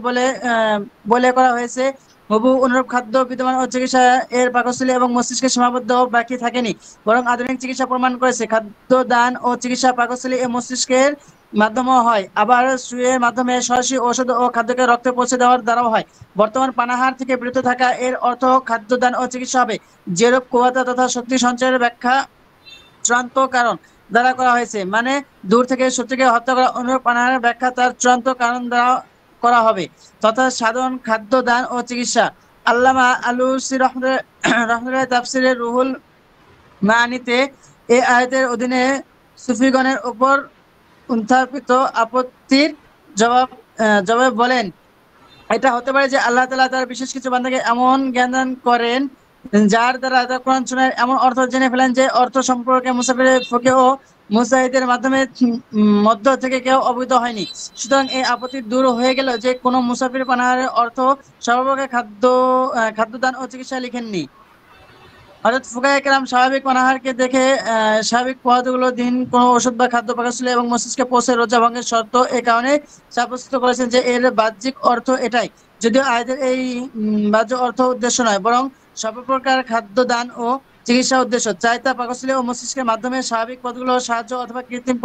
বলে করা হয়েছে, হবু অনুরূপ খাদ্য বিদ্যমান ও চিকিৎসা এর পাকস্থলী এবং মস্তিষ্কে সীমাবদ্ধ বাকি থাকেনি, বরং আধুনিক চিকিৎসা প্রমাণ করেছে খাদ্য দান ও চিকিৎসা পাকস্থলী ও মস্তিষ্কের মাধ্যমেও হয়, আবার সুইয়ের মাধ্যমে সরাসরি ঔষধ ও খাদ্যকে রক্তে পৌঁছে দেওয়ার দ্বারাও হয়। বর্তমান পানাহার থেকে বিরত থাকা এর অর্থ খাদ্য দান ও চিকিৎসা হবে। যেরূপ কুয়াতা তথা শক্তি সঞ্চয়ের ব্যাখ্যা চূড়ান্ত কারণ দ্বারা করা হয়েছে, মানে দূর থেকে শত্রুকে হত্যা করা, অনুরূপ পানাহারের ব্যাখ্যা তার চূড়ান্ত কারণ দ্বারা করা হবে, তথা সাধারণ খাদ্য দান ও চিকিৎসা। আল্লামা আলুসি রহমতুল্লাহ তাফসিরে রুহুল মানিতে এই আয়াতের অধীনে সুফিগণের উপর উত্থাপিত আপত্তির জবাবে বলেন, এটা হতে পারে যে আল্লাহ তাআলা তার বিশেষ কিছু বান্দাকে এমন জ্ঞান দান করেন যার দ্বারা তার কোরআন সুন্নাহর এমন অর্থ জেনে ফেলেন যে অর্থ সম্পর্কে মুসাফিরের ফকিহ ও মুজাহিদের মধ্য থেকে কেউ অবহিত হয়নি। সুতরাং এই আপত্তি দূর হয়ে গেল যে কোনো মুসাফির পানাহারের অর্থ সর্বপ্রকার খাদ্য দান ও চিকিৎসা লিখেননি। হযরত ফুকাহায়ে কেরাম স্বাভাবিক পানাহারকে দেখে স্বাভাবিক পদার্থগুলো দিন কোনো ওষুধ বা খাদ্য পাকস্থলী এবং মস্তিষ্কে পৌঁছে রোজা ভঙ্গের শর্ত এই কারণে সাব্যস্ত করেছেন যে এর বাহ্যিক অর্থ এটাই। যদিও আয়াতের এই বাহ্য অর্থ উদ্দেশ্য নয়, বরং সর্বপ্রকার খাদ্য দান ও চিকিৎসা উদ্দেশ্য। চাই তা পাকস্থলী ও মস্তিষ্কের মাধ্যমে স্বাভাবিক পথগুলোর সাহায্য অথবা কৃত্রিম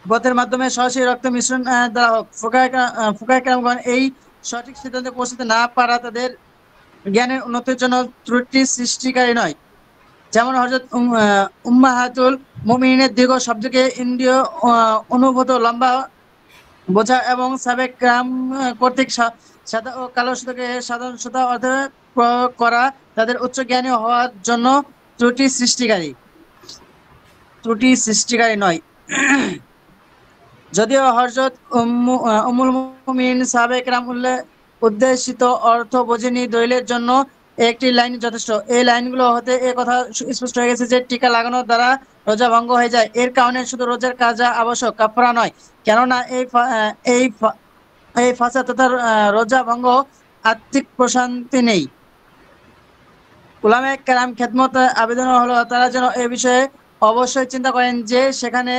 পথের মাধ্যমে সরাসরি রক্ত মিশ্রণ দ্বারা হোক। ফুকাহায়ে কেরামগণ এই সঠিক সিদ্ধান্তে পৌঁছতে না পারা তাদের জ্ঞানের উন্নতির জন্য ত্রুটি সৃষ্টিকারী নয়। যেমন হযরত উম্মাহাতুল মুমিনিনের দীর্ঘ শব্দকে ইন্দ্রিয় অনুভূত লম্বা বোঝা এবং সাবেক কেরাম কর্তৃক সাদা ও কালো সুতাকে সাধারণ সুতা অর্থে প্রয়োগ করা তাদের উচ্চ জ্ঞানী হওয়ার জন্য ত্রুটি সৃষ্টিকারী নয়। যদিও হযরত উম্মুল মুমিনিন সাহাবায়ে কেরাম উদ্দেশিত অর্থ বোঝেনি, দলিলের জন্য একটি লাইন যথেষ্ট। এই লাইনগুলো হতে এ কথা স্পষ্ট হয়ে গেছে যে টিকা লাগানোর দ্বারা রোজা ভঙ্গ হয়ে যায়। এর কারণে শুধু রোজার কাজা আবশ্যক, কাফারা নয়। কেননা এই ফাসাদ তথা রোজা ভঙ্গ আত্মিক প্রশান্তি নেই। উলামায়ে কেরাম খেদমত আবেদন হলো তারা যেন এই বিষয়ে অবশ্যই চিন্তা করেন যে সেখানে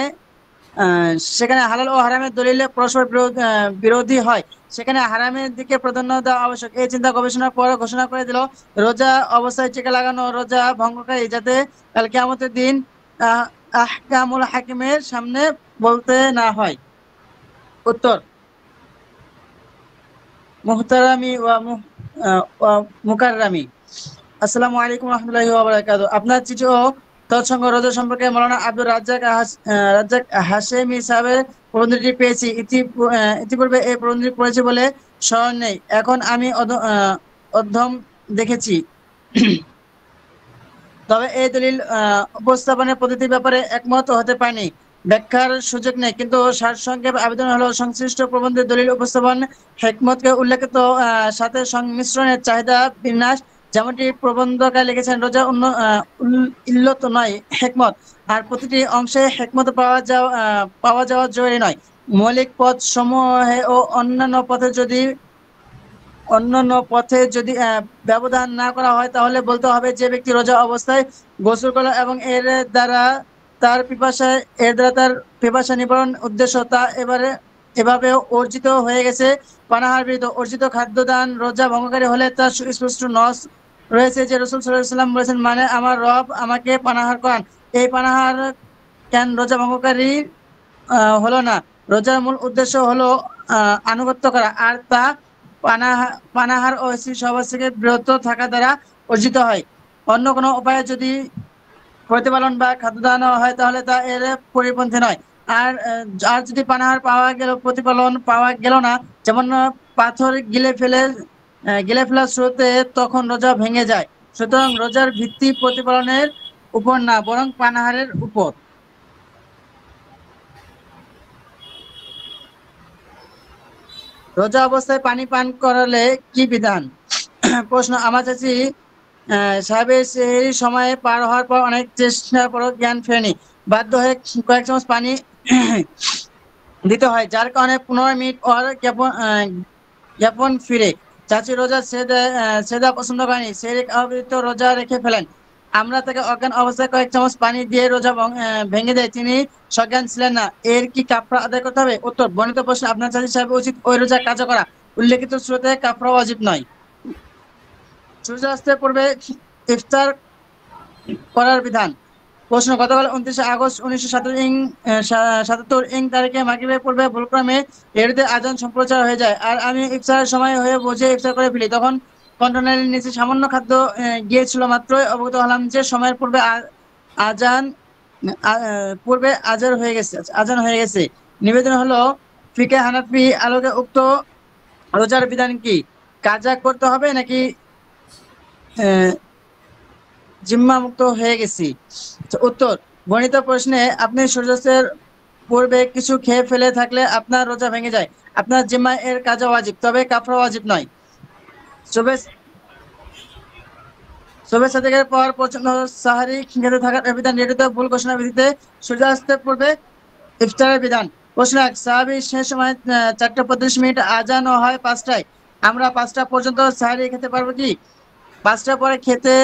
হালাল ও হারামের দলিলে পরস্পর বিরোধী হয়, সেখানে হারামের দিকে প্রাধান্য দেওয়া আবশ্যক। এই চিন্তা গবেষণার পর ঘোষণা করে দিল রোজা অবস্থায় টিকা লাগানো রোজা ভঙ্গকারী, যাতে কাল কিয়ামতের দিন আহকামুল হাকিমের সামনে বলতে না হয়। উত্তর: মুহতারামি ওয়া মুকাররামি। আসসালামু আলাইকুম ওয়া রাহমাতুল্লাহি ওয়া বারাকাতুহু। আপনার চিঠি ও তৎসঙ্গ রোজা সম্পর্কে মাওলানা আব্দুর রাজ্জাক হাশেমি সাহেবের প্রবন্ধটি পেয়েছি। ইতিপূর্বে এই প্রবন্ধটি পড়েছি বলে স্মরণ নেই। এখন আমি অধ্যম দেখেছি। তবে এই দলিল উপস্থাপনের পদ্ধতির ব্যাপারে একমত হতে পারেনি, ব্যাখ্যার সুযোগ নেই। কিন্তু সারসংক্ষেপ আবেদন হলো সংশ্লিষ্ট প্রবন্ধের দলিল উপস্থাপন হিকমতকে উল্লেখিত সাথে সংমিশ্রণের চাহিদা বিন্যাস, যেমনটি প্রবন্ধকার লিখেছেন, রোজা ইল্লত নয়, হিকমত। আর প্রতিটি অংশে হিকমত পাওয়া যাওয়া জরুরি নয়। মৌলিক পথ সমূহে ও অন্যান্য পথে যদি ব্যবধান না করা হয়, তাহলে বলতে হবে যে ব্যক্তি রোজা অবস্থায় গোসল করল এবং এর দ্বারা তার পিপাসা নিবারণ উদ্দেশ্য তা এভাবে অর্জিত হয়ে গেছে। পানাহার বিরুদ্ধে অর্জিত খাদ্যদান রোজা ভঙ্গকারী হলে তার সুস্পষ্ট নস রয়েছে যে রাসূল সাল্লাল্লাহু আলাইহি ওয়াসাল্লাম বলেছেন, মানে আমার রব আমাকে পানাহার করান। এই পানাহার কেন রোজা ভঙ্গকারী হলো না? রোজার মূল উদ্দেশ্য হলো আনুগত্য করা, আর তা পানাহার ও স্ত্রী সহবাস থেকে বিরত থাকা দ্বারা অর্জিত হয়। অন্য কোনো উপায়ে যদি প্রতিপালন বা খাদ্যদান হয় তাহলে তা এর পরিপন্থী নয়। আর যদি পানাহার পাওয়া গেল, প্রতিপালন পাওয়া গেল না, যেমন পাথর গিলে ফেলার স্রোতে, তখন রোজা ভেঙে যায়। সুতরাং রোজার ভিত্তি প্রতিপালনের উপর না, বরং পানাহারের উপর। রোজা অবস্থায় পানি পান করালে কি বিধান? প্রশ্ন: আমার চাচি সাহেবের সেই সময়ে পার হওয়ার পর অনেক চেষ্টার পরও জ্ঞান ফেরেনি, বাধ্য হয়ে কয়েক চামচ পানি দিতে হয়, যার কারণে 15 মিনিট পর জ্ঞাপন ফিরে। চাচি রোজা সেদা পছন্দ করেনি, সেই রোজা রেখে ফেলেন। আমরা তাকে অজ্ঞান অবস্থায় কয়েক চামচ পানি দিয়ে রোজা ভেঙে দেয়, তিনি সজ্ঞান ছিলেন না, এর কি কাফারা আদায় করতে হবে? উত্তর: বর্ণিত প্রশ্নে আপনার চাচি সাহেব উচিত ওই রোজা কাজা করা, উল্লেখিত সূরাতে কাফারা ওয়াজিব নয়। সূর্যাস্তের পূর্বে ইফতার করার বিধান। প্রশ্ন: গতকাল 29 আগস্ট 1977 তারিখে মাগরিবের পূর্বে ভুলক্রমে রেডিওতে আজান সম্প্রচার হয়ে যায়, আর আমি ইফতারের সময় হয়ে বসে ইফতার করে ফেলি। তখন কন্টেনারের নিচে সামান্য খাদ্য গিয়েছিল, মাত্রই অবগত হলাম যে সময়ের পূর্বে আজান হয়ে গেছে। নিবেদন হলো, ফিকে হানাফি আলোকে উক্ত রোজার বিধান কি? কাজা করতে হবে নাকি জিম্মা মুক্ত হয়ে গেছি? উত্তর: বর্ণিত প্রশ্নে আপনি সূর্যাস্তের পূর্বে কিছু খেয়ে ফেলে থাকলে আপনার রোজা ভেঙে যায়, আপনার জিম্মা এর কাজা ওয়াজিব, তবে কাফারা ওয়াজিব নয়। শবে সাদেকের পর পর্যন্ত সাহারি খেতে থাকার বিধান। রেডিওতে ভুল ঘোষণা ভিত্তিতে সূর্যাস্তের পূর্বে ইফতারের বিধান। প্রশ্ন: এক সাহাবী শেষ সময় 4:35 আজান হয় 5টায়, আমরা 5টা পর্যন্ত সাহারি খেতে পারবো কি? 5টার পরে খেতে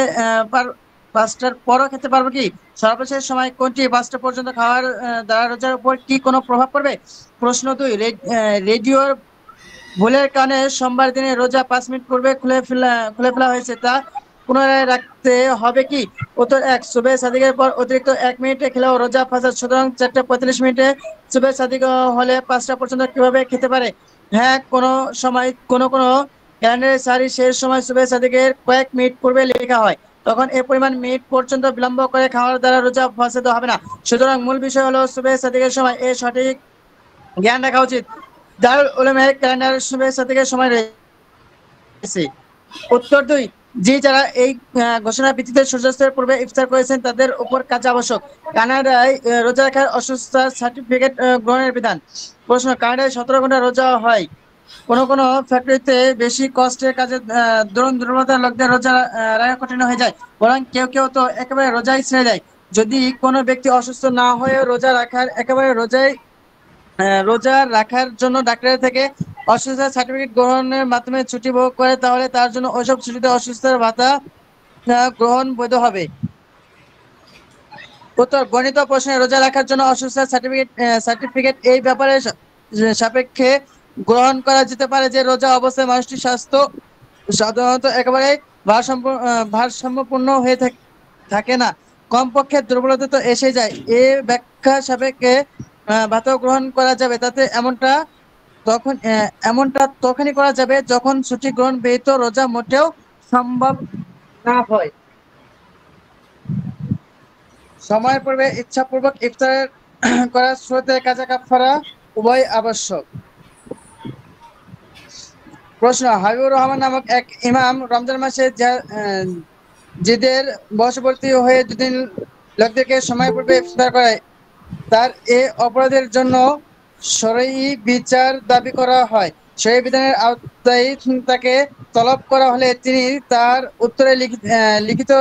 পার- 5টার পরও খেতে পারবো কি? সর্বশেষ সময় কোনটি? 5টা পর্যন্ত খাওয়ার দ্বারা রোজার উপর কি কোনো প্রভাব পড়বে? প্রশ্ন 2, রেডিওর ভুলের কারণে সোমবার দিনে রোজা 5 মিনিট পূর্বে খুলে ফেলা হয়েছে, তা পুনরায় রাখতে হবে কি? উত্তর 1, সুবহে সাদিকের পর অতিরিক্ত 1 মিনিটে খেলেও রোজা ফাসাদ, সুতরাং 4:45 সুবহে সাদিক হলে 5টা পর্যন্ত কিভাবে খেতে পারে? হ্যাঁ, কোনো সময় কোনো ক্যালেন্ডারে সারি শেষ সময় সুবহে সাদিকের কয়েক মিনিট পূর্বে লেখা হয়, তখন এ পরিমাণ মিনিট পর্যন্ত বিলম্ব করে খাওয়ার দ্বারা রোজা ফাসাদ হবে না। সুতরাং মূল বিষয় হলো সুবহে সাদিকের সময় এ সঠিক জ্ঞান রাখা উচিত। দারুল উলুমের ক্যালেন্ডার সুবহে সাদিকের সময় রয়েছে। উত্তর 2, যারা এই ঘোষণার ভিত্তিতে সূর্যাস্তের পূর্বে ইফতার করেছেন তাদের উপর কাজ আবশ্যক। কানাডায় রোজা রাখার অসুস্থতার সার্টিফিকেট গ্রহণের বিধান। প্রশ্ন, কানাডায় 17 ঘন্টা রোজা হয়। কোনো ফ্যাক্টরিতে বেশি কষ্টের কাজে দরুন দুর্বলতার লোকদের রোজা রাখা কঠিন হয়ে যায়, বরং কেউ তো একেবারে রোজাই ছেড়ে দেয়। যদি কোনো ব্যক্তি অসুস্থ না হয়ে রোজা রাখার জন্য ডাক্তারের থেকে অসুস্থতার সার্টিফিকেট গ্রহণের মাধ্যমে ছুটি ভোগ করে, তাহলে তার জন্য ওইসব ছুটিতে অসুস্থতার ভাতা গ্রহণ বৈধ হবে। উত্তর, গণিত প্রশ্নে রোজা রাখার জন্য অসুস্থতার সার্টিফিকেট এই ব্যাপারে সাপেক্ষে গ্রহণ করা যেতে পারে যে রোজা অবস্থায় মানুষটির স্বাস্থ্য সাধারণত একেবারে ভারসাম্যপূর্ণ হয়ে থাকে না, কমপক্ষে দুর্বলতা তো এসে যায়। এ ব্যাখ্যা সাপেক্ষে ভাতা গ্রহণ করা যাবে, তাতে এমনটা তখনই করা যাবে যখন ছুটি গ্রহণ ব্যতীত রোজা মোটেও সম্ভব না হয়। সময়ের পূর্বে ইচ্ছাপূর্বক ইফতার করা শুরুতে কাজা কাফারা উভয় আবশ্যক। প্রশ্ন, হাবিবুর রহমান নামক এক ইমাম রমজান মাসে জিদের বশবর্তী হয়ে দুদিন লোকদেরকে সময় পূর্বে ইফতার করায়, তার এ অপরাধের জন্য শরঈ বিচার দাবি করা হয়। শরঈ বিধানের আওতায় তাকে তলব করা হলে তিনি তার উত্তরে লিখিত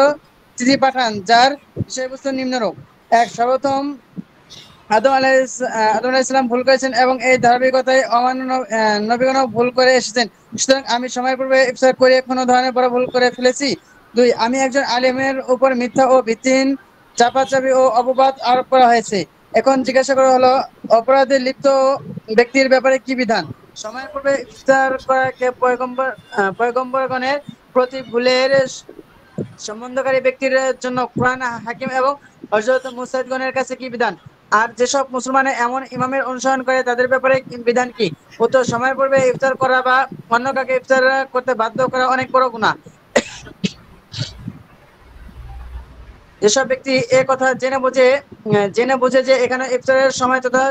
চিঠি পাঠান, যার বিষয়বস্তু নিম্নরূপ: 1, সর্বপ্রথম আদম আলাইহিসসালাম ভুল করেছেন এবং এই ধারাবাহিকতায় অন্যান্য নবীগণও ভুল করে এসেছেন, সুতরাং আমি সময়ের পূর্বে ইফতার করে কোনো ধরনের বড় ভুল করে ফেলেছি। 2, আমি একজন আলেমের উপর মিথ্যা ও ভিত্তিহীন চাপাচাপি ও অপবাদ আরোপ করা হয়েছে। এখন জিজ্ঞাসা করা হলো, অপরাধে লিপ্ত ব্যক্তির ব্যাপারে কি বিধান? সময়ের পূর্বে ইফতার করাকে পয়গম্বরগণের প্রতি ভুলের সম্বন্ধকারী ব্যক্তির জন্য কুরআন হাকিম এবং হযরত মুসাইদগণের কাছে কি বিধান? আর যেসব মুসলমান এমন ইমামের অনুসরণ করে তাদের ব্যাপারে বিধান কি? উত্তর, সময়ের পূর্বে ইফতার করা বা অন্য কাউকে ইফতার করতে বাধ্য করা অনেক বড় গুনাহ। যেসব ব্যক্তি এ কথা জেনে বুঝে যে এখানে ইফতারের সময় তথা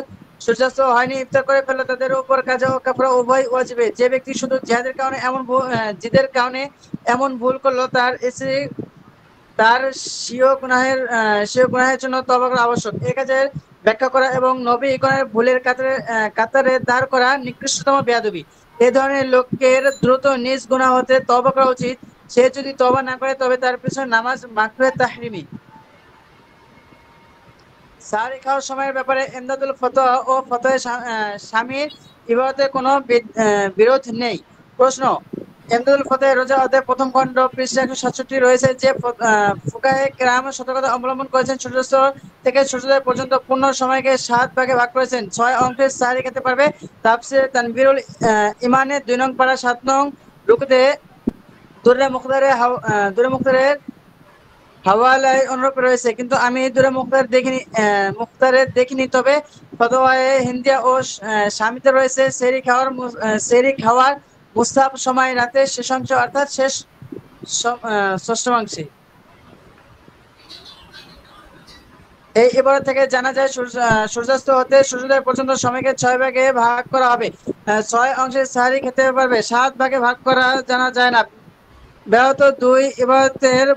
সূর্যাস্ত হয়নি, ইফতার করে ফেললে তাদের উপর কাজা ও কাফারা উভয় ওয়াজিব। যে ব্যক্তি শুধু জিদের কারণে এমন ভুল করলো, তার স্বীয় গুনাহের জন্য তওবা করা আবশ্যক। এ কাজের ব্যাখ্যা করা এবং নবীগণের ভুলের কাতারে দাঁড় করা নিকৃষ্টতম বেয়াদবি। এ ধরনের লোকের দ্রুত নিজ গুনাহ হতে তওবা করা উচিত। সে যদি তওবা না করে তবে তার পিছনে নামাজ মাকরুহে তাহরিমি। সাহরি খাওয়ার সময়ের ব্যাপারে ইমদাদুল ফতোয়া ও ফতোয়া স্বামীর ইবারতে কোনো বিরোধ নেই। প্রশ্ন, ইমদাদুল ফতোয়া রোজা অধ্যায় প্রথম খণ্ড পৃষ্ঠা 167 রয়েছে যে ফুকাহে কেরাম সতর্কতা অবলম্বন করেছেন সূর্যাস্ত থেকে সূর্যোদয় পর্যন্ত পূর্ণ সময়কে 7 ভাগে ভাগ করেছেন। 6 অংশের সাহরি খেতে পারবে। তাফসীর তানবীরুল ইমানের 2 নং পারা 7 নং রুকুতে দুররে মুখতারের হাওয়ালায় অনুরূপ রয়েছে, কিন্তু আমি দূরে মুখতারে দেখিনি। তবে ফতোয়ায়ে হিন্দিয়া ও শামিতে রয়েছে সেহরি খাওয়ার মুস্তাহাব সময় রাতের শেষাংশ অর্থাৎ ষষ্ঠমাংশে। এই ইবারত থেকে জানা যায় সূর্যাস্ত হতে সূর্যোদয় পর্যন্ত সময়কে 6 ভাগে ভাগ করা হবে। 6 অংশে সাহরি খেতে পারবে, 7 ভাগে ভাগ করা জানা যায় না। ব্যাহত 2 ইবারতের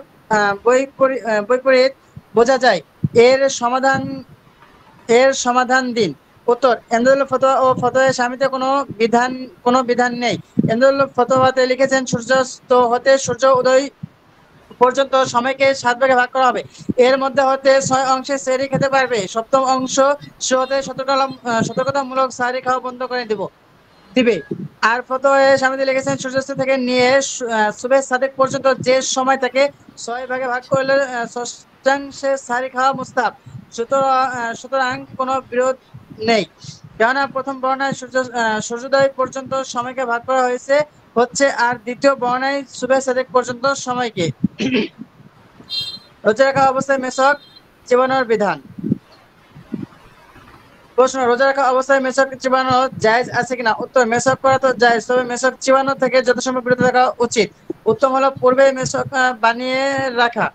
বৈপরীত বোঝা যায়। এর সমাধান দিন। উত্তর, ইমদাদুল ফতোয়া ও ফতোয়া স্বামীতে কোনো বিধান নেই। ইমদাদুল ফতোয়াতে লিখেছেন সূর্যাস্ত হতে সূর্য উদয় পর্যন্ত সময়কে 7 ভাগে ভাগ করা হবে। এর মধ্যে হতে 6 অংশে সেহরি খেতে পারবে। সপ্তম অংশ হতে সতর্কতামূলক সাহরি খাওয়া বন্ধ করে দেব। দিবে। আর ফতোয়া স্বামীজি লিখেছেন সূর্যাস্ত থেকে নিয়ে সুবে সাদেক পর্যন্ত যে সময় থাকে 6 ভাগে ভাগ করলে ষষ্ঠাংশে সারি খাওয়া মুস্তাহাব। সুতরাং কোনো বিরোধ নেই, কেননা প্রথম বর্ণায় সূর্যোদয় পর্যন্ত সময়কে ভাগ করা হচ্ছে আর দ্বিতীয় বর্ণায় সুবে সাদেক পর্যন্ত সময়কে। রোজা রাখা অবস্থায় মেসক চিবানোর বিধান। প্রশ্ন, রোজা রাখা অবস্থায় মেসক চিবানো জায়েজ আছে কিনা? উত্তর, মেসক করা তো জায়েজ, তবে মেসক চিবানো থেকে যথাসম্ভব বিরত থাকা উচিত। উত্তম হলো পূর্বে মেসক বানিয়ে রাখা।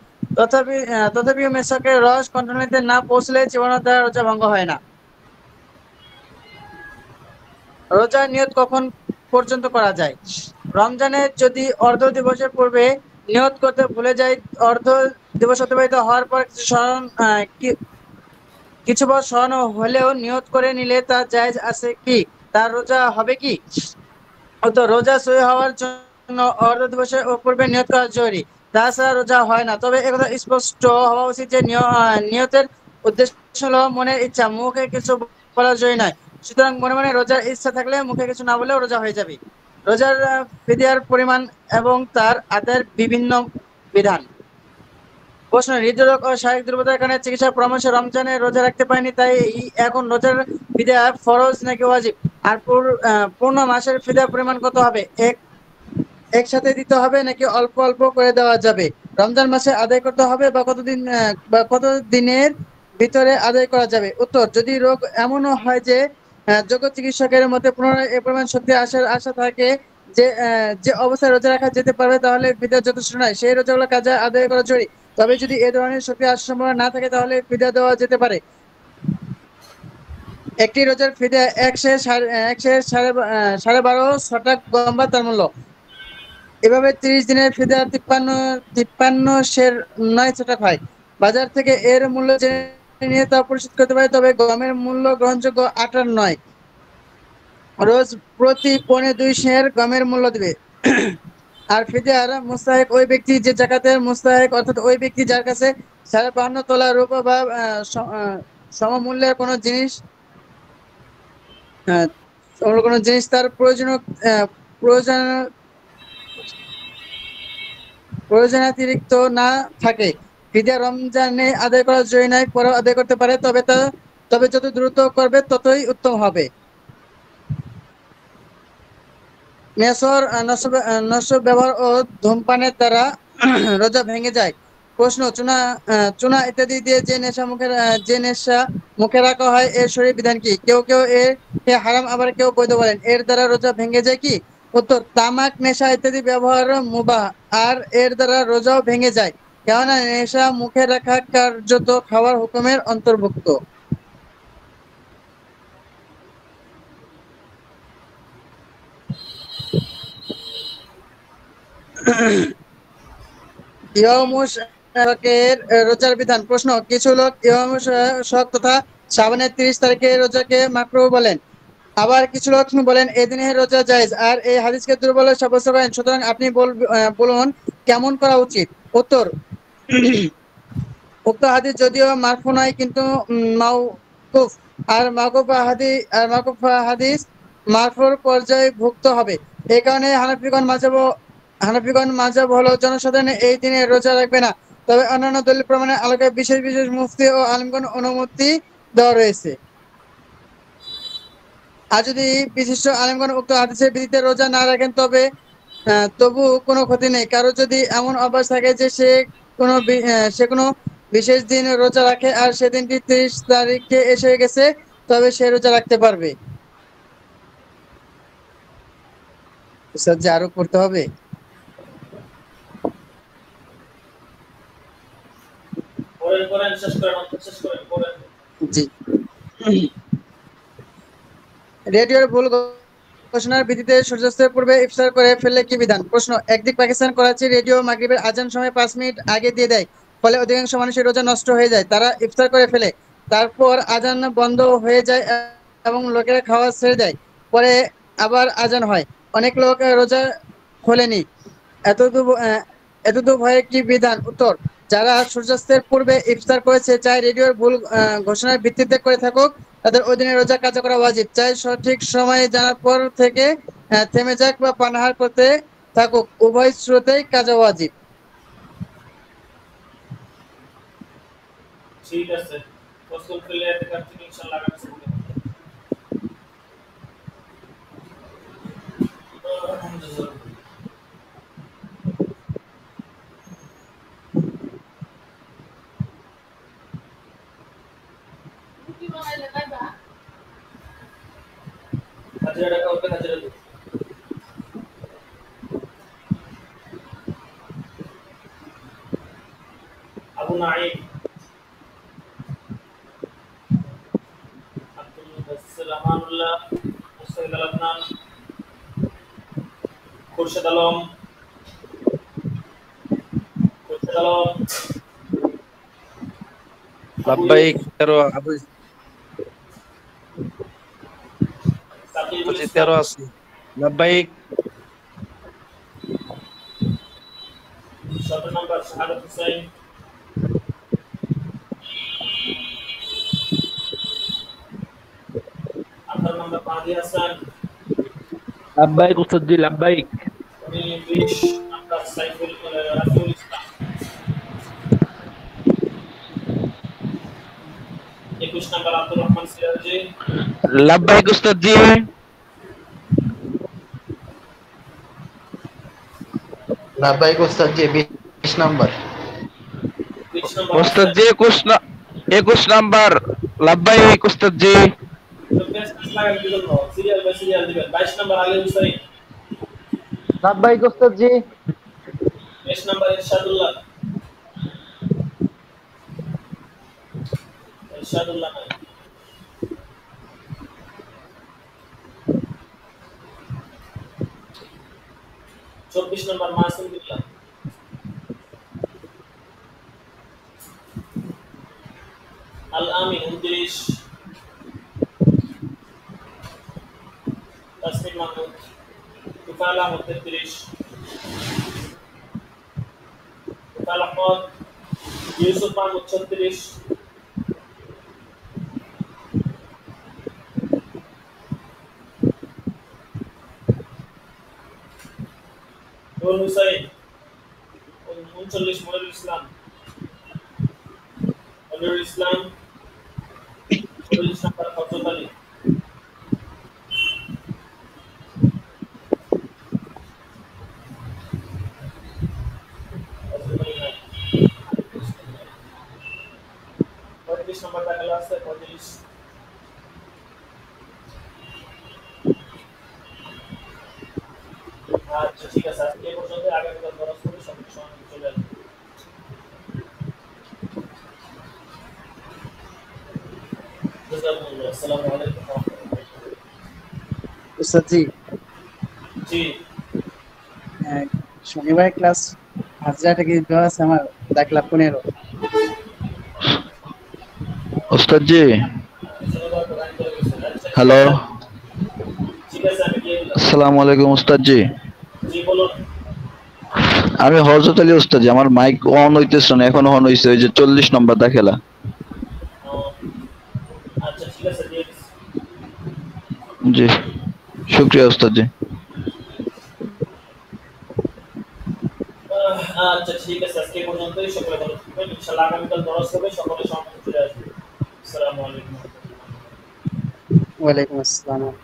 তথাপিও মেসকের রস কণ্ঠনালীতে না পৌঁছলে চিবানোর দ্বারা রোজা ভঙ্গ হয় না। রোজার নিয়ত কখন পর্যন্ত করা যায়? রমজানে যদি অর্ধ দিবসের পূর্বে নিয়ত করতে ভুলে যায়, অর্ধ দিবস অতিবাহিত হওয়ার পর কিছু বার সরানো হলেও নিয়ত করে নিলে তা জায়েজ আছে কি? তার রোজা হবে কি? তো রোজা সহি হওয়ার জন্য অর্ধ দিবসের পূর্বে নিয়ত করা জরুরি, তাছাড়া রোজা হয় না। তবে একথা স্পষ্ট হওয়া উচিত যে নিয়তের উদ্দেশ্য হলো মনের ইচ্ছা, মুখে কিছু বলা জরুরি নয়। সুতরাং মনে মনে রোজার ইচ্ছা থাকলে মুখে কিছু না বলেও রোজা হয়ে যাবে। রোজার ফিদিয়ার পরিমাণ এবং তার আদায়ের বিভিন্ন বিধান। প্রশ্ন, হৃদরোগ ও শারীরিক দুর্বলতার কারণে চিকিৎসার পরামর্শ রমজানে রোজা রাখতে পারেনি, তাই এখন রোজার ফিদিয়া ফরজ নাকি ওয়াজিব? আর পূর্ণ মাসের ফিদিয়ার পরিমাণ কত হবে? একসাথে দিতে হবে নাকি অল্প অল্প করে দেওয়া যাবে? রমজান মাসে আদায় করতে হবে বা কত দিনের ভিতরে আদায় করা যাবে? উত্তর, যদি রোগ এমনও হয় যে যোগ্য চিকিৎসকের মতে পুনরায় এ পরিমাণ শক্তি আসার আশা থাকে যে অবস্থায় রোজা রাখা যেতে পারবে, তাহলে ফিদিয়া যথেষ্ট নয়, সেই রোজাগুলো কাজে আদায় করা জরুরি। তবে যদি এ ধরনের শক্তি আসার সম্ভাবনা না থাকে তাহলে ফিদিয়া দেওয়া যেতে পারে। একটি রোজার ফিদিয়া এক সের সাড়ে 12 ছটাক গম বা তার মূল্য। এভাবে 30 দিনের ফিদিয়া 53 সের 9 ছটাক হয়। বাজার থেকে এর মূল্য জেনে নিয়ে তা পরিশোধ করতে পারে, তবে গমের মূল্য গ্রহণযোগ্য আটার নয়। রোজ প্রতি 2.25 সের গমের মূল্য দিবে। আর ফিদিয়ার মুস্তাহিক ওই ব্যক্তি যে জাকাতের মুস্তাহিক, অর্থাৎ ওই ব্যক্তি যার কাছে 52 তোলা রূপা বা সমমূল্যের কোনো জিনিস তার প্রয়োজনাতিরিক্ত না থাকে। ফিদিয়া রমজানে আদায় করা জরুরি নয়, পরেও আদায় করতে পারে, তবে যত দ্রুত করবে ততই উত্তম হবে। নেশর নশর ব্যবহার ও ধূমপানের দ্বারা রোজা ভেঙে যায়। প্রশ্ন, চুনা ইত্যাদি দিয়ে যে নেশা মুখে রাখা হয় এর শরীর বিধান কি? কেউ এ হারাম, আবার কেউ বৈধ বলেন। এর দ্বারা রোজা ভেঙে যায় কি? উত্তর, তামাক নেশা ইত্যাদি ব্যবহার মুবাহ, আর এর দ্বারা রোজাও ভেঙে যায়, কেননা নেশা মুখে রাখা কার্যত খাওয়ার হুকুমের অন্তর্ভুক্ত। রোজার বিধান। প্রশ্ন, কিছু লোক শক তথা শাবানের 30 তারিখে রোজাকে মাকরুহ বলেন, আবার কিছু লোক বলেন এই দিনে রোজা জায়েজ, আর এই হাদিসকে দুর্বল সাব্যস্ত করেন। সুতরাং আপনি বলুন কেমন করা উচিত? উত্তর, উক্ত হাদিস যদিও মারফু নয় কিন্তু মাওকুফ, আর মাওকুফ হাদিস মারফুর পর্যায়ে ভুক্ত হবে। এই কারণে হানাফিগণ মাযহাব হলো জনসাধারণ এই দিনে রোজা রাখবে না, তবে অন্যান্য দলিল প্রমাণের আলোকে বিশেষ বিশেষ মুফতি ও আলিমগণ অনুমতি দেওয়া রয়েছে। আর যদি বিশিষ্ট আলিমগণ উক্ত হাদিসের ভিত্তিতে রোজা না রাখেন তবু কোনো ক্ষতি নেই। কারো যদি এমন অভ্যাস থাকে যে সে কোনো বিশেষ দিন রোজা রাখে আর সেদিনটি 30 তারিখে এসে গেছে, তবে সে রোজা রাখতে পারবে। আরো করতে হবে। জি, রেডিওর ভুল ঘোষণার ভিত্তিতে সূর্যাস্তের পূর্বে ইফতার করে ফেললে কি বিধান? প্রশ্ন, একদিক পাকিস্তান করাচি রেডিও মাগরিবের আজান সময় 5 মিনিট আগে দিয়ে দেয়, ফলে অধিকাংশ মানুষের রোজা নষ্ট হয়ে যায়। তারা ইফতার করে ফেলে, তারপর আজান বন্ধ হয়ে যায় এবং লোকেরা খাওয়া ছেড়ে দেয়, পরে আবার আজান হয়। অনেক লোক রোজা খোলেনি, এতদূর ভয়ে কি বিধান? উত্তর, যারা সূর্যাস্তের পূর্বে ইফতার করেছে, চাই রেডিওর ভুল ঘোষণার ভিত্তিতে করে থাকুক, তাদের ওই দিনের রোজা কাজা করা ওয়াজিব, চাই সঠিক সময়ে জানার পর থেকে থেমে যাক বা পানাহার করতে থাকুক, উভয় স্রোতেই কাজা ওয়াজিব। ঠিক আছে, প্রস্তুত হলে এখান থেকে ইনশাআল্লাহ আগামী সপ্তাহে হাজিরা টাকা হবে, হাজিরা দেব। আবু নাঈম, আব্দুল মুদাসসির রহমানুল্লাহ, মুস্তাহিদ আল আদনান, খুরশেদ আলম, লাব্বাইক 13 আবু সাকিবুল জি ইসলাম, 13 আছে লাব্বাইক 17 নম্বর শাহাদাত হুসাইন, 18 নম্বর মাহদি হাসান, লাব্বাইক উস্তাদ জি, লাব্বাইক। 20 নম্বর সাইফুল রাফিউল ইসলাম, 21 নম্বর আব্দুর রহমান সিরাজি, লাব্বাইক উস্তাদ জি। লাব্বাইক উস্তাদ জি 20 নাম্বার। 20 নম্বর উস্তাদ জি 21 নাম্বার লাব্বাইক উস্তাদ জি। তো পেস্ট লাগাই দিবেন, সিরিয়াল বাই সিরিয়াল দিবেন। 22 নম্বর আলী হুসাইন, লাব্বাইক উস্তাদ জি। 23 নম্বর ইরশাদুল্লাহ, ইরশাদুল্লাহ নাই, 24 নম্বর মাসুম বিল্লাহ, আল আমিন 29, তাসমিম মাহমুদ, তুফাল আহমদ 33, তুফাল আহমদ, ইউসুফ মাহমুদ 36, নূর হুসাইন 39, মনিরুল ইসলাম, মনিরুল ইসলাম 40 নম্বর ফজল আলী, পঁয়ত্রিশ নম্বর দাখিল আছে 35, আচ্ছা ঠিক আছে, আজকে এই পর্যন্ত, আগামীকাল দরস করে সবাই সঙ্গে চলে আসবে। জাযাকুমুল্লাহ, আসসালামু আলাইকুম ওয়া রাহমাতুল্লাহ। উস্তাদ জি, জি শনিবার ক্লাস হাজারটা কি দেওয়া আছে আমার, দাখিলা 15। উস্তাদ জি শনিবার তো রাইট হয়ে গেছে। আচ্ছা, হ্যালো, ঠিক আছে, আমি দিয়ে দিলাম। আসসালামু আলাইকুম উস্তাদ জি। জি বলুন। আমি হযরত আলী উস্তাদ জি, আমার মাইক অন হইতেছে না, এখন অন হইছে, ওই যে 40 নম্বর দাখিলা। ও, আচ্ছা ঠিক আছে, দিয়ে দিচ্ছি। জি শুকরিয়া উস্তাদ জি। আচ্ছা ঠিক আছে, আজকে এই পর্যন্তই, সকলে ভালো থাকবেন, ইনশাআল্লাহ আগামীকাল দরস হবে, সকলে সঙ্গে চলে আসবে। আসসালামু আলাইকুম। ওয়ালাইকুম আসসালাম।